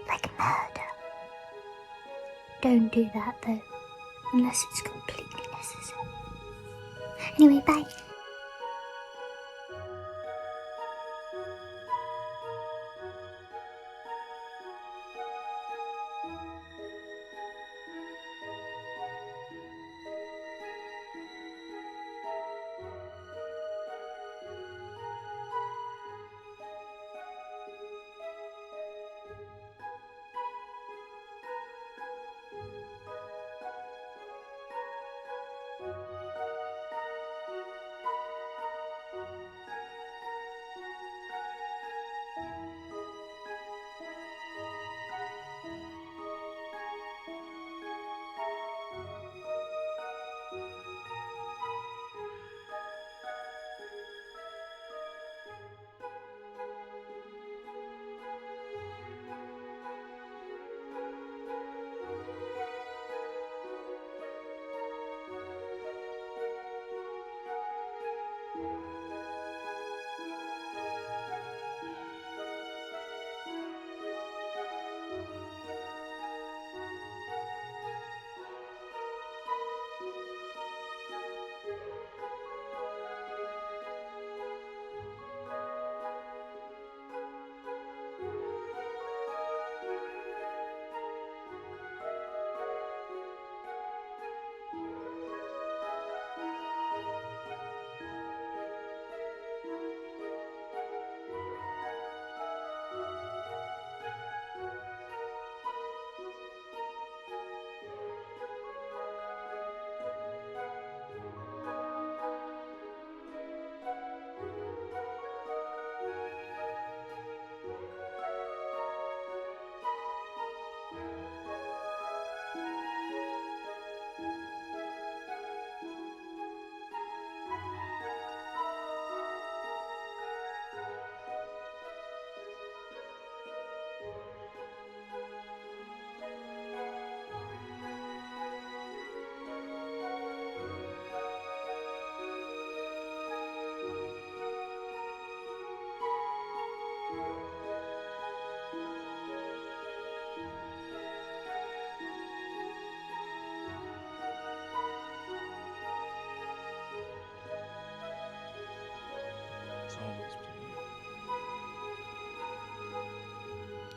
like murder. Don't do that though, unless it's completely necessary. Anyway, bye.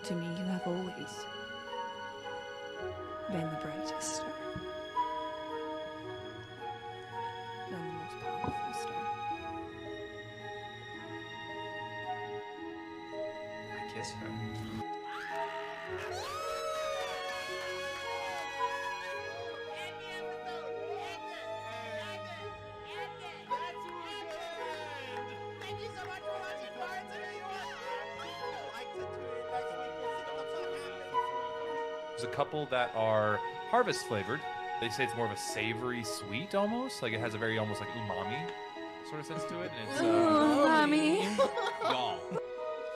To me, you have always been the brightest star. And the most powerful star. I kiss her. Thank you so much for watching Bards of New York. Like to tune next week. We'll see what the fuck happens. There's a couple that are harvest flavored. They say it's more of a savory sweet almost. Like it has a very almost like umami sort of sense to it. And it's Mommy. y'all.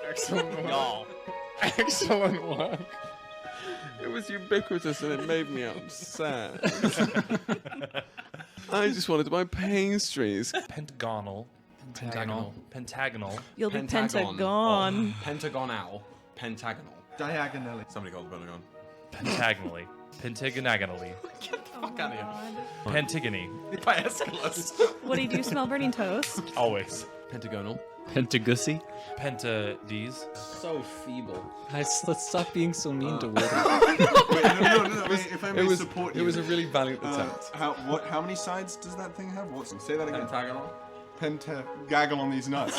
Excellent Y'all. Excellent work. It was ubiquitous and it made me upset. I just wanted to buy pastries. Pentagonal. Pentagonal. You'll be Pentagon. Pentagon. Pentagonal. Pentagonal. Diagonally. Somebody called the Pentagon. Pentagonally. Pentagonally. Fuck out of here. Pentigony. By Aeschylus. What do you do? Smell burning toast? Always. Pentagonal. Pentagussy. Pentades. So feeble. Let's stop being so mean to Woody. Wait, no. If I may support you. It was a really valiant attempt. How many sides does that thing have? Say that again. Pentagonal. Gaggle on these nuts.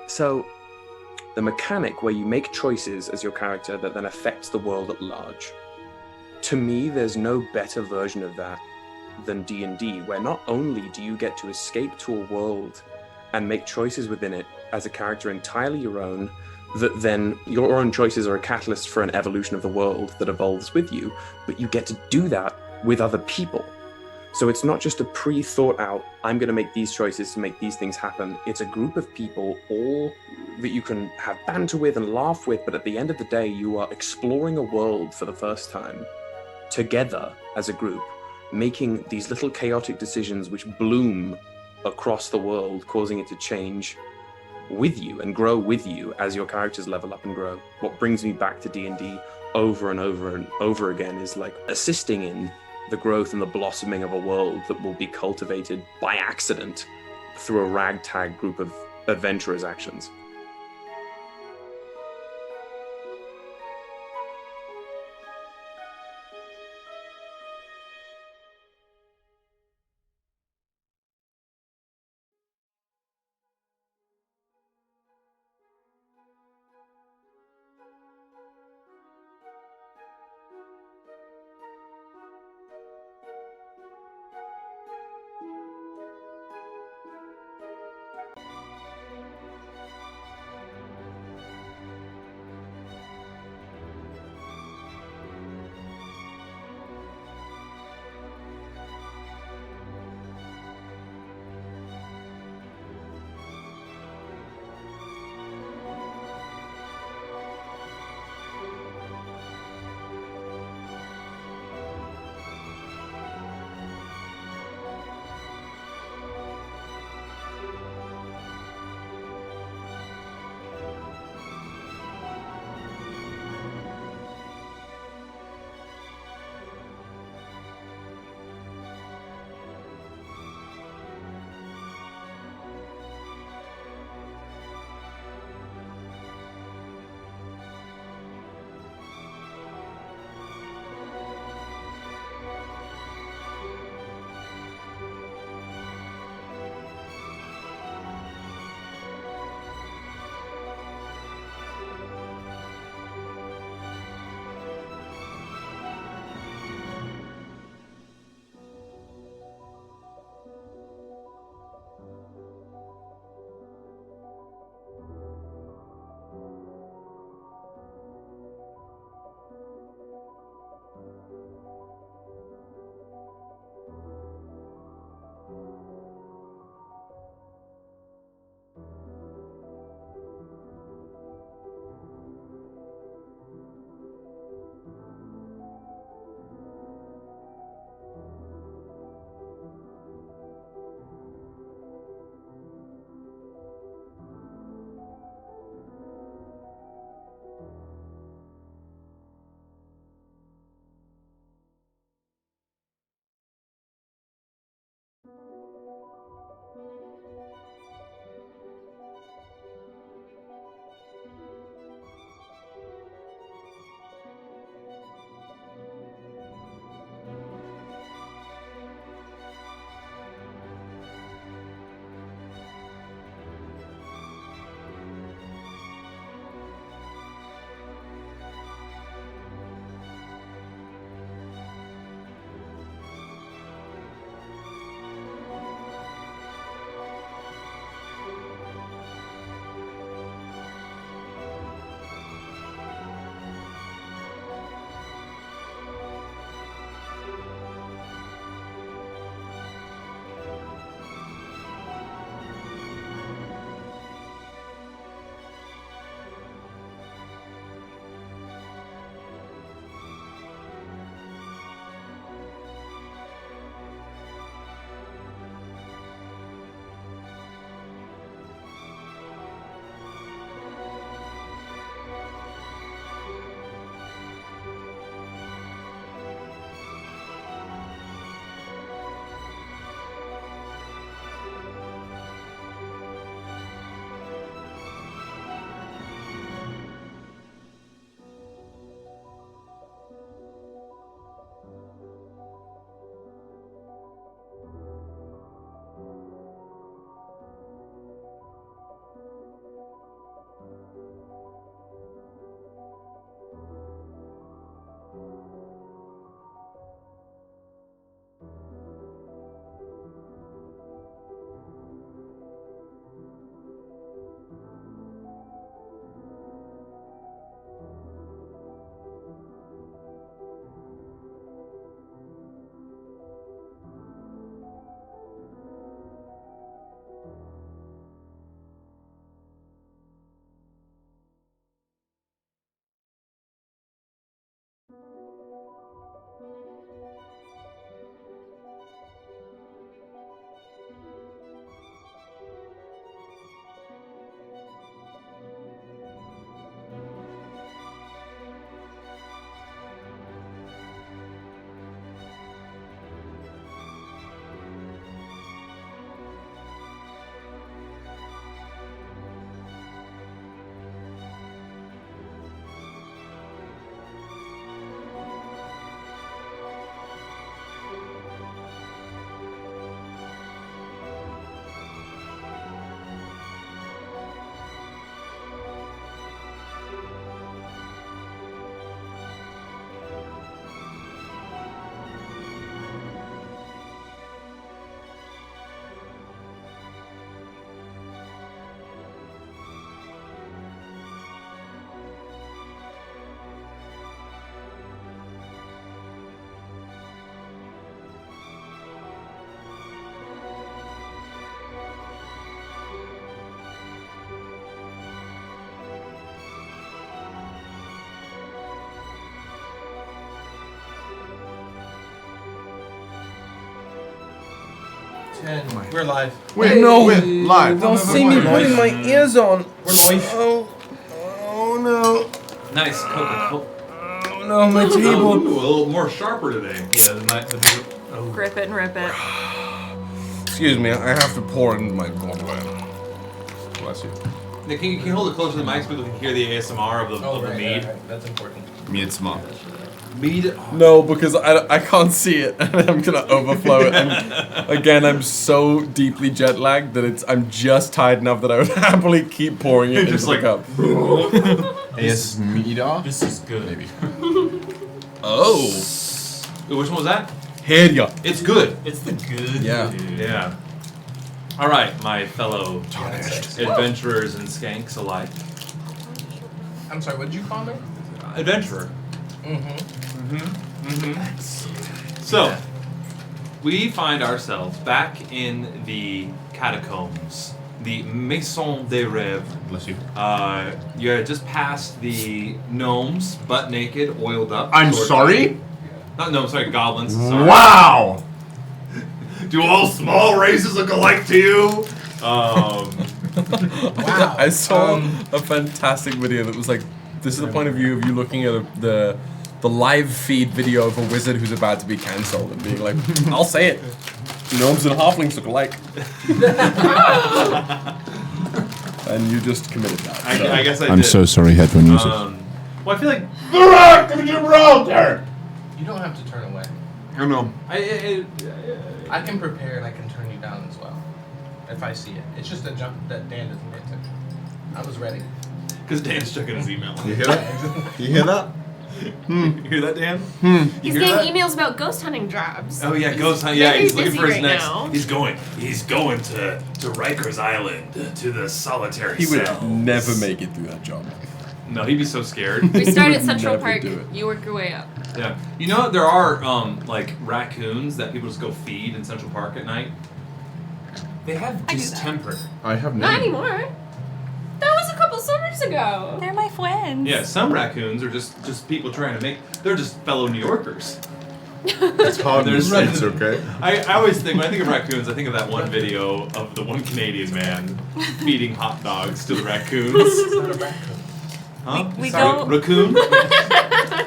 So, the mechanic where you make choices as your character that then affects the world at large. To me, there's no better version of that than D&D, where not only do you get to escape to a world and make choices within it as a character entirely your own, that then your own choices are a catalyst for an evolution of the world that evolves with you, but you get to do that with other people. So it's not just a pre-thought out, I'm going to make these choices to make these things happen. It's a group of people, all that you can have banter with and laugh with, but at the end of the day, you are exploring a world for the first time, together as a group, making these little chaotic decisions which bloom across the world, causing it to change with you and grow with you as your characters level up and grow. What brings me back to D&D over and over and over again is like assisting in the growth and the blossoming of a world that will be cultivated by accident through a ragtag group of adventurers' actions. 10. We're live. Wait, no. wait, live. Don't see me putting my ears on. We're live. Oh no. Nice. Oh no, my table. Ooh, a little more sharper today. Yeah, the Grip it and rip it. Excuse me, I have to pour into my goblet. Bless you. Nick, can you hold it closer to the mic so people can hear the ASMR of the mead? Right. That's important. Mead smart. Mead. No, because I can't see it. I'm gonna overflow it. And again, I'm so deeply jet lagged that I'm just tired enough that I would happily keep pouring it into Just the like- cup. Yes, mead. This is good. Maybe. Oh. Which one was that? Here ya. It's good. It's the good. Yeah. Yeah. All right, my fellow adventurers and skanks alike. I'm sorry, what did you call me? Adventurer. So, we find ourselves back in the catacombs, the Maison des Rêves. Bless you. You had just passed the gnomes, butt naked, oiled up. I'm sword sorry? fighting. Not gnomes, sorry, goblins. Sorry. Wow! Do all small races look alike to you? Wow. I saw a fantastic video that was like, this is the point of view of you looking at the live feed video of a wizard who's about to be cancelled and being like, I'll say it. Gnomes and halflings look alike. And you just committed that. I guess I did. I'm so sorry, headphone users. Well, I feel like The Rock of Gibraltar! You don't have to turn away. I know. I can prepare and I can turn you down as well. If I see it. It's just a jump that Dan doesn't get to. I was ready. Because Dan's checking his email. You hear that? You hear that? You hear that, Dan? He's You hear getting that? emails about ghost hunting jobs. Oh yeah, He's ghost hunt. Yeah, very he's looking busy for his right next. now. He's going to Rikers Island to the solitary He would cell. never make it through that job. No, he'd be so scared. We start at would Central never Park. do it. You work your way up. Yeah, you know there are like raccoons that people just go feed in Central Park at night. They have distemper. I have Not none. anymore. That was a couple summers ago. They're my friends. Yeah, some raccoons are just people trying to make. They're just fellow New Yorkers. It's hard in the States, okay? I always think when I think of raccoons, I think of that one video of the one Canadian man feeding hot dogs to the raccoons. It's not a raccoon. Huh? We Sorry, go- raccoon.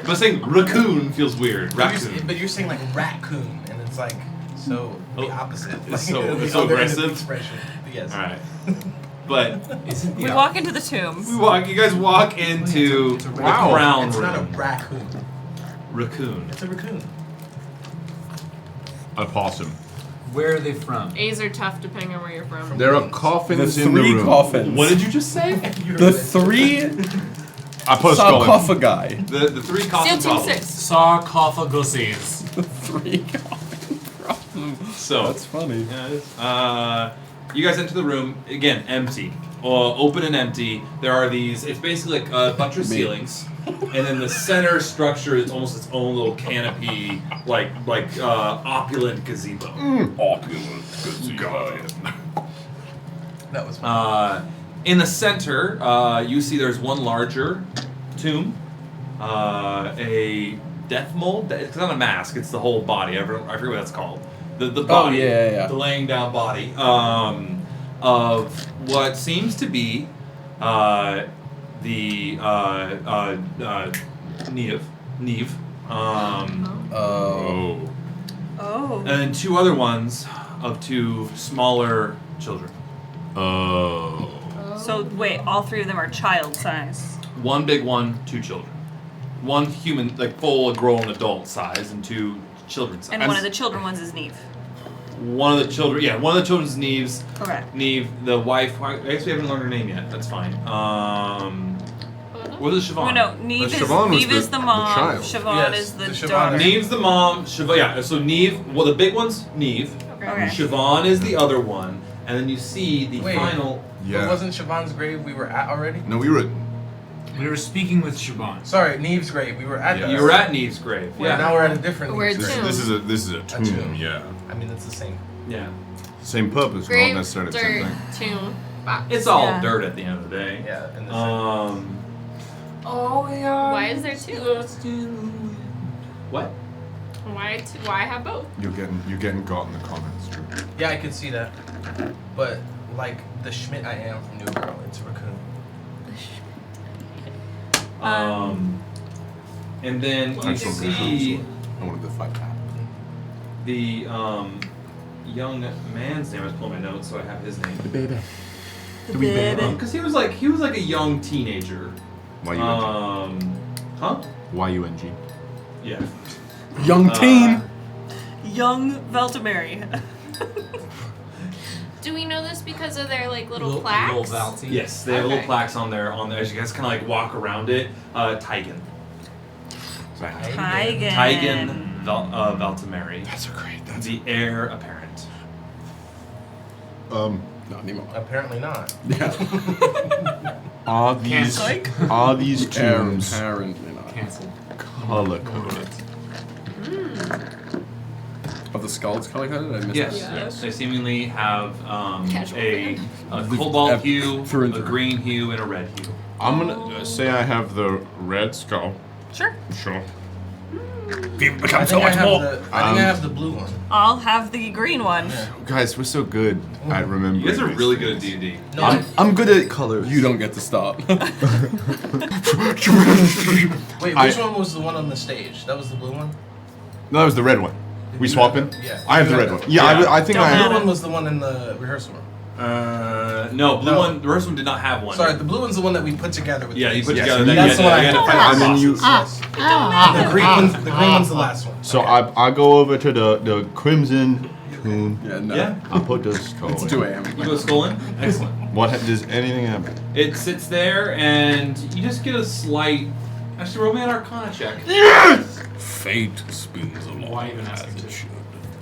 But saying raccoon feels weird. Raccoon. But you're saying like raccoon, and it's like so the opposite. It's so the it's so other end of the aggressive. expression. Yes. All right. But We walk into the tombs. you guys walk into the Wow. crown It's room. not a raccoon. Raccoon. It's a raccoon. A possum. Where are they from? A's are tough depending on where you're from. There are coffins The in the three room. coffins. What did you just say? The three I put a skull in. sarcophagi. The three coffin Steel Team problems. 6. Sarcophaguses. The three coffin problems. So That's funny. yeah, it is. You guys enter the room again, empty, open and empty. There are these. It's basically like buttress ceilings, and then the center structure is almost its own little canopy, like opulent gazebo. Opulent gazebo. That was fun. In the center, you see there's one larger tomb, a death mold. It's not a mask; it's the whole body. I forget what that's called. The body, yeah. the laying down body of what seems to be the Neve. Oh. Oh. And then two other ones of two smaller children. Oh. So wait, all three of them are child size. One big one, two children. One human, like full grown adult size, and two children size. And one of the children ones is Neve. One of the children, yeah, one of the children's Neve's. Okay. Neve, the wife. I guess we haven't learned her name yet. That's fine. What is Siobhan? No, Neve is Siobhan was Neve is the mom. child. Siobhan Yes, is the the Siobhan. daughter. Neve's the mom. Siobhan, yeah. So Neve, well, the big one's Neve. Okay. Siobhan is the other one, and then you see the Wait. final. Yeah. But wasn't Siobhan's grave we were at already? No, we were. We were speaking with Siobhan. Sorry, Neve's grave. We were at. Yeah. this. You were at Neve's grave. Yeah. Yeah. Now we're at a different. We're at Neve's grave. tomb. This is a tomb. tomb. Yeah. I mean, it's the same. Yeah. Same purpose, Grave, not necessarily the same dirt, thing. tomb, box. It's all Yeah. dirt at the end of the day. Yeah. In the Oh yeah. Why is there two? What? Why have both? You're getting got in the comments. Yeah, I could see that. But like the Schmidt I am from New Girl, it's a raccoon. And then you see I wanted to fight that. the young man's name. I was pulling my notes, so I have his name. The baby. The baby. Because he was like a young teenager. Y-U-N-G. Huh? Y-U-N-G. Yeah. Young teen. Young Valtimeri. Do we know this because of their like little plaques? Yes, they have little plaques on there. As you guys kind of like walk around it. Tigan. Tigan Valtimeri. That's so great. That's the heir apparent. Not anymore. Apparently not. Are these tombs Apparently not. Cancelled. color coded? Are the skulls color coded? I missed Yes. that. Yes. They seemingly have Casual a The- cobalt hue, through and a through. green hue, and a red hue. I'm gonna say I have the red skull. Sure. Sure. People I become so think much I have more. the I think I have the blue one. I'll have the green one. Guys, we're so good at remembering. You guys are these really good at things. D&D. No, I'm good at colors. You don't get to start. Wait, which one was the one on the stage? That was the blue one? No, that was the red one. We swapping? Yeah. I have the red one. Yeah, I think I The have. blue one was the one in the rehearsal room. No, blue No. one. The first one did not have one. Sorry, the blue one's the one that we put together with Yeah, the you put faces. together. Then That's you the one I had had to to fight fight and then you. The green one's the green one's the last one. So I go over to the crimson tomb. Yeah, no. Yeah. I put the skull. It's in. 2 a.m. You go skull in? Excellent. Does anything happen? It sits there, and you just get a slight. Actually, roll me an Arcana check. Fate spins along. Why even ask as you it to? should.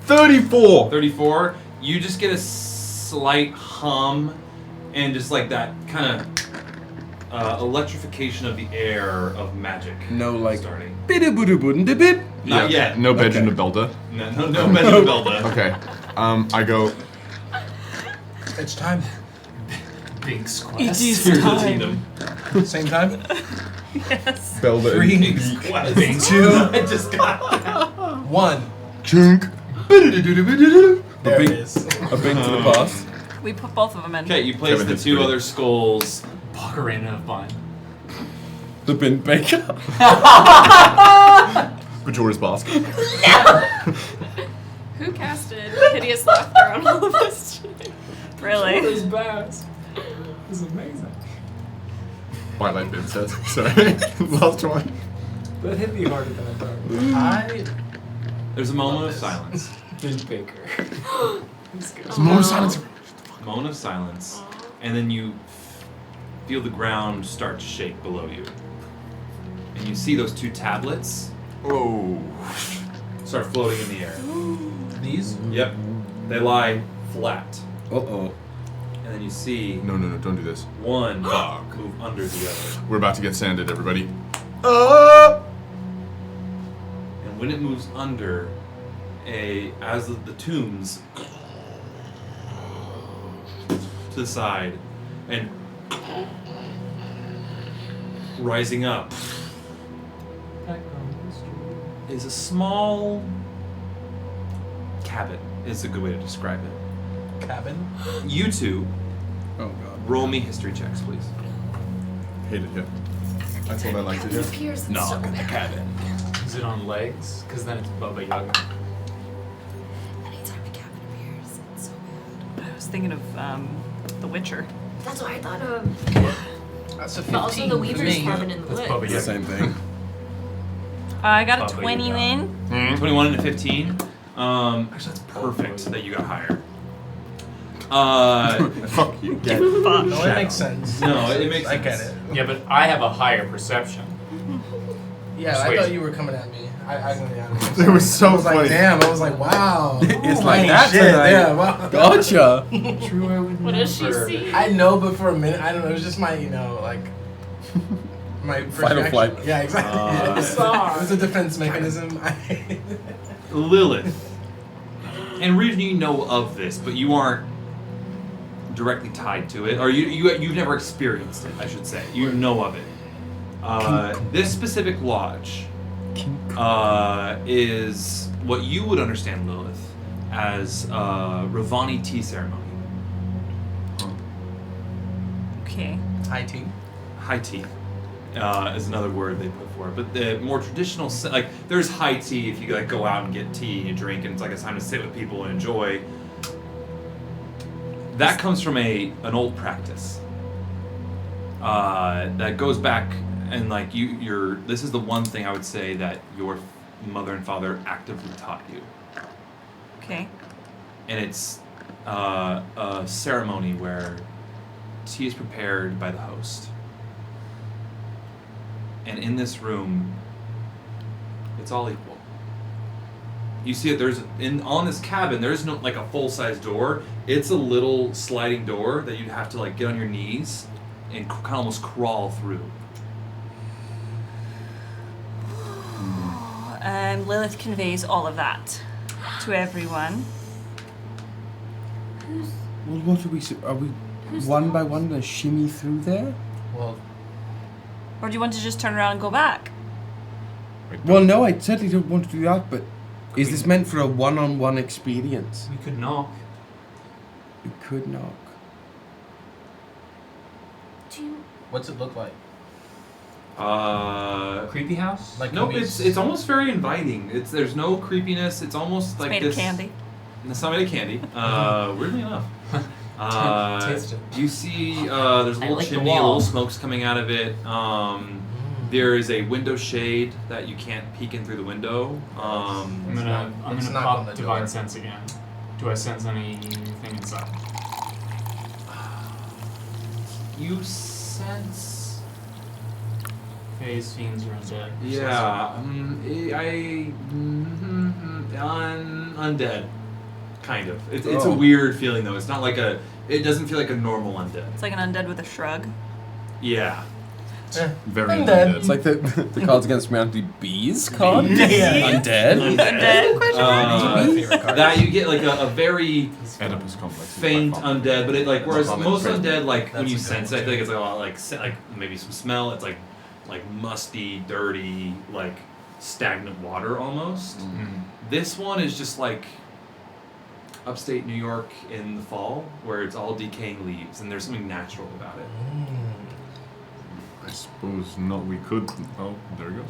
34. 34. You just get a slight hum, and just like that kind of electrification of the air of magic. No, like. Starting. Bidda-booda-booda-bip. Not yet. No Benjamin Okay. Belda. No Benjamin Belda. Okay. I go. It's time. Big squash. It is Here's the time. kingdom. Same time? Yes. Belda. Three, Big two, I just got. one. Chunk. There it is. A bink to the past. We put both of them in. Okay, you place Kevin the hits two three. other skulls. Ocarina of Fun. The bin baker. Majora's Mask. Who casted hideous laughter on all of us? Really? This bass. This is amazing. Twilight Bit says. Sorry. Last one. That hit me harder than I thought. There's a moment of silence. Big Baker. He's good. It's a moment of silence. Moment of silence, and then you feel the ground start to shake below you, and you see those two tablets. Oh. Start floating in the air. These? Yep, they lie flat, Uh-oh. and then you see No, don't do this. one move under the other, We're about to get sanded, everybody. and when it moves under, as the tombs to the side, and rising up is a small cabin. Is a good way to describe it. Cabin? You two, Oh, God. roll me history checks, please. Hate it here. That's what I like to do. Appears in No, so in the bad. cabin. Is it on legs? Because then it's Bubba Yaga. Anytime a cabin appears, it's so bad. I was thinking of The Witcher. That's what I thought of. That's a 15 But also the for Weaver's me. cabin in the That's woods. Bubba The Yaga. same thing. I got a Bubba 20 Yaga. in. 21 and a 15. Actually, that's perfect that you got higher. Fuck you. No, it makes sense. No, it makes I get sense. it. Yeah, but I have a higher perception. Yeah, I Sweet. thought you were coming at me. I It was so I was like, funny. damn. I was like, wow. It's Ooh, like holy that shit, tonight. Yeah, wow. Gotcha. True, I would What does she never. see? I know, but for a minute, I don't know. It was just my, like, my first Fight or reaction. flight. Yeah, exactly. It was a defense mechanism. Lilith. And Ryujin, you know of this, but you aren't directly tied to it, or you've never experienced it, I should say. You know of it. This specific lodge is what you would understand, Lilith, as a Revanite tea ceremony. Okay. High tea. High tea is another word they put for it. But the more traditional, like there's high tea if you like go out and get tea, you drink, and it's like a time to sit with people and enjoy. That comes from an old practice that goes back, and like you're. This is the one thing I would say that your mother and father actively taught you. Okay. And it's a ceremony where tea is prepared by the host. And in this room, it's all equal. You see it, on this cabin, there's no like a full-size door. It's a little sliding door that you'd have to like get on your knees and kind of almost crawl through. Lilith conveys all of that to everyone. Well, what are we one by one going to shimmy through there? Well, or do you want to just turn around and go back? Well, no, I certainly don't want to do that, but is this meant for a one-on-one experience? We could knock. We could knock. What's it look like? Creepy house? Like nope, it's almost very inviting. There's no creepiness. It's almost like made this. of candy. It's not made of candy. Weirdly enough. Taste it. You see, there's a little like the chimney, a wall. little smoke's coming out of it. There is a window shade that you can't peek in through the window. I'm gonna pop divine sense again. Do I sense anything inside? You sense. Phase, fiends, or undead. Yeah, undead, kind of. It's a weird feeling though. It's not like it doesn't feel like a normal undead. It's like an undead with a shrug. Yeah. Very undead. It's like the Cards Against Humanity bees card. Undead. That you get like a very Oedipus complex. faint undead, but it like whereas Common most present. undead like when That's you a sense it, I feel like it's like a lot like maybe some smell. It's like musty, dirty, like stagnant water almost. This one is just like upstate New York in the fall, where it's all decaying leaves, and there's something natural about it. I suppose not. We could. Oh, there he goes.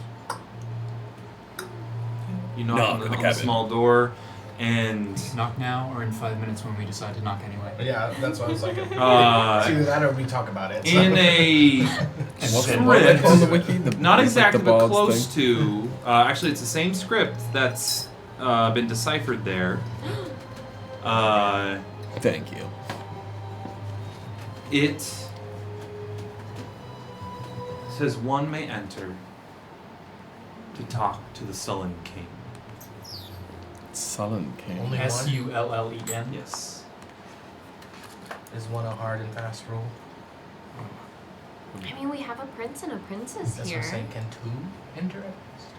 You knock on the small door, and knock now or in 5 minutes when we decide to knock anyway. Yeah, that's what I was like. It's either that or we talk about it. in a script, not exactly, but close to. Actually, it's the same script that's been deciphered there. Thank you. It says one may enter to talk to the sullen king. Sullen king. Only one? Sullen? Yes. Is one a hard and fast rule? I mean, we have a prince and a princess That's here. what I'm saying. Can two enter at least?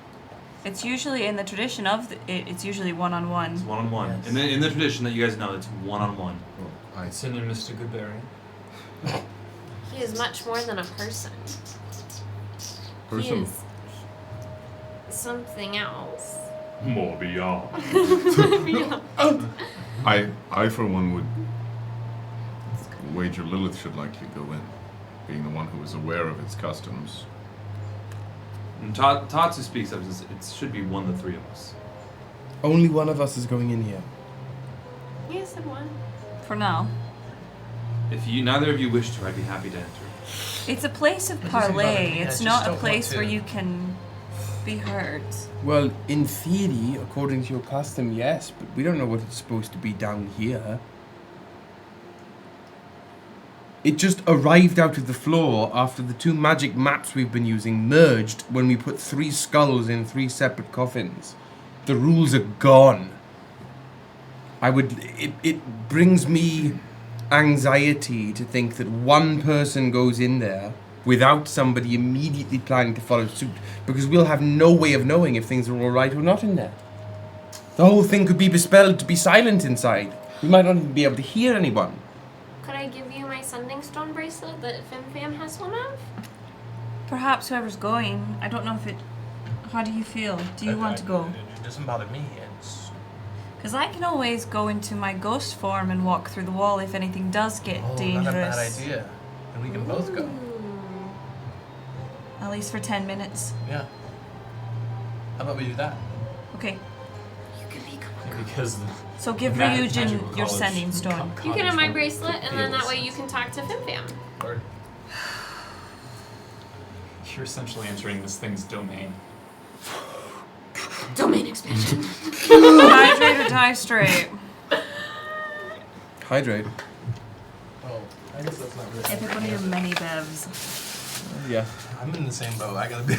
It's usually in the tradition of it's usually one-on-one. It's one-on-one. And then in the tradition that you guys know, it's one-on-one. I synonymous to Goodberry. He is much more than a person. He Person. is something else. More beyond. I for one would wager Lilith should likely go in, being the one who is aware of its customs. And Tatsu speaks of it, it should be one of the three of us. Only one of us is going in here. You said one. For now. If neither of you wish to, I'd be happy to enter. It's a place of doesn't bother parley. me, I It's just not a don't place want where to. you can be heard. Well, in theory, according to your custom, yes, but we don't know what it's supposed to be down here. It just arrived out of the floor after the two magic maps we've been using merged when we put 3 skulls in 3 separate coffins. The rules are gone. It brings me anxiety to think that one person goes in there without somebody immediately planning to follow suit, because we'll have no way of knowing if things are all right or not in there. The whole thing could be bespelled to be silent inside. We might not even be able to hear anyone. Could I give you my sending stone bracelet that Fim has one of? Perhaps whoever's going. I don't know if it. How do you feel? Do you want to go? It doesn't bother me. Because I can always go into my ghost form and walk through the wall if anything does get dangerous. Not a bad idea. And we can both go. At least for 10 minutes. Yeah. How about we do that? Okay. Because So give Magical Ryujin your college sending stone. You can have my bracelet, and then that way you can talk to Fim Fam. You're essentially entering this thing's domain. Domain expansion. Hydrate or die straight. Hydrate. Oh, I guess that's not really. Epic one of your many bevs. Yeah. I'm in the same boat. I gotta be.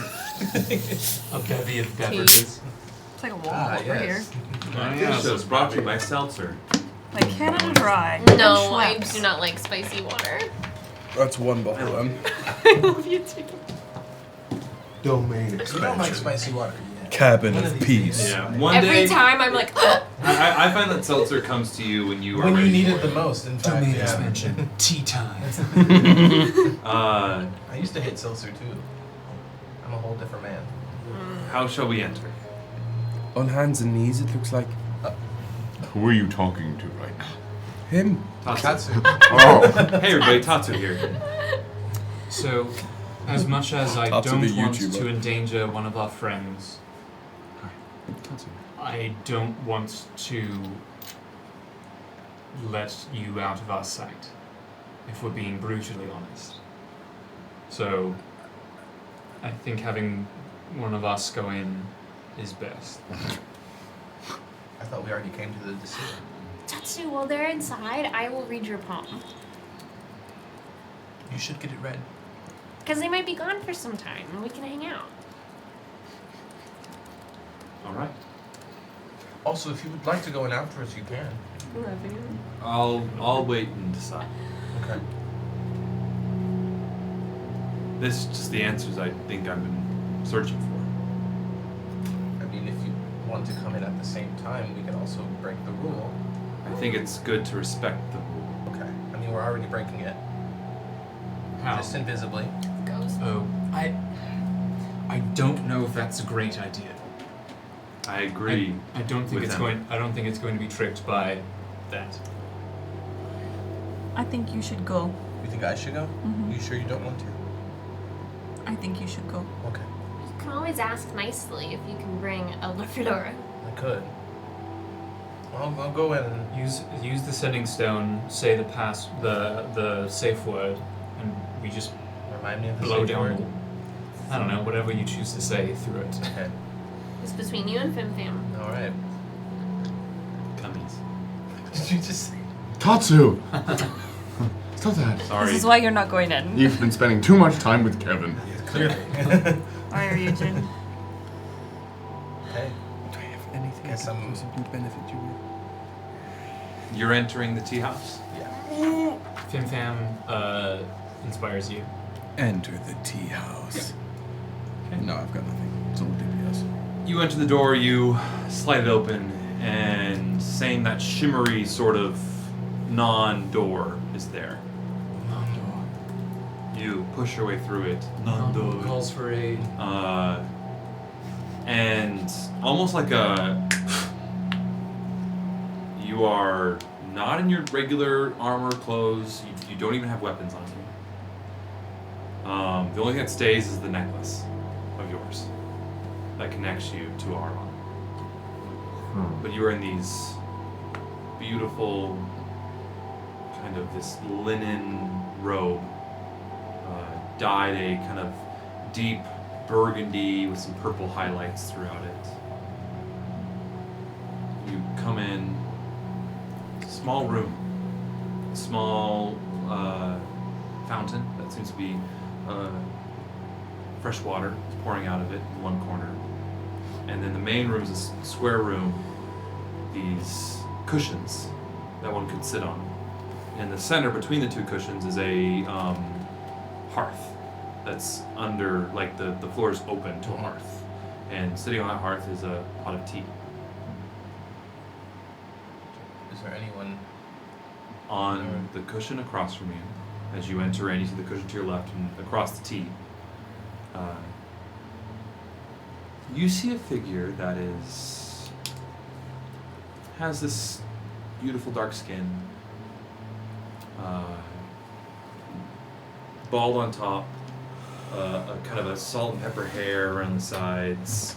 A bevy of beverages. It's like a wall over here. This show's brought to you by Seltzer. Like Canada Dry. No, I and Schweppes. do not like spicy water. That's one bottle then. I love you too. Domain You don't like spicy water. Cabin One of of these Peace. days. Yeah. One Every day, time I'm like, I find that Seltzer comes to you when you are When you ready need for it the most, in fact. Domain Yeah. expansion. Tea time. I used to hate seltzer too. I'm a whole different man. How shall we enter? On hands and knees, it looks like. Who are you talking to right now? Him. Tatsu. Oh. Hey everybody, Tatsu here. So, as much as I Tatsu don't the want YouTuber. to endanger one of our friends, I don't want to let you out of our sight, if we're being brutally honest. So, I think having one of us go in is best. I thought we already came to the decision. Tatsu, while they're inside, I will read your palm. You should get it read. Because they might be gone for some time, and we can hang out. All right. Also, if you would like to go in afterwards, you can. Love you. I'll wait and decide. Okay. This is just the answers I think I've been searching for. I mean, if you want to come in at the same time, we can also break the rule. I think it's good to respect the rule. Okay. I mean, we're already breaking it. How? Just invisibly. Ghost. Oh, I don't know if that's a great idea. I agree. I don't think with it's them. going. I don't think it's going to be tricked by that. I think you should go. You think I should go? Mhm. You sure you don't want to? I think you should go. Okay. You can always ask nicely if you can bring a Fleur. I could. I'll go in and Use the sending stone. Say the safe word, and we just remind me of the blow safe down. word. I don't know, whatever you choose to say through it. Okay. It's between you and Fim Fam. All right. Gummies. Did you just say? Tatsu! Stop that. Sorry. This is why you're not going in. You've been spending too much time with Kevin. Clearly. Alright, Ryujin. Okay. Do I have anything Guess that I'm- could possibly benefit you with? You're entering the tea house. Yeah. Fim Fam inspires you. Enter the tea house. No, I've got nothing. It's all DPS. You enter the door, you slide it open, and same that shimmery sort of non-door is there. You push your way through it. Non-door calls for aid. And almost like you are not in your regular armor clothes. You don't even have weapons on you. The only thing that stays is the necklace of yours that connects you to Aron. But you are in these beautiful, kind of this linen robe, dyed a kind of deep burgundy with some purple highlights throughout it. You come in, small room, small fountain that seems to be fresh water pouring out of it in one corner. And then the main room is a square room, these cushions that one could sit on. In the center between the two cushions is a hearth that's under, like the floor is open to a hearth. And sitting on that hearth is a pot of tea. Is there anyone On the cushion across from you, as you enter in, you see the cushion to your left and across the tea. You see a figure that is has this beautiful dark skin, bald on top, a kind of a salt and pepper hair around the sides.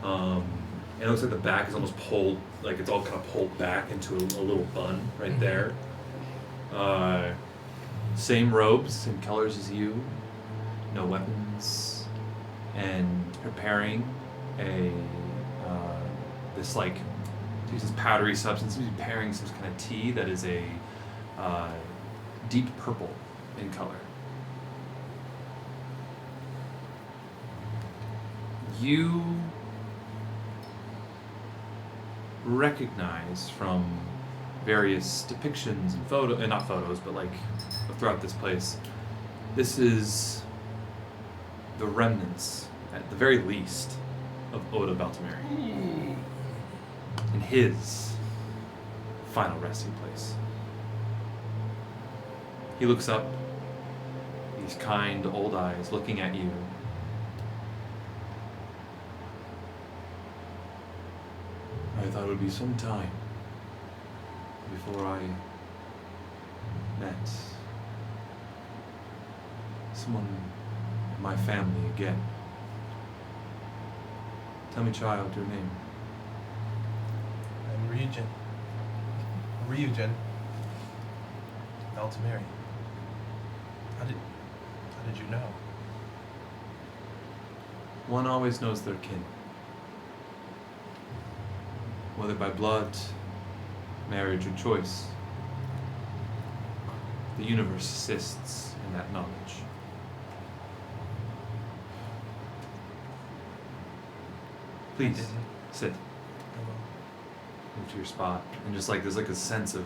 It looks like the back is almost pulled, like it's all kind of pulled back into a little bun right there. Same robes, same colors as you, no weapons, and preparing this like uses powdery substance. He's preparing some kind of tea that is a deep purple in color. You recognize from various depictions and not photos, but like throughout this place, this is the remnants, at the very least, of Oda Valtimeri. In his final resting place. He looks up, these kind old eyes looking at you. I thought it would be some time before I met someone in my family again. Tell me, child, your name. I'm Ryujin. Valtimeri. How did you know? One always knows their kin. Whether by blood, marriage, or choice, the universe assists in that knowledge. Please, sit. Move to your spot. And just like, there's like a sense of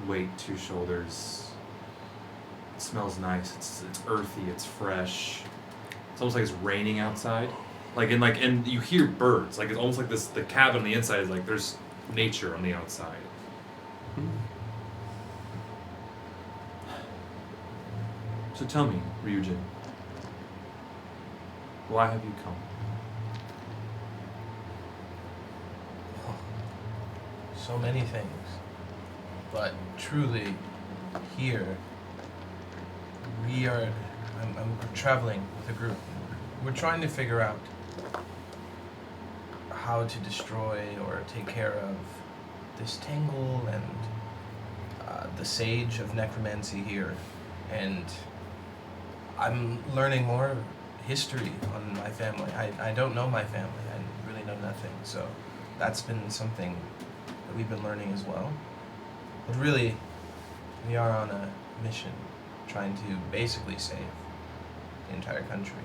weight to your shoulders. It smells nice. It's earthy. It's fresh. It's almost like it's raining outside. And you hear birds. Like it's almost like this. The cabin on the inside is like there's nature on the outside. So tell me, Ryujin, why have you come? So many things, but truly, here I'm traveling with a group. We're trying to figure out how to destroy or take care of this tangle and the sage of necromancy here, and I'm learning more history on my family. I don't know my family. I really know nothing, so that's been something that we've been learning as well. But really, we are on a mission trying to basically save the entire country.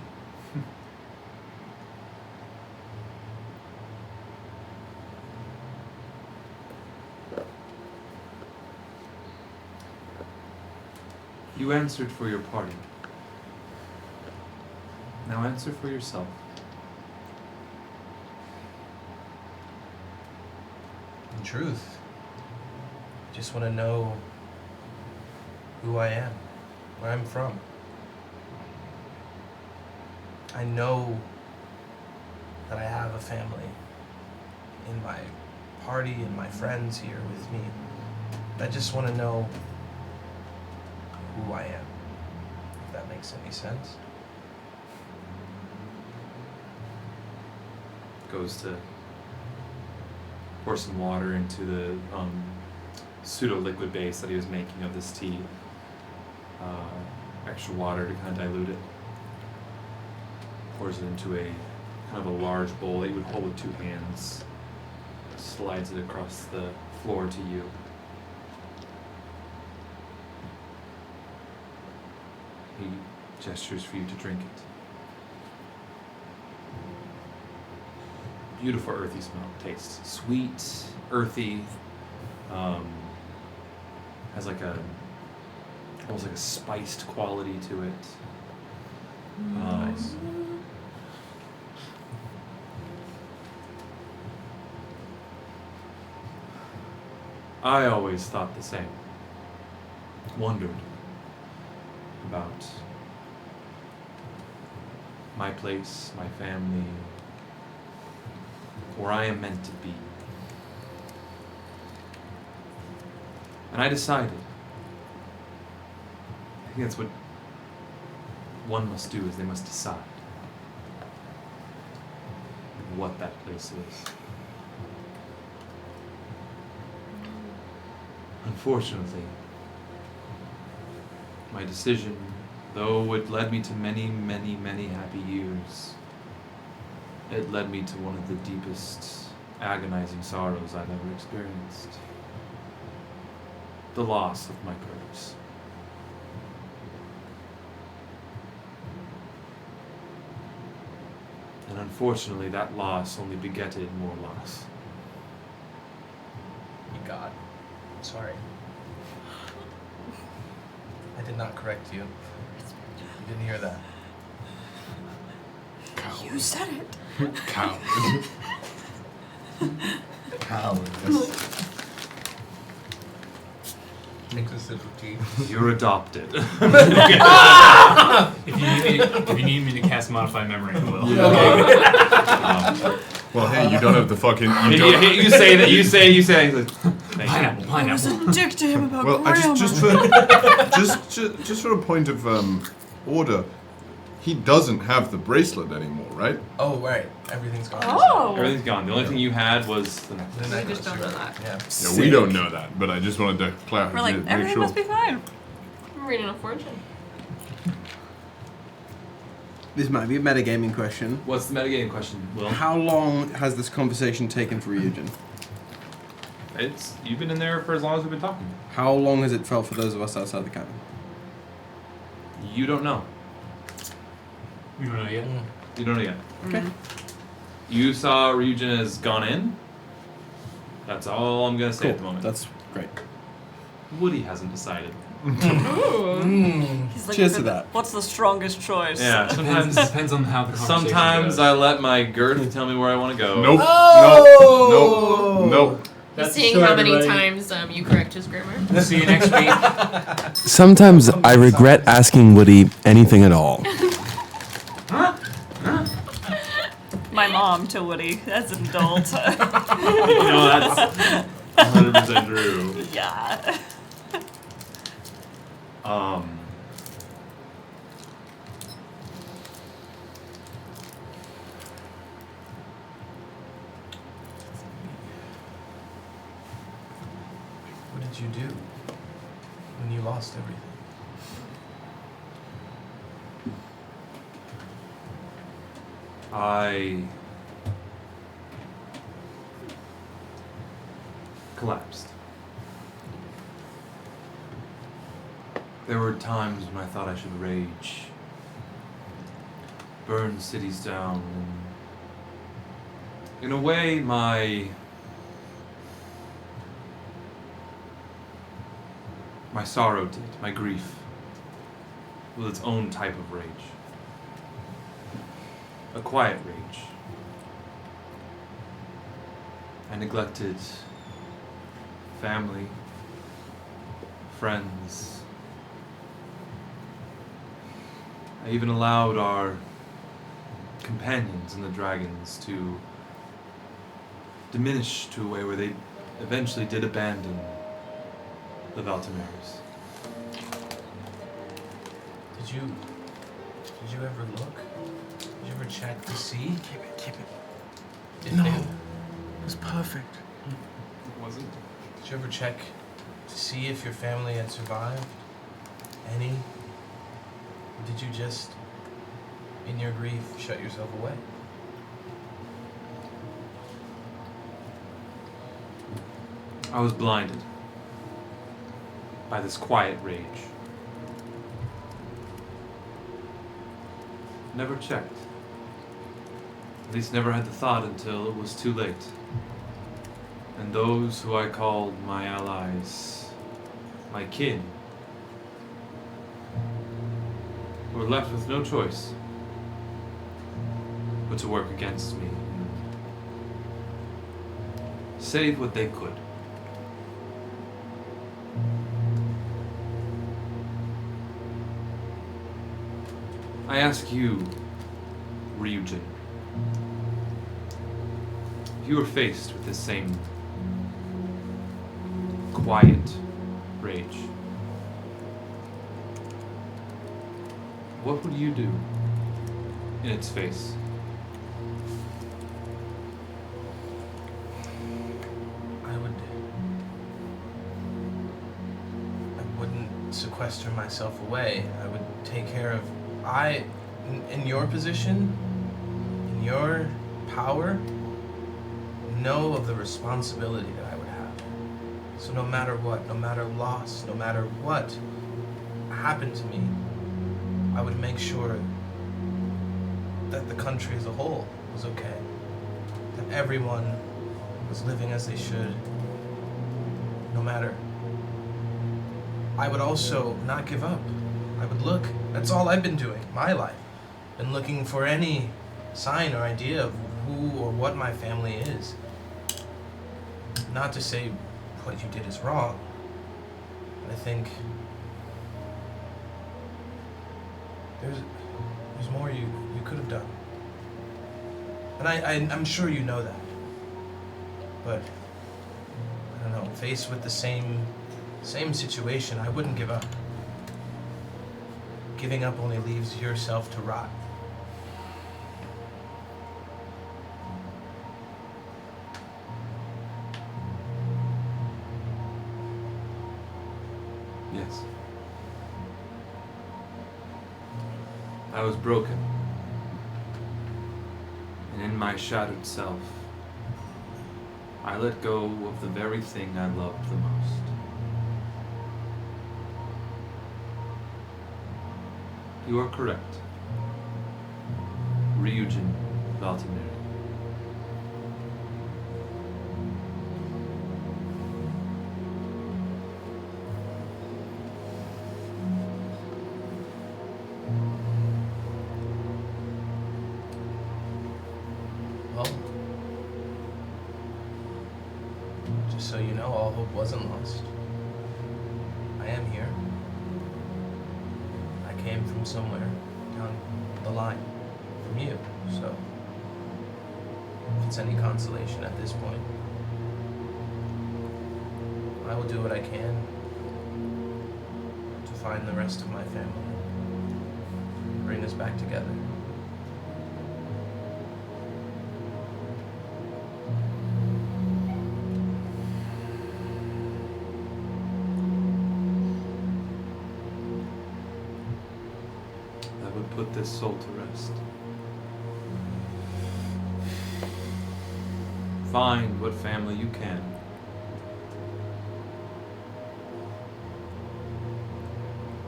You answered for your party. Now answer for yourself. In truth, I just want to know who I am, where I'm from. I know that I have a family in my party and my friends here with me. I just want to know who I am, if that makes any sense. Goes to pour some water into the pseudo-liquid base that he was making of this tea. Extra water to kind of dilute it. Pours it into a kind of a large bowl that you would hold with two hands. Slides it across the floor to you. He gestures for you to drink it. Beautiful earthy smell. Taste sweet, earthy. Has like almost like a spiced quality to it. Nice. I always thought the same. Wondered about my place, my family, where I am meant to be. And I decided. I think that's what one must do, is they must decide what that place is. Unfortunately, my decision, though it led me to many, many, many happy years, it led me to one of the deepest, agonizing sorrows I've ever experienced. The loss of my purse. And unfortunately, that loss only begetted more loss. You God. Sorry. I did not correct you. You didn't hear that. You said it. Coward. Coward. Makes a sip of tea. You're adopted. If you need me to cast Modify Memory, I will. Well, hey, you don't have the fucking. You say that. You say. Pineapple. I was a dick to him about Well, grandma. just for a point of order, he doesn't have the bracelet anymore, right? Oh, right. Everything's gone. Oh. Everything's gone. The only thing you had was the necklace. The We just don't know that. Yeah. Yeah, we don't know that, but I just wanted to clarify. We're like, make everything sure. must be fine. I'm reading a fortune. This might be a metagaming question. What's the metagaming question, Will? How long has this conversation taken for Ryujin? You've been in there for as long as we've been talking. How long has it felt for those of us outside the cabin? You don't know. You don't know yet? You don't know yet. Okay. You saw Ryujin has gone in. That's all I'm gonna say at the moment. That's great. Woody hasn't decided. He's like, Cheers to that. What's the strongest choice? Yeah, sometimes Depends on how the conversation sometimes goes. I let my girth tell me where I want to go. Nope. Oh! Nope. He's seeing how many times you correct his grammar. See you next week. Sometimes I regret asking Woody anything at all. My mom to Woody as an adult. That's 100% true. Yeah. What did you do when you lost everything? I collapsed. There were times when I thought I should rage, burn cities down, and in a way, my sorrow did, my grief, with its own type of rage. A quiet rage. I neglected family, friends. I even allowed our companions and the dragons to diminish to a way where they eventually did abandon the Valtimeris. Did you ever look? Did you ever check to see? Keep it. No. It was perfect. It wasn't. Did you ever check to see if your family had survived? Any? Or did you just, in your grief, shut yourself away? I was blinded by this quiet rage. Never checked. At least never had the thought until it was too late. And those who I called my allies, my kin, were left with no choice but to work against me and save what they could. I ask you, Ryujin, if you were faced with the same quiet, rage. What would you do in its face? I wouldn't sequester myself away. I would take care of. In your position, in your power, know of the responsibility that I would have. So no matter what, no matter loss, no matter what happened to me, I would make sure that the country as a whole was okay. That everyone was living as they should, no matter. I would also not give up. I would look. That's all I've been doing, my life. Been looking for any sign or idea of who or what my family is. Not to say what you did is wrong, but I think there's more you could have done. And I'm sure you know that. But I don't know, faced with the same situation, I wouldn't give up. Giving up only leaves yourself to rot. Yes. I was broken. And in my shattered self, I let go of the very thing I loved the most. You are correct. Ryujin Valtimeri. Well, just so you know, all hope wasn't lost. I am here. I came from somewhere down the line from you, so if it's any consolation at this point, I will do what I can to find the rest of my family, bring us back together. Put this soul to rest. Find what family you can.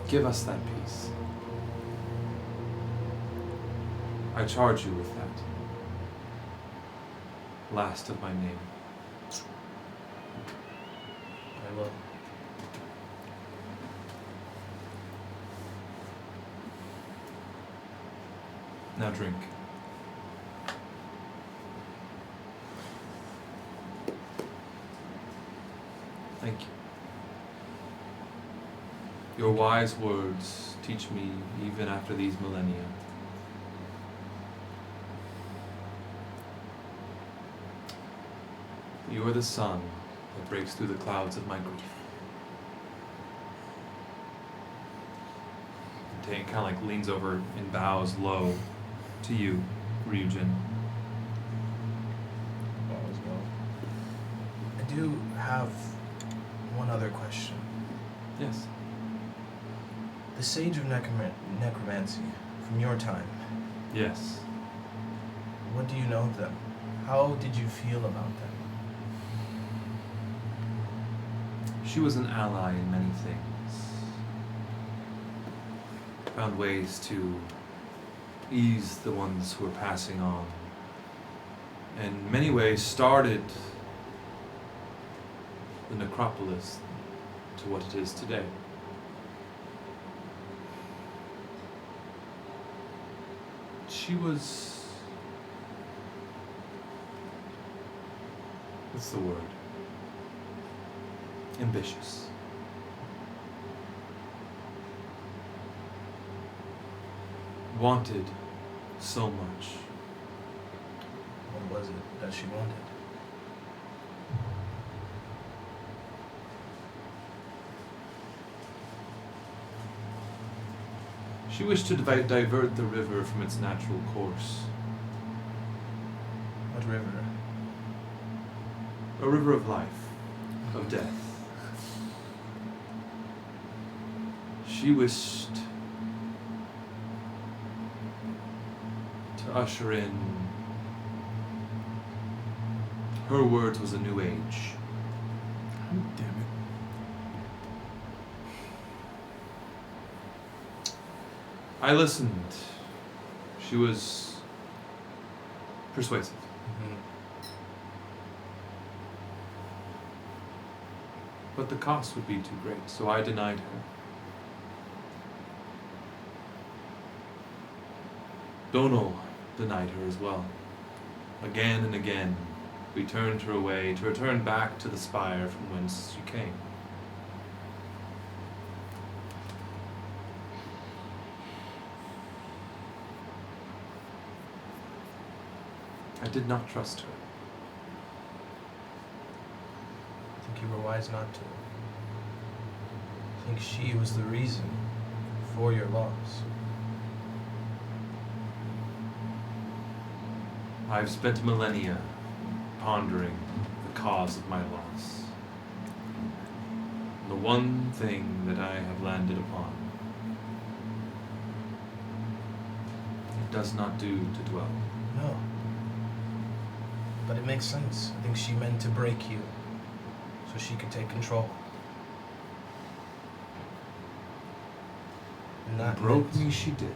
Give us that peace. I charge you with that. Last of my name. I will. Now drink. Thank you. Your wise words teach me even after these millennia. You are the sun that breaks through the clouds of my grief. Kind of like leans over and bows low to you, Ryujin. I do have one other question. Yes. The Sage of Necromancy, from your time. Yes. What do you know of them? How did you feel about them? She was an ally in many things. Found ways to ease the ones who were passing on. And in many ways started the necropolis to what it is today. She was... what's the word? Ambitious. Wanted so much. What was it that she wanted? She wished to divert the river from its natural course. What river? A river of life, of death. She wished to usher in, her words was a new age. Oh, damn it. I listened. She was persuasive. But the cost would be too great, so I denied her. Donal denied her as well. Again and again, we turned her away to return back to the spire from whence she came. I did not trust her. I think you were wise not to. I think she was the reason for your loss. I've spent millennia pondering the cause of my loss. The one thing that I have landed upon. It does not do to dwell. No. But it makes sense. I think she meant to break you so she could take control. And that Broke meant- me, she did.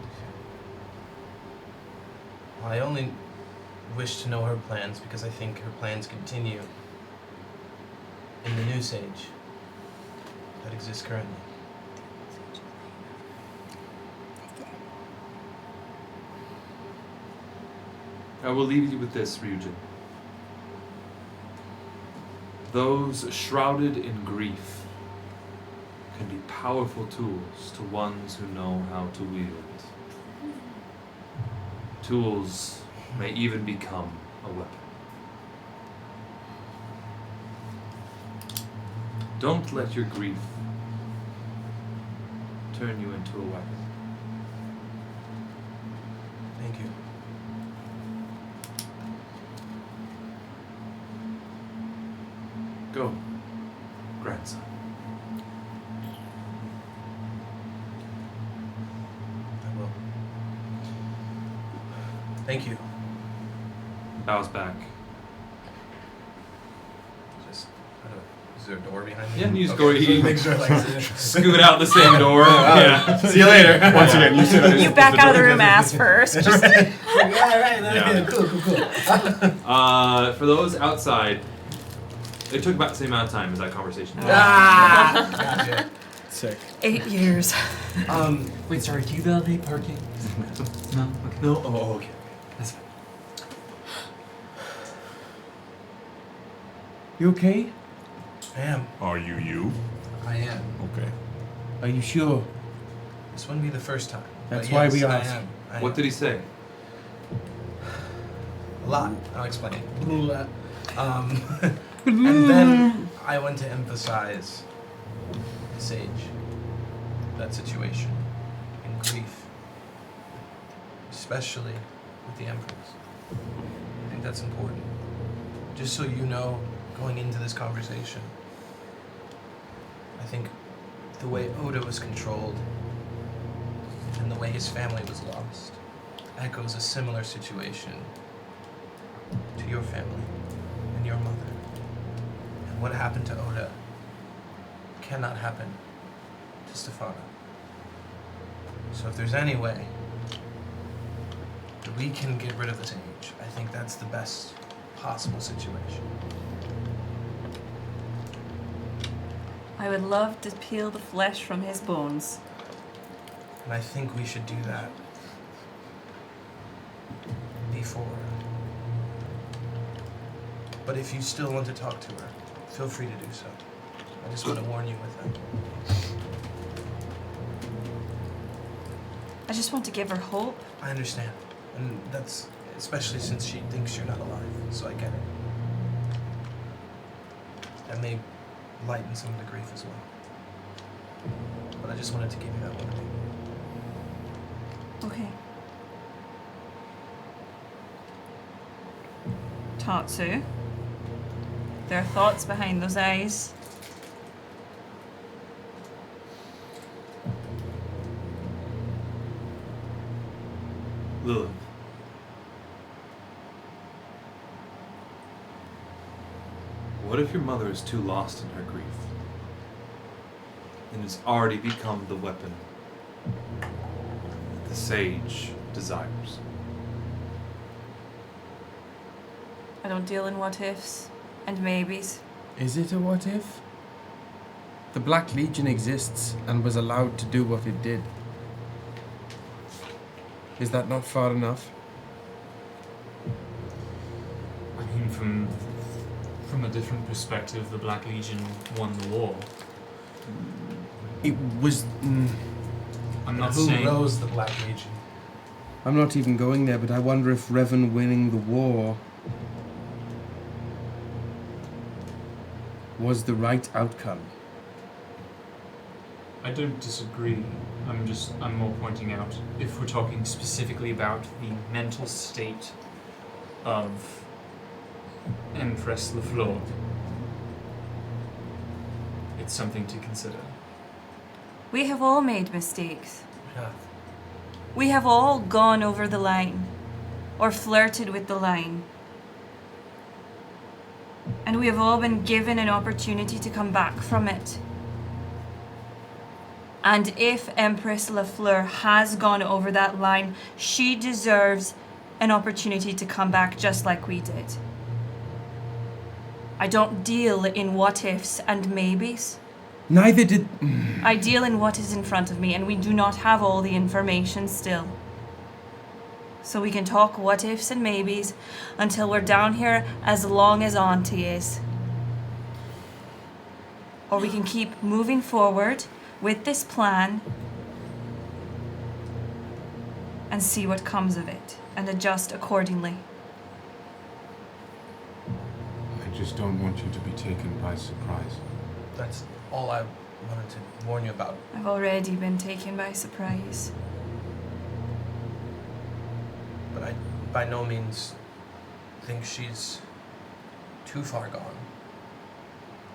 I only wish to know her plans because I think her plans continue in the new Sage that exists currently. I will leave you with this, Ryujin. Those shrouded in grief can be powerful tools to ones who know how to wield. Tools may even become a weapon. Don't let your grief turn you into a weapon. Thank you. Go, grandson. I will. Thank you. Bows back. Just, is there a door behind me? Yeah, you just Okay, go. just You make sure, like, scoot out the same door. Yeah. See you later. Once again, you sit at You back out of the room ass first. Just Yeah. Cool. For those outside, it took about the same amount of time as that conversation. Gotcha. Sick. 8 years. Wait, sorry, do you validate parking? No? Okay. No? Oh, okay. That's fine. You okay? I am. Are you? I am. Okay. Are you sure? This wouldn't be the first time. That's but why yes, we I asked. am. I What am. did he say? A lot. I'll explain. And then I went to emphasize Sage, that situation, and grief, especially with the Empress. I think that's important. Just so you know, going into this conversation, I think the way Oda was controlled and the way his family was lost echoes a similar situation to your family and your mother. And what happened to Oda cannot happen to Stefana. So if there's any way that we can get rid of the Sage, I think that's the best possible situation. I would love to peel the flesh from his bones. And I think we should do that before. But if you still want to talk to her, feel free to do so. I just want to warn you with that. I just want to give her hope. I understand. And that's especially since she thinks you're not alive, so I get it. That may lighten some of the grief as well. But I just wanted to give you that warning. Okay. Tatsu. There are thoughts behind those eyes. Lilith. What if your mother is too lost in her grief and has already become the weapon that the sage desires? I don't deal in what ifs and maybes. Is it a what if? The Black Legion exists and was allowed to do what it did. Is that not far enough? I mean, from a different perspective, the Black Legion won the war. It was. I'm not Who saying. rose the Black Legion? I'm not even going there, but I wonder if Revan winning the war was the right outcome. I don't disagree. I'm more pointing out, if we're talking specifically about the mental state of Empress Fleur, it's something to consider. We have all made mistakes. Yeah. We have all gone over the line, or flirted with the line. And we have all been given an opportunity to come back from it. And if Empress Fleur has gone over that line, she deserves an opportunity to come back just like we did. I don't deal in what ifs and maybes. Neither did. I deal in what is in front of me, and we do not have all the information still. So we can talk what ifs and maybes until we're down here as long as Auntie is. Or we can keep moving forward with this plan and see what comes of it and adjust accordingly. I just don't want you to be taken by surprise. That's all I wanted to warn you about. I've already been taken by surprise. But I by no means think she's too far gone.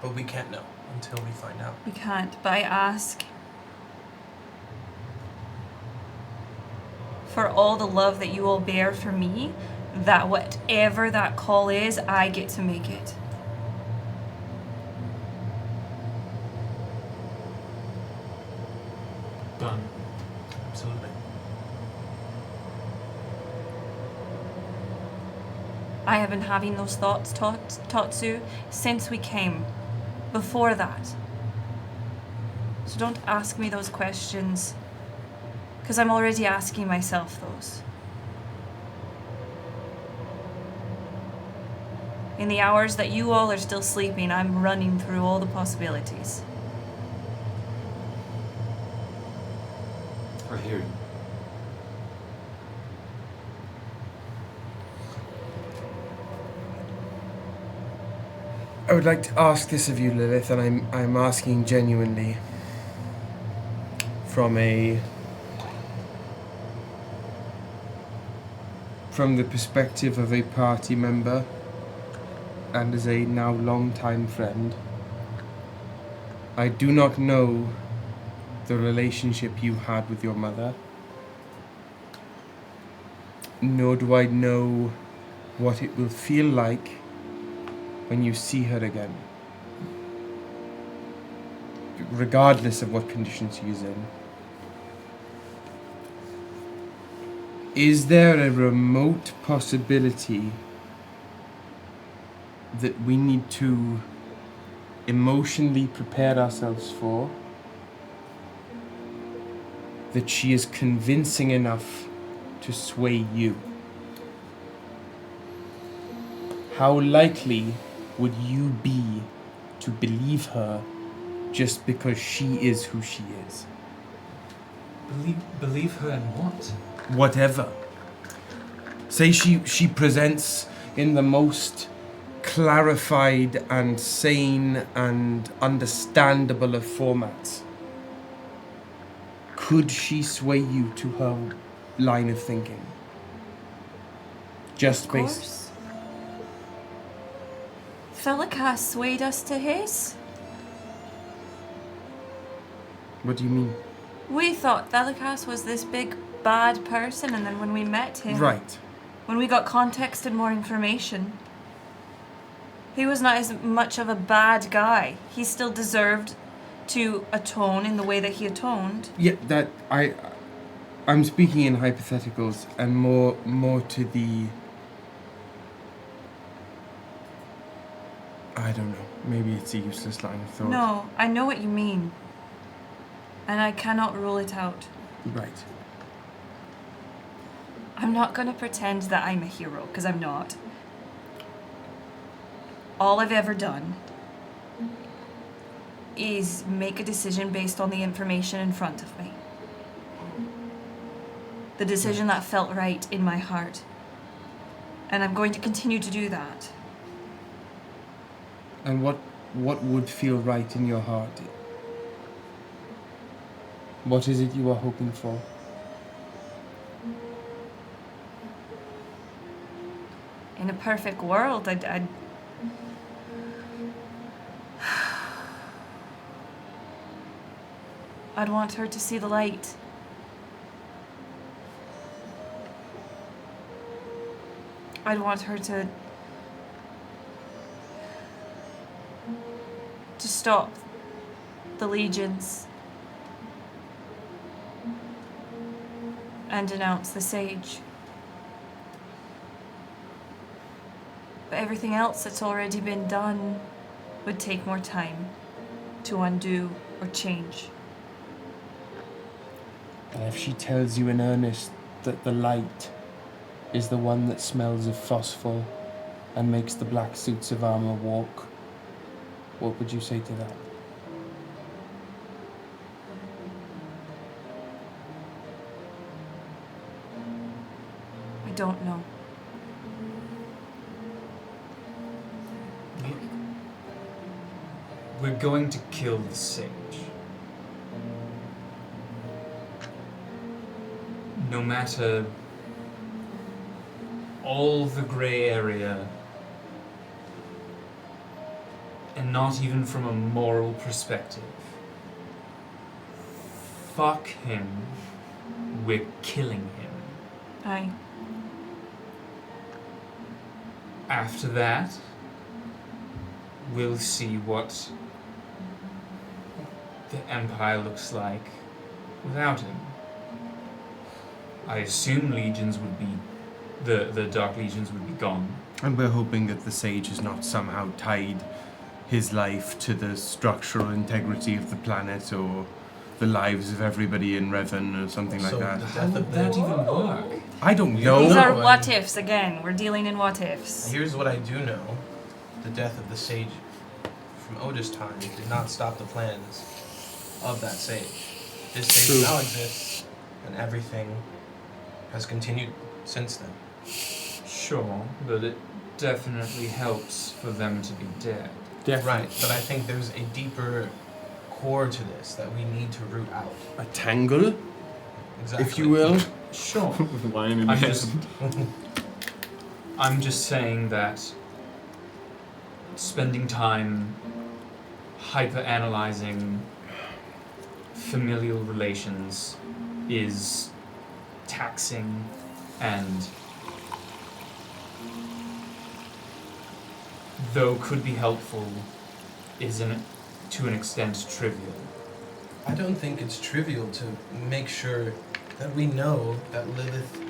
But we can't know until we find out. We can't, but I ask for all the love that you all bear for me, that whatever that call is, I get to make it. Done. Absolutely. I have been having those thoughts, Tatsu, since we came. Before that. So don't ask me those questions, because I'm already asking myself those. In the hours that you all are still sleeping, I'm running through all the possibilities. I hear you. I would like to ask this of you, Lilith, and I'm asking genuinely from the perspective of a party member and as a now long-time friend. I do not know the relationship you had with your mother, nor do I know what it will feel like when you see her again, regardless of what conditions she is in. Is there a remote possibility that we need to emotionally prepare ourselves for, that she is convincing enough to sway you? How likely would you be to believe her just because she is who she is? Believe her in what? Whatever. Say she presents in the most clarified and sane and understandable of formats. Could she sway you to her line of thinking. Just Of based. course. Thelikas swayed us to his. What do you mean? We thought Thelikas was this big bad person, and then when we met him, Right. when we got context and more information, he was not as much of a bad guy. He still deserved to atone in the way that he atoned. Yeah, that I'm speaking in hypotheticals and more to the. I don't know. Maybe it's a useless line of thought. No, I know what you mean. And I cannot rule it out. Right. I'm not gonna pretend that I'm a hero, because I'm not. All I've ever done is make a decision based on the information in front of me. The decision that felt right in my heart. And I'm going to continue to do that. And what would feel right in your heart? What is it you are hoping for? In a perfect world, I'd want her to see the light. I'd want her to stop the legions and denounce the sage. But everything else that's already been done would take more time to undo or change. And if she tells you in earnest that the light is the one that smells of phosphor and makes the black suits of armor walk, what would you say to that? I don't know. We're going to kill the sage. No matter all the gray area, and not even from a moral perspective. Fuck him. We're killing him. Aye. After that, we'll see what the Empire looks like without him. I assume legions would be, the Dark Legions would be gone. And we're hoping that the sage has not somehow tied his life to the structural integrity of the planet or the lives of everybody in Revan or something like that. How would that even work? I don't know. These are what ifs again. We're dealing in what ifs. Here's what I do know. The death of the sage from Oda's time did not stop the plans of that sage. This sage now exists, and everything has continued since then. Sure, but it definitely helps for them to be dead. Right, but I think there's a deeper core to this that we need to root out. A tangle, Exactly. if you will. Sure. Lion in I'm the just, I'm just saying that spending time hyper-analyzing familial relations is taxing and, though could be helpful, is to an extent trivial. I don't think it's trivial to make sure that we know that Lilith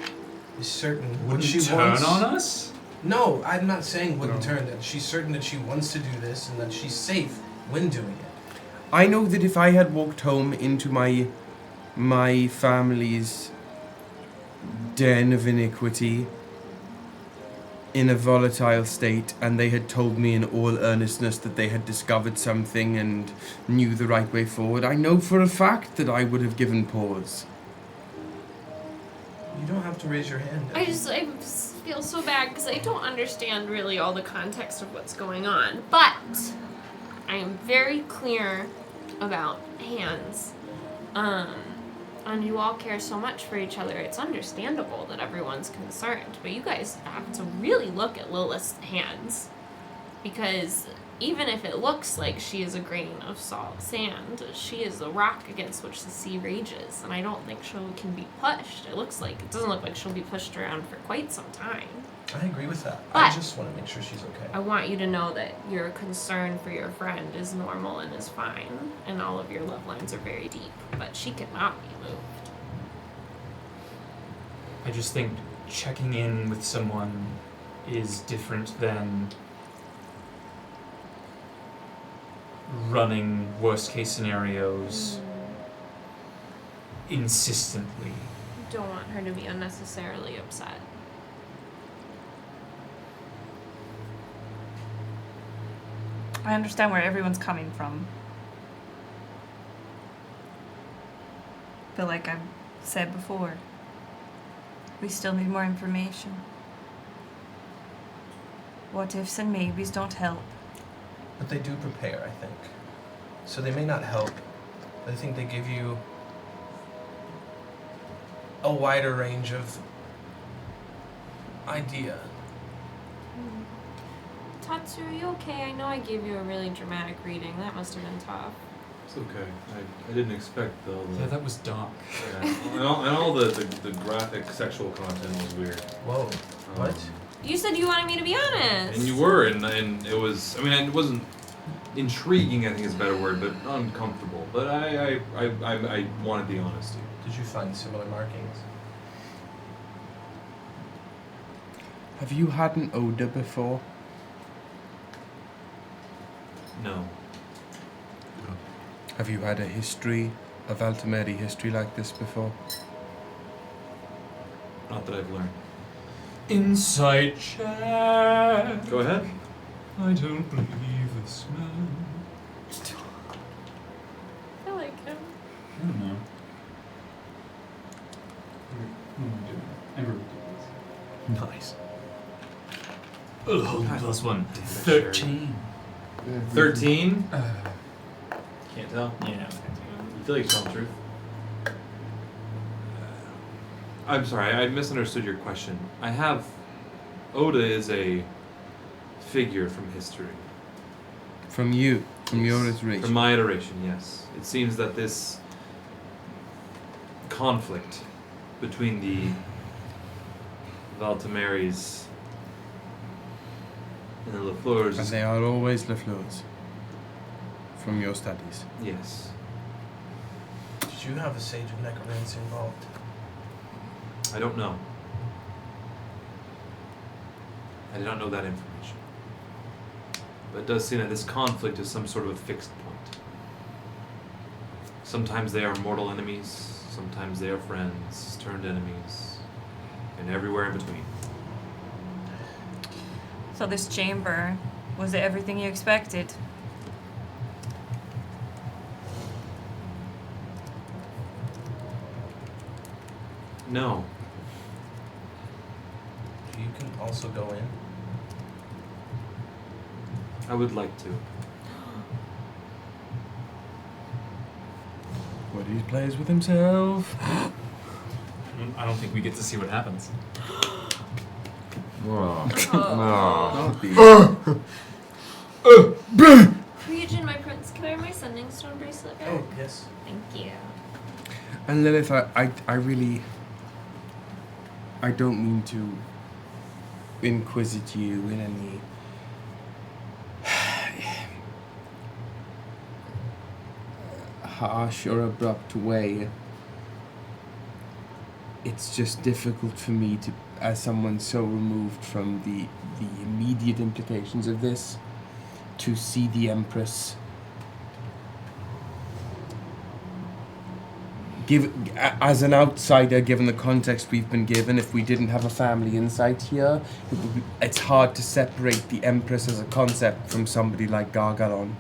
is certain what Wouldn't she turn wants. on us? No, I'm not saying wouldn't turn. That she's certain that she wants to do this and that she's safe when doing it. I know that if I had walked home into my family's den of iniquity in a volatile state, and they had told me in all earnestness that they had discovered something and knew the right way forward, I know for a fact that I would have given pause. You don't have to raise your hand. I feel so bad because I don't understand really all the context of what's going on. But I am very clear about hands. And you all care so much for each other, it's understandable that everyone's concerned. But you guys have to really look at Lilith's hands. Because even if it looks like she is a grain of sand, she is a rock against which the sea rages. And I don't think she can be pushed. It doesn't look like she'll be pushed around for quite some time. I agree with that. But I just want to make sure she's okay. I want you to know that your concern for your friend is normal and is fine, and all of your love lines are very deep, but she cannot be moved. I just think checking in with someone is different than running worst case scenarios insistently. Don't want her to be unnecessarily upset. I understand where everyone's coming from. But like I've said before, we still need more information. What ifs and maybes don't help. But they do prepare, I think. So they may not help, but I think they give you a wider range of idea. Tatsu, are you okay? I know I gave you a really dramatic reading. That must have been tough. It's okay. I didn't expect though. Yeah, that was dark. Yeah, and all the graphic sexual content was weird. Whoa. What? You said you wanted me to be honest. And you were, and it was. I mean, it wasn't intriguing. I think is a better word, but uncomfortable. But I wanted the honesty. Did you find similar markings? Have you had an odor before? No. Have you had a Valtimeri history like this before? Not that I've learned. Insight check. Go ahead. I don't believe this man. I like him. I don't know. What am I doing? Ember would do Nice. this. Plus one. 13. 13? Can't tell. Yeah. You feel like you're telling the truth? I'm sorry, I misunderstood your question. Oda is a figure from history. From you? From your iteration? From my iteration, yes. It seems that this conflict between the Valtimeris and the Fleurs. And they are always Fleurs. From your studies. Yes. Did you have a Sage of Necromancy involved? I don't know. I did not know that information. But it does seem that this conflict is some sort of a fixed point. Sometimes they are mortal enemies, sometimes they are friends, turned enemies, and everywhere in between. So this chamber, was it everything you expected? No. You can also go in. I would like to. What he plays with himself. I don't think we get to see what happens. Ryujin, my prince, can I wear my sending stone bracelet back? Oh, yes. Thank you. And Lilith, I really... I don't mean to inquisit you in any harsh or abrupt way. It's just difficult for me to, as someone so removed from the immediate implications of this, to see the Empress as an outsider, given the context we've been given. If we didn't have a family insight here, it's hard to separate the Empress as a concept from somebody like Gargalon,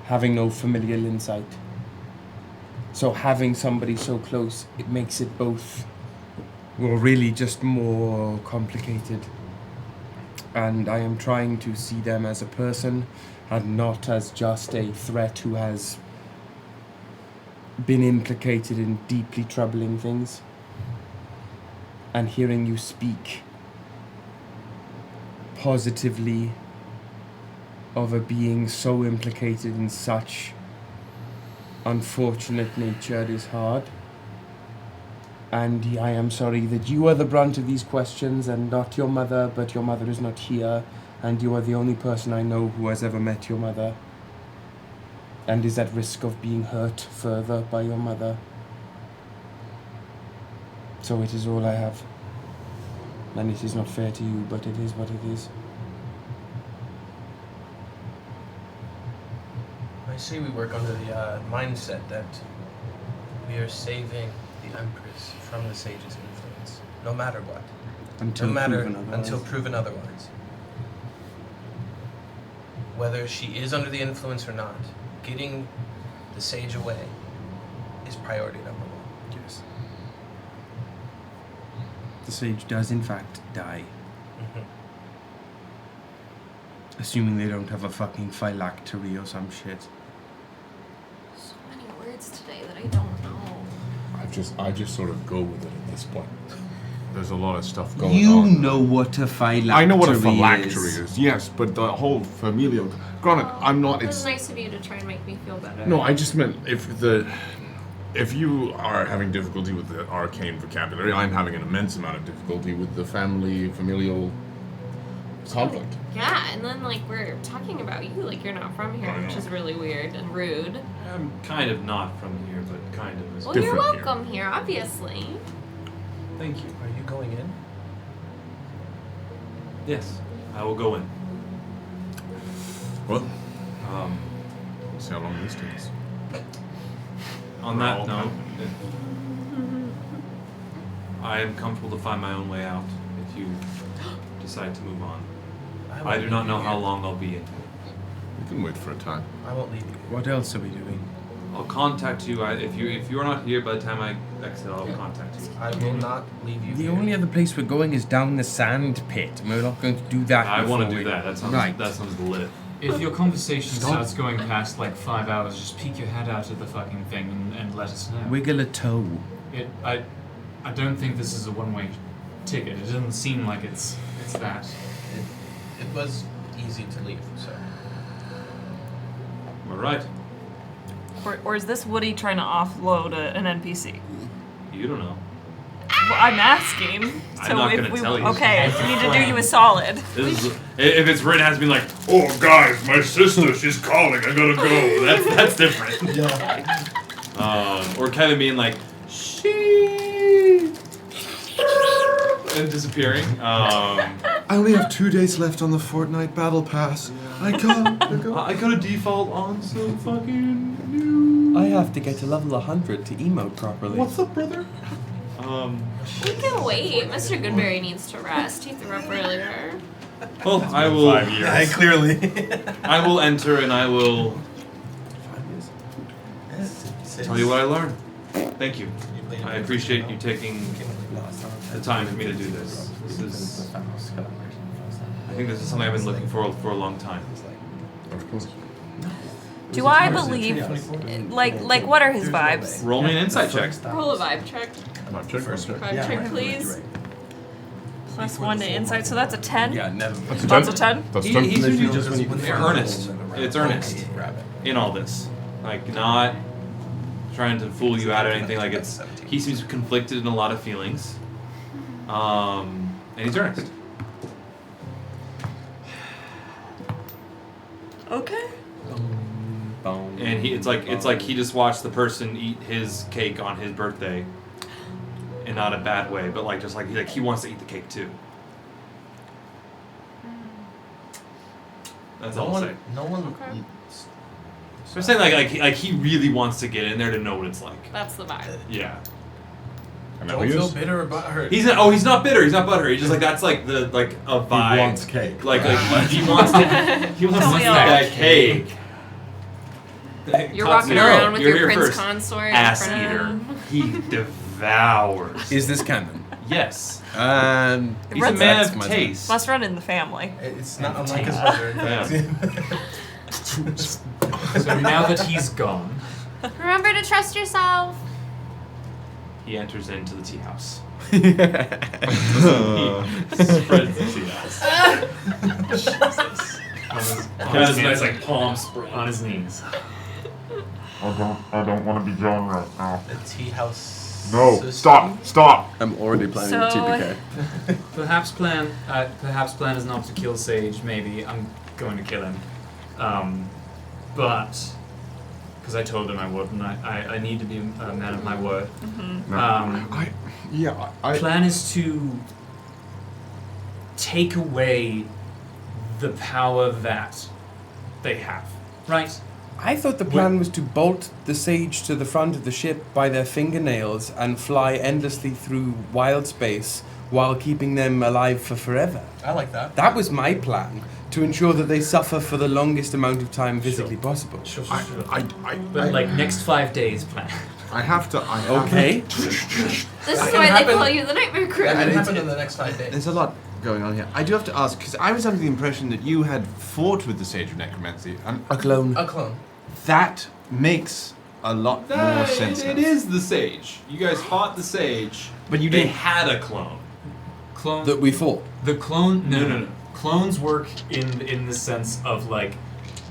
having no familial insight. So having somebody so close, it makes it both, well, really just more complicated. And I am trying to see them as a person and not as just a threat who has been implicated in deeply troubling things. And hearing you speak positively of a being so implicated in such unfortunate nature is hard. And I am sorry that you are the brunt of these questions and not your mother, but your mother is not here, and you are the only person I know who has ever met your mother and is at risk of being hurt further by your mother. So it is all I have. And it is not fair to you, but it is what it is. I say we work under the mindset that we are saving the Empress from the Sage's influence, no matter what. Until proven otherwise. Whether she is under the influence or not, getting the Sage away is priority number one. Yes. The Sage does in fact die. Mm-hmm. Assuming they don't have a fucking phylactery or some shit. So many words today that I don't know. I just sort of go with it at this point. There's a lot of stuff going You on. know what a phylactery I know what a phylactery is, yes, but the whole familial. Granted, I'm not. It was nice of you to try and make me feel better. No, I just meant if you are having difficulty with the arcane vocabulary, I'm having an immense amount of difficulty with the familial conflict. Yeah, and then like we're talking about you like you're not from here, which is really weird and rude. I'm kind of not from here, but kind of. Well, you're welcome here, obviously. Thank you. Are you going in? Yes, I will go in. Well, we'll see how long this takes. On that note, I am comfortable to find my own way out if you decide to move on. I do not know how long I'll be in. We can wait for a time. I won't leave you. What else are we doing? I'll contact you. If you are not here by the time I exit, I'll contact you. I will not leave you. The only other place we're going is down the sand pit, and we're not going to do that. I want to before do we- that. That sounds lit. If your conversation starts going past like 5 hours, just peek your head out of the fucking thing and let us know. Wiggle a toe. I don't think this is a one-way ticket. It doesn't seem like it's that. It was easy to leave, so. All right. Or is this Woody trying to offload an NPC? You don't know. Well, I'm asking. So I'm not if gonna we, tell you. Okay, we need to do you a solid. This is, if it's written, it has to be like, oh guys, my sister, she's calling, I gotta go. That's different. Yeah. Or Kevin being like, she, and disappearing. I only have 2 days left on the Fortnite Battle Pass. I got a default on so fucking new. I have to get to level 100 to emote properly. What's up, brother? We can wait. Mr. Goodberry needs to rest. He threw up earlier. Well, I will. 5 years. Yeah, clearly. I will enter and I will tell you what I learned. Thank you. I appreciate you taking the time for me to do this. I think this is something I've been looking for a long time. Of course. Do I believe, like what are his vibes? Roll me an insight check. Roll a vibe check. Vibe check, please. +1 to insight, so that's a 10? Yeah, never. That's a 10? That's He's ten. usually just earnest. It's earnest in all this. Like, not trying to fool you out or anything. Like, it's he seems conflicted in a lot of feelings. And he's earnest. Okay. And it's like he just watched the person eat his cake on his birthday, in not a bad way, but like just like he wants to eat the cake too. That's all I'll say. No one. Okay. I'm saying like he really wants to get in there to know what it's like. That's the vibe. Yeah. Don't feel bitter about her. He's not bitter. He's not butthurt. He's just like that's like the like a vibe. He wants cake. Like he wants to eat that cake. You're walking around with your prince first. consort. Ass friend. eater. He devours. Is this canon? Yes. He's a man of taste. Must run in the family. It's not unlike his brother. So now that he's gone, Remember to trust yourself. He enters into the tea house. He spreads the tea house. Jesus. Has his nice like palm spread on his knees. I don't want to be John right now. The tea house. No, stop. I'm already planning So- a TPK. Perhaps plan is not to kill Sage. Maybe I'm going to kill him, but because I told him I would, and I need to be a man of my word. Plan is to take away the power that they have, right? I thought the plan was to bolt the sage to the front of the ship by their fingernails and fly endlessly through wild space while keeping them alive for forever. I like that. That was my plan, to ensure that they suffer for the longest amount of time physically possible. Sure. But like next 5 days plan. I have to. Okay. This is why they call you the Nightmare Krew. That can happen in the next 5 days. There's a lot going on here. I do have to ask, because I was under the impression that you had fought with the Sage of Necromancy. A clone. A clone. That makes a lot more sense. It is the sage. You guys fought the sage, but you they didn't. had a clone. Clone that we fought. The clone. No. Clones work in the sense of like,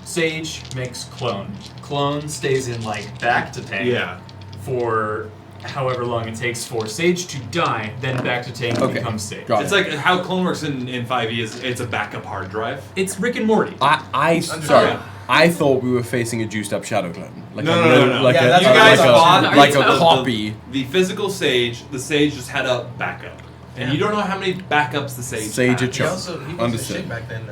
Sage makes clone. Clone stays in like back to tank. Yeah. For however long it takes for Sage to die, then back to tank becomes Sage. It's like how clone works in 5e is it's a backup hard drive. It's Rick and Morty. Sorry. I thought we were facing a juiced up shadow clone. Like No. Like you guys fought like a copy. The physical sage. The sage just had a backup, and you don't know how many backups the sage. Sage had. a chunk. He was the shit back then.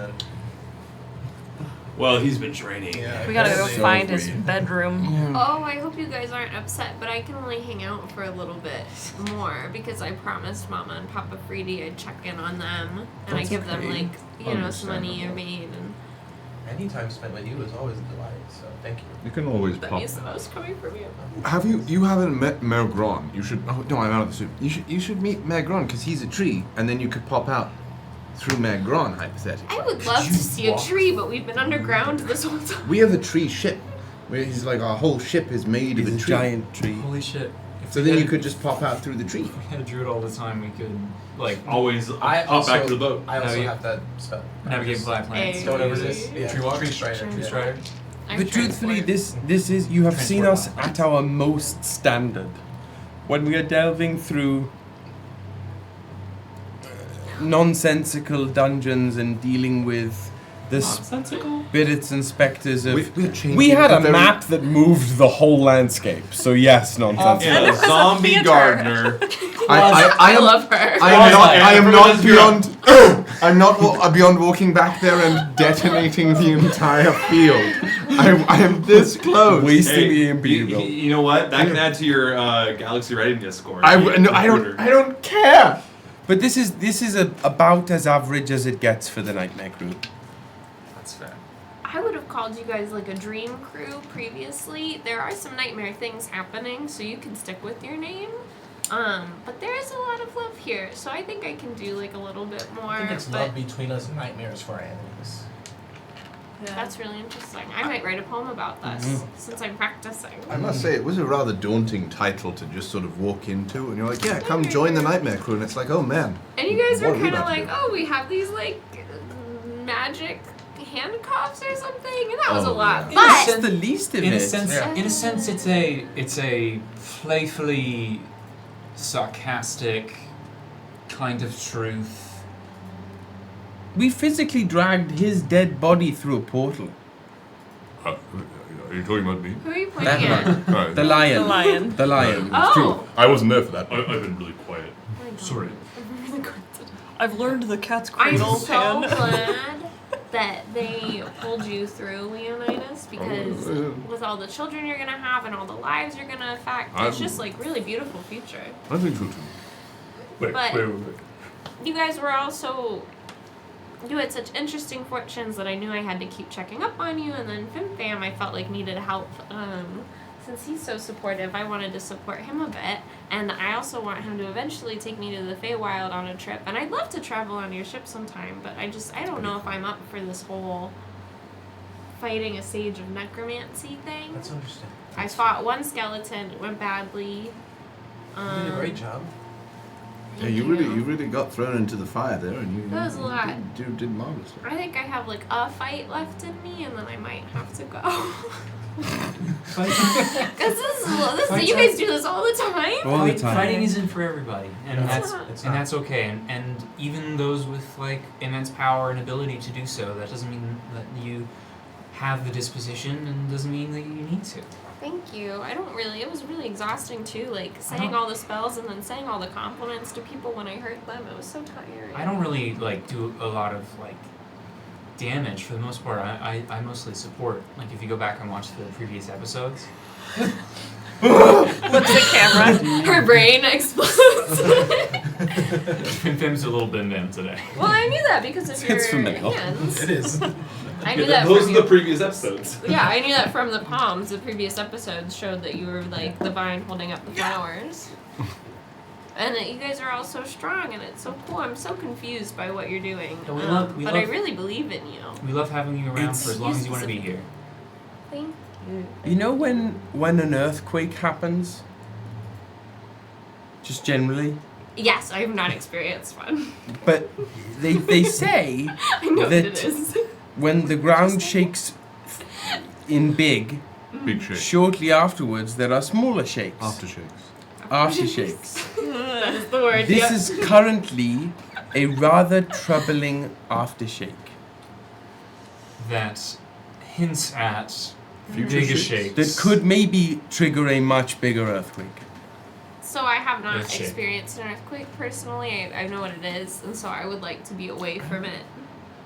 Well, he's been training. We gotta go find his bedroom. Oh, I hope you guys aren't upset, but I can only hang out for a little bit more because I promised Mama and Papa Freedy I'd check in on them and I give them like some money I made and. Any time spent with you is always a delight. So thank you. You can always That pop. means the most coming from you. You haven't met Mayor Gron. You should. Oh no, I'm out of the suit. You should meet Mayor Gron because he's a tree, and then you could pop out through Mayor Gron hypothetically. I would love to see a tree, but we've been underground this whole time. We have a tree ship. Where he's like our whole ship is made of a tree. Giant tree. Holy shit. So then you could just pop out through the tree. If we had a druid all the time, we could like always back to the boat. I also have that spell. Navigate fly planes. Don't ever resist. Yeah. Tree walk. Tree strider. Tree strider. But truthfully, this is you have seen us at our most standard when we are delving through nonsensical dungeons and dealing with the spirits and specters of. We had a map that moved the whole landscape, so yes, nonsensical. Zombie gardener. I love her. I am not beyond. I'm not beyond walking back there and detonating the entire field. I am this close. Wasting the EMP. You know what? That can add to your Galaxy Readiness score. I don't care. But this is about as average as it gets for the Nightmare Krew. That's fair. I would have called you guys like a dream crew previously. There are some nightmare things happening, so you can stick with your name. But there is a lot of love here, so I think I can do like a little bit more. I think it's but love between us and nightmares for our enemies. that's really interesting. I might write a poem about this since I'm practicing. I must say, it was a rather daunting title to just sort of walk into, and you're like, yeah, come join the Nightmare Krew, and it's like, oh man. And you guys what were we kind of about to like, do? oh, we have these like magic handcuffs or something, and that was a lot. Yeah. But That's the least of in it. a sense, in a sense, it's a playfully sarcastic kind of truth. We physically dragged his dead body through a portal. Are you talking about me? who are you pointing at? The lion. The lion. The lion. Oh. I wasn't there for that. I've been really quiet. Sorry. I've learned the cat's I'm cradle so pan. glad that they pulled you through, Leonidas, because with all the children you're gonna have and all the lives you're gonna affect, it's just like really beautiful future. I think so too. But you guys were also, you had such interesting fortunes that I knew I had to keep checking up on you, and then Fim I felt like needed help. Since he's so supportive, I wanted to support him a bit, and I also want him to eventually take me to the Feywild on a trip, and I'd love to travel on your ship sometime, but I don't know if I'm up for this whole fighting a Sage of Necromancy thing. That's understandable. I fought one skeleton. It went badly. You did a great job. Yeah, you really got thrown into the fire there, and you. That was a lot. You did marvelously. I think I have like a fight left in me, and then I might have to go. Because you guys do this all the time. Fighting isn't for everybody, and It's that's okay. And even those with like immense power and ability to do so, that doesn't mean that you have the disposition, and doesn't mean that you need to. Thank you. It was really exhausting too, like saying all the spells and then saying all the compliments to people when I hurt them. It was so tiring. I don't really like do a lot of like damage for the most part. I mostly support. Like if you go back and watch the previous episodes. What's the camera? Her brain explodes. Pim's a little bim bim today. Well, I knew that because of your hands. It is. I knew that Those from are your- the previous episodes. Yeah, I knew that from the palms. The previous episodes showed that you were like the vine holding up the flowers. And that you guys are all so strong, and it's so cool. I'm so confused by what you're doing. Yeah, but I really believe in you. We love having you around for as long as you want to be here. Thank you. You know when an earthquake happens? Just generally? Yes, I have not experienced one. But they say I know that what it is. when the ground shakes in big shake. shortly afterwards there are smaller shakes. Aftershakes. That is the word. This yep. is currently a rather troubling aftershake. That hints at Future bigger shakes. shakes. That could maybe trigger a much bigger earthquake. So I have not Earthshake. experienced an earthquake personally. I know what it is, and so I would like to be away from it.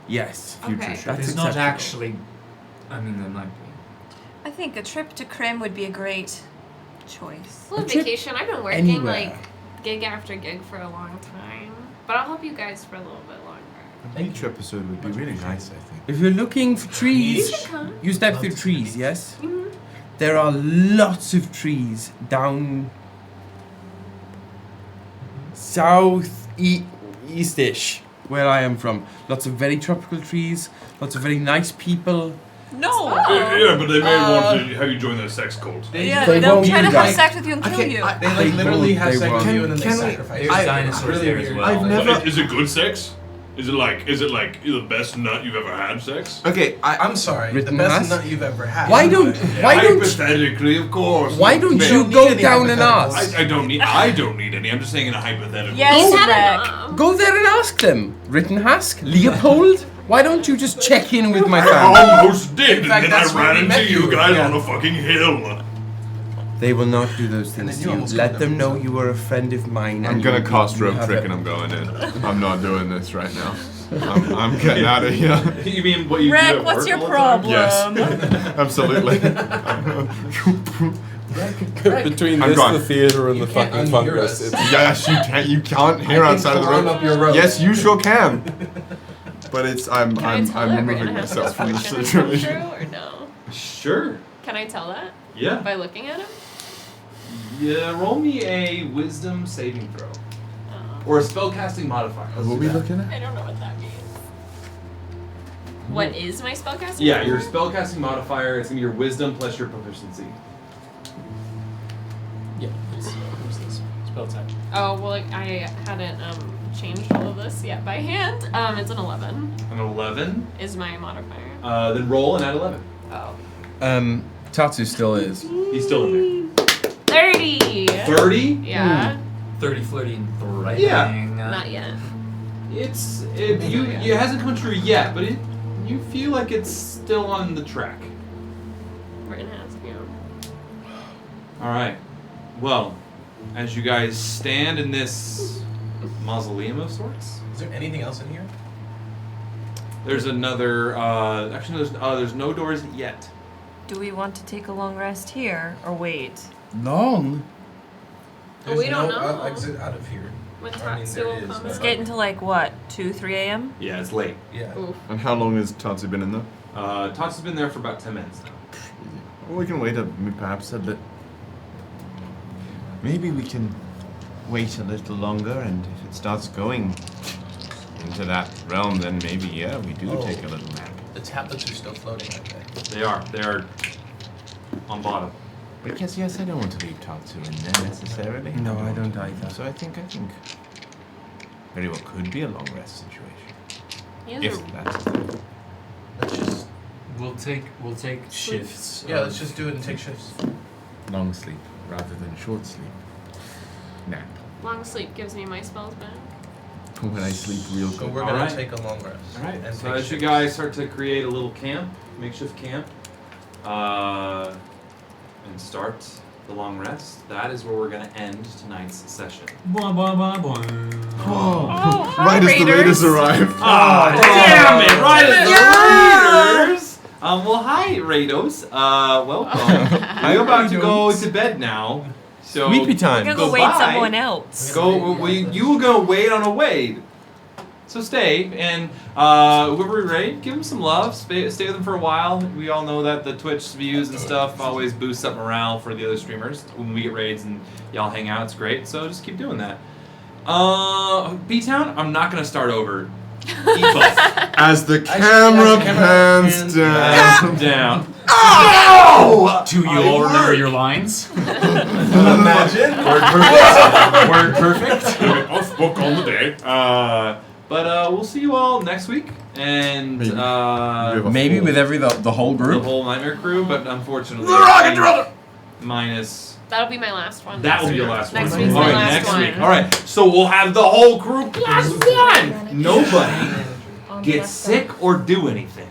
Yes, future Okay. shakes. That's There's not acceptable. actually. I mean, there might be. I think a trip to Krim would be a great choice. A little vacation. I've been working like gig after gig for a long time, but I'll help you guys for a little bit longer. A beach episode would be really nice, I think. If you're looking for trees, You should come. you step through trees, yes? Mhm. There are lots of trees down southeast-ish, where I am from. Lots of very tropical trees, lots of very nice people. No! Yeah, but they may want to have you join their sex cult. Yeah, They they'll won't try do to have that. sex with you and kill you. They like literally have sex with won't. you and then they Can we- sacrifice. There's dinosaurs there as well. Is it good sex? Is it like the best nut you've ever had sex? Okay, I'm sorry. The Written best has- nut you've ever had. Hypothetically, of course. Why don't Man. you go down and ask? I don't need any. I'm just saying in a hypothetical. Go there and ask them. Rittenhask? Leopold? Why don't you just check in with my family? I almost did, In fact, and then that's I where ran we into met you you. guys Yeah. on a fucking hill. They will not do those things to you. Let them know you are a friend of mine. I'm and gonna you- cast you rope have trick a- and I'm going in. I'm not doing this right now. I'm getting out of here. You mean what you do Rick, at what's work your all the time? problem? Yes, absolutely. Between I'm this, gone. the theater, and the fucking fungus. It's, Yes, you can't hear I can outside of the climb room. up your rope. Yes, you sure can. But it's I'm Can I tell that we're removing gonna have myself from the sex situation. or no? Sure. Can I tell that? Yeah. By looking at him? Yeah, roll me a wisdom saving throw. Or a spellcasting modifier. Let's What do are we that. looking at? I don't know what that means. What is my spellcasting? Yeah, your spellcasting modifier is going to be your wisdom plus your proficiency. Yeah, who's this? Spell type. Oh, well, like, I hadn't changed all of this yet by hand. It's an 11 An 11. is my modifier. Then roll and add 11. Oh. Tatsu still is. He's still in there. 30! 30? Yeah. 30 flirting threatening. Yeah. Not yet. It hasn't come true yet, but you feel like it's still on the track. Written has, yeah. All right. Well, as you guys stand in this mausoleum of sorts, Is there anything else in here? there's another. Actually, there's no doors yet. Do we want to take a long rest here or wait? Long? Well, we don't know. Exit out of here. When I mean, Tatsu there will is, come. but- It's getting to like what, 2, 3 a.m.? Yeah, it's late. Yeah. Oof. And how long has Tatsu been in there? Tatsu's been there for about 10 minutes now. Well, we can wait perhaps a bit. Maybe we can wait a little longer, and if it starts going into that realm, then maybe, yeah, we do take a little nap. The tablets are still floating, aren't they? They are. They are on bottom. But yes, I don't want to leave Tatsu in there necessarily. No, I don't either. So I think very well could be a long rest situation. Yeah. If that's the thing. Let's just. We'll take shifts. Yeah, let's just do it and take shifts. Long sleep rather than short sleep. Nap. Long sleep gives me my spells back. When I sleep real So good. we're gonna take a long rest. All right. And So take as you shifts. guys start to create a little camp, makeshift camp, and start the long rest, that is where we're going to end tonight's session. Blah, blah, blah, blah. Oh, right as the raiders arrive. Oh, damn it! Right as the raiders. Well, hi, Rados. Welcome. We're about to go to bed now. So Sleepy time. We're gonna go wait someone else. You were gonna wait on a wait. So stay, and whoever we raid, give them some love. Stay with them for a while. We all know that the Twitch views and stuff always boosts up morale for the other streamers. When we get raids and y'all hang out, it's great. So just keep doing that. B-Town, I'm not gonna start over. As the camera pans down. Down. Oh! Do you all remember your lines? Imagine. Word perfect. Off book on the day. But we'll see you all next week, and maybe with the whole group. The whole Nightmare Krew, but unfortunately, minus. That'll be my last one. That will be your last Next one. week's All my right, last next one. week. All right, so we'll have the whole group plus one. Nobody get sick or do anything.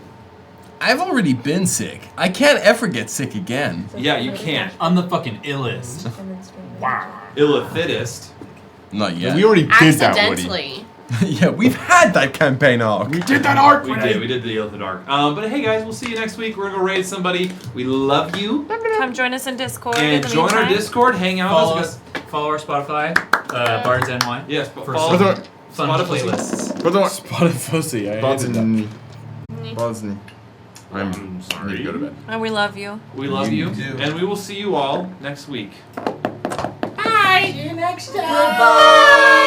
I've already been sick. I can't ever get sick again. Yeah, you can't. I'm the fucking illest. Wow. Illithitist. Not yet. We already did that, Woody. Accidentally. Yeah, we've had that campaign arc. We did that arc. We did the Illithid arc. But hey guys, we'll see you next week. We're gonna go raid somebody. We love you. Come join us in Discord. And in the join our meantime. Discord, hang out Follow with us. Follow our Spotify, Bards NY. Yes, for follow some fun Spotify playlists. Spotted pussy. I hated that. I'm sorry. Need to go to bed. And we love you. We love you. And we will see you all next week. Bye. See you next time. Goodbye.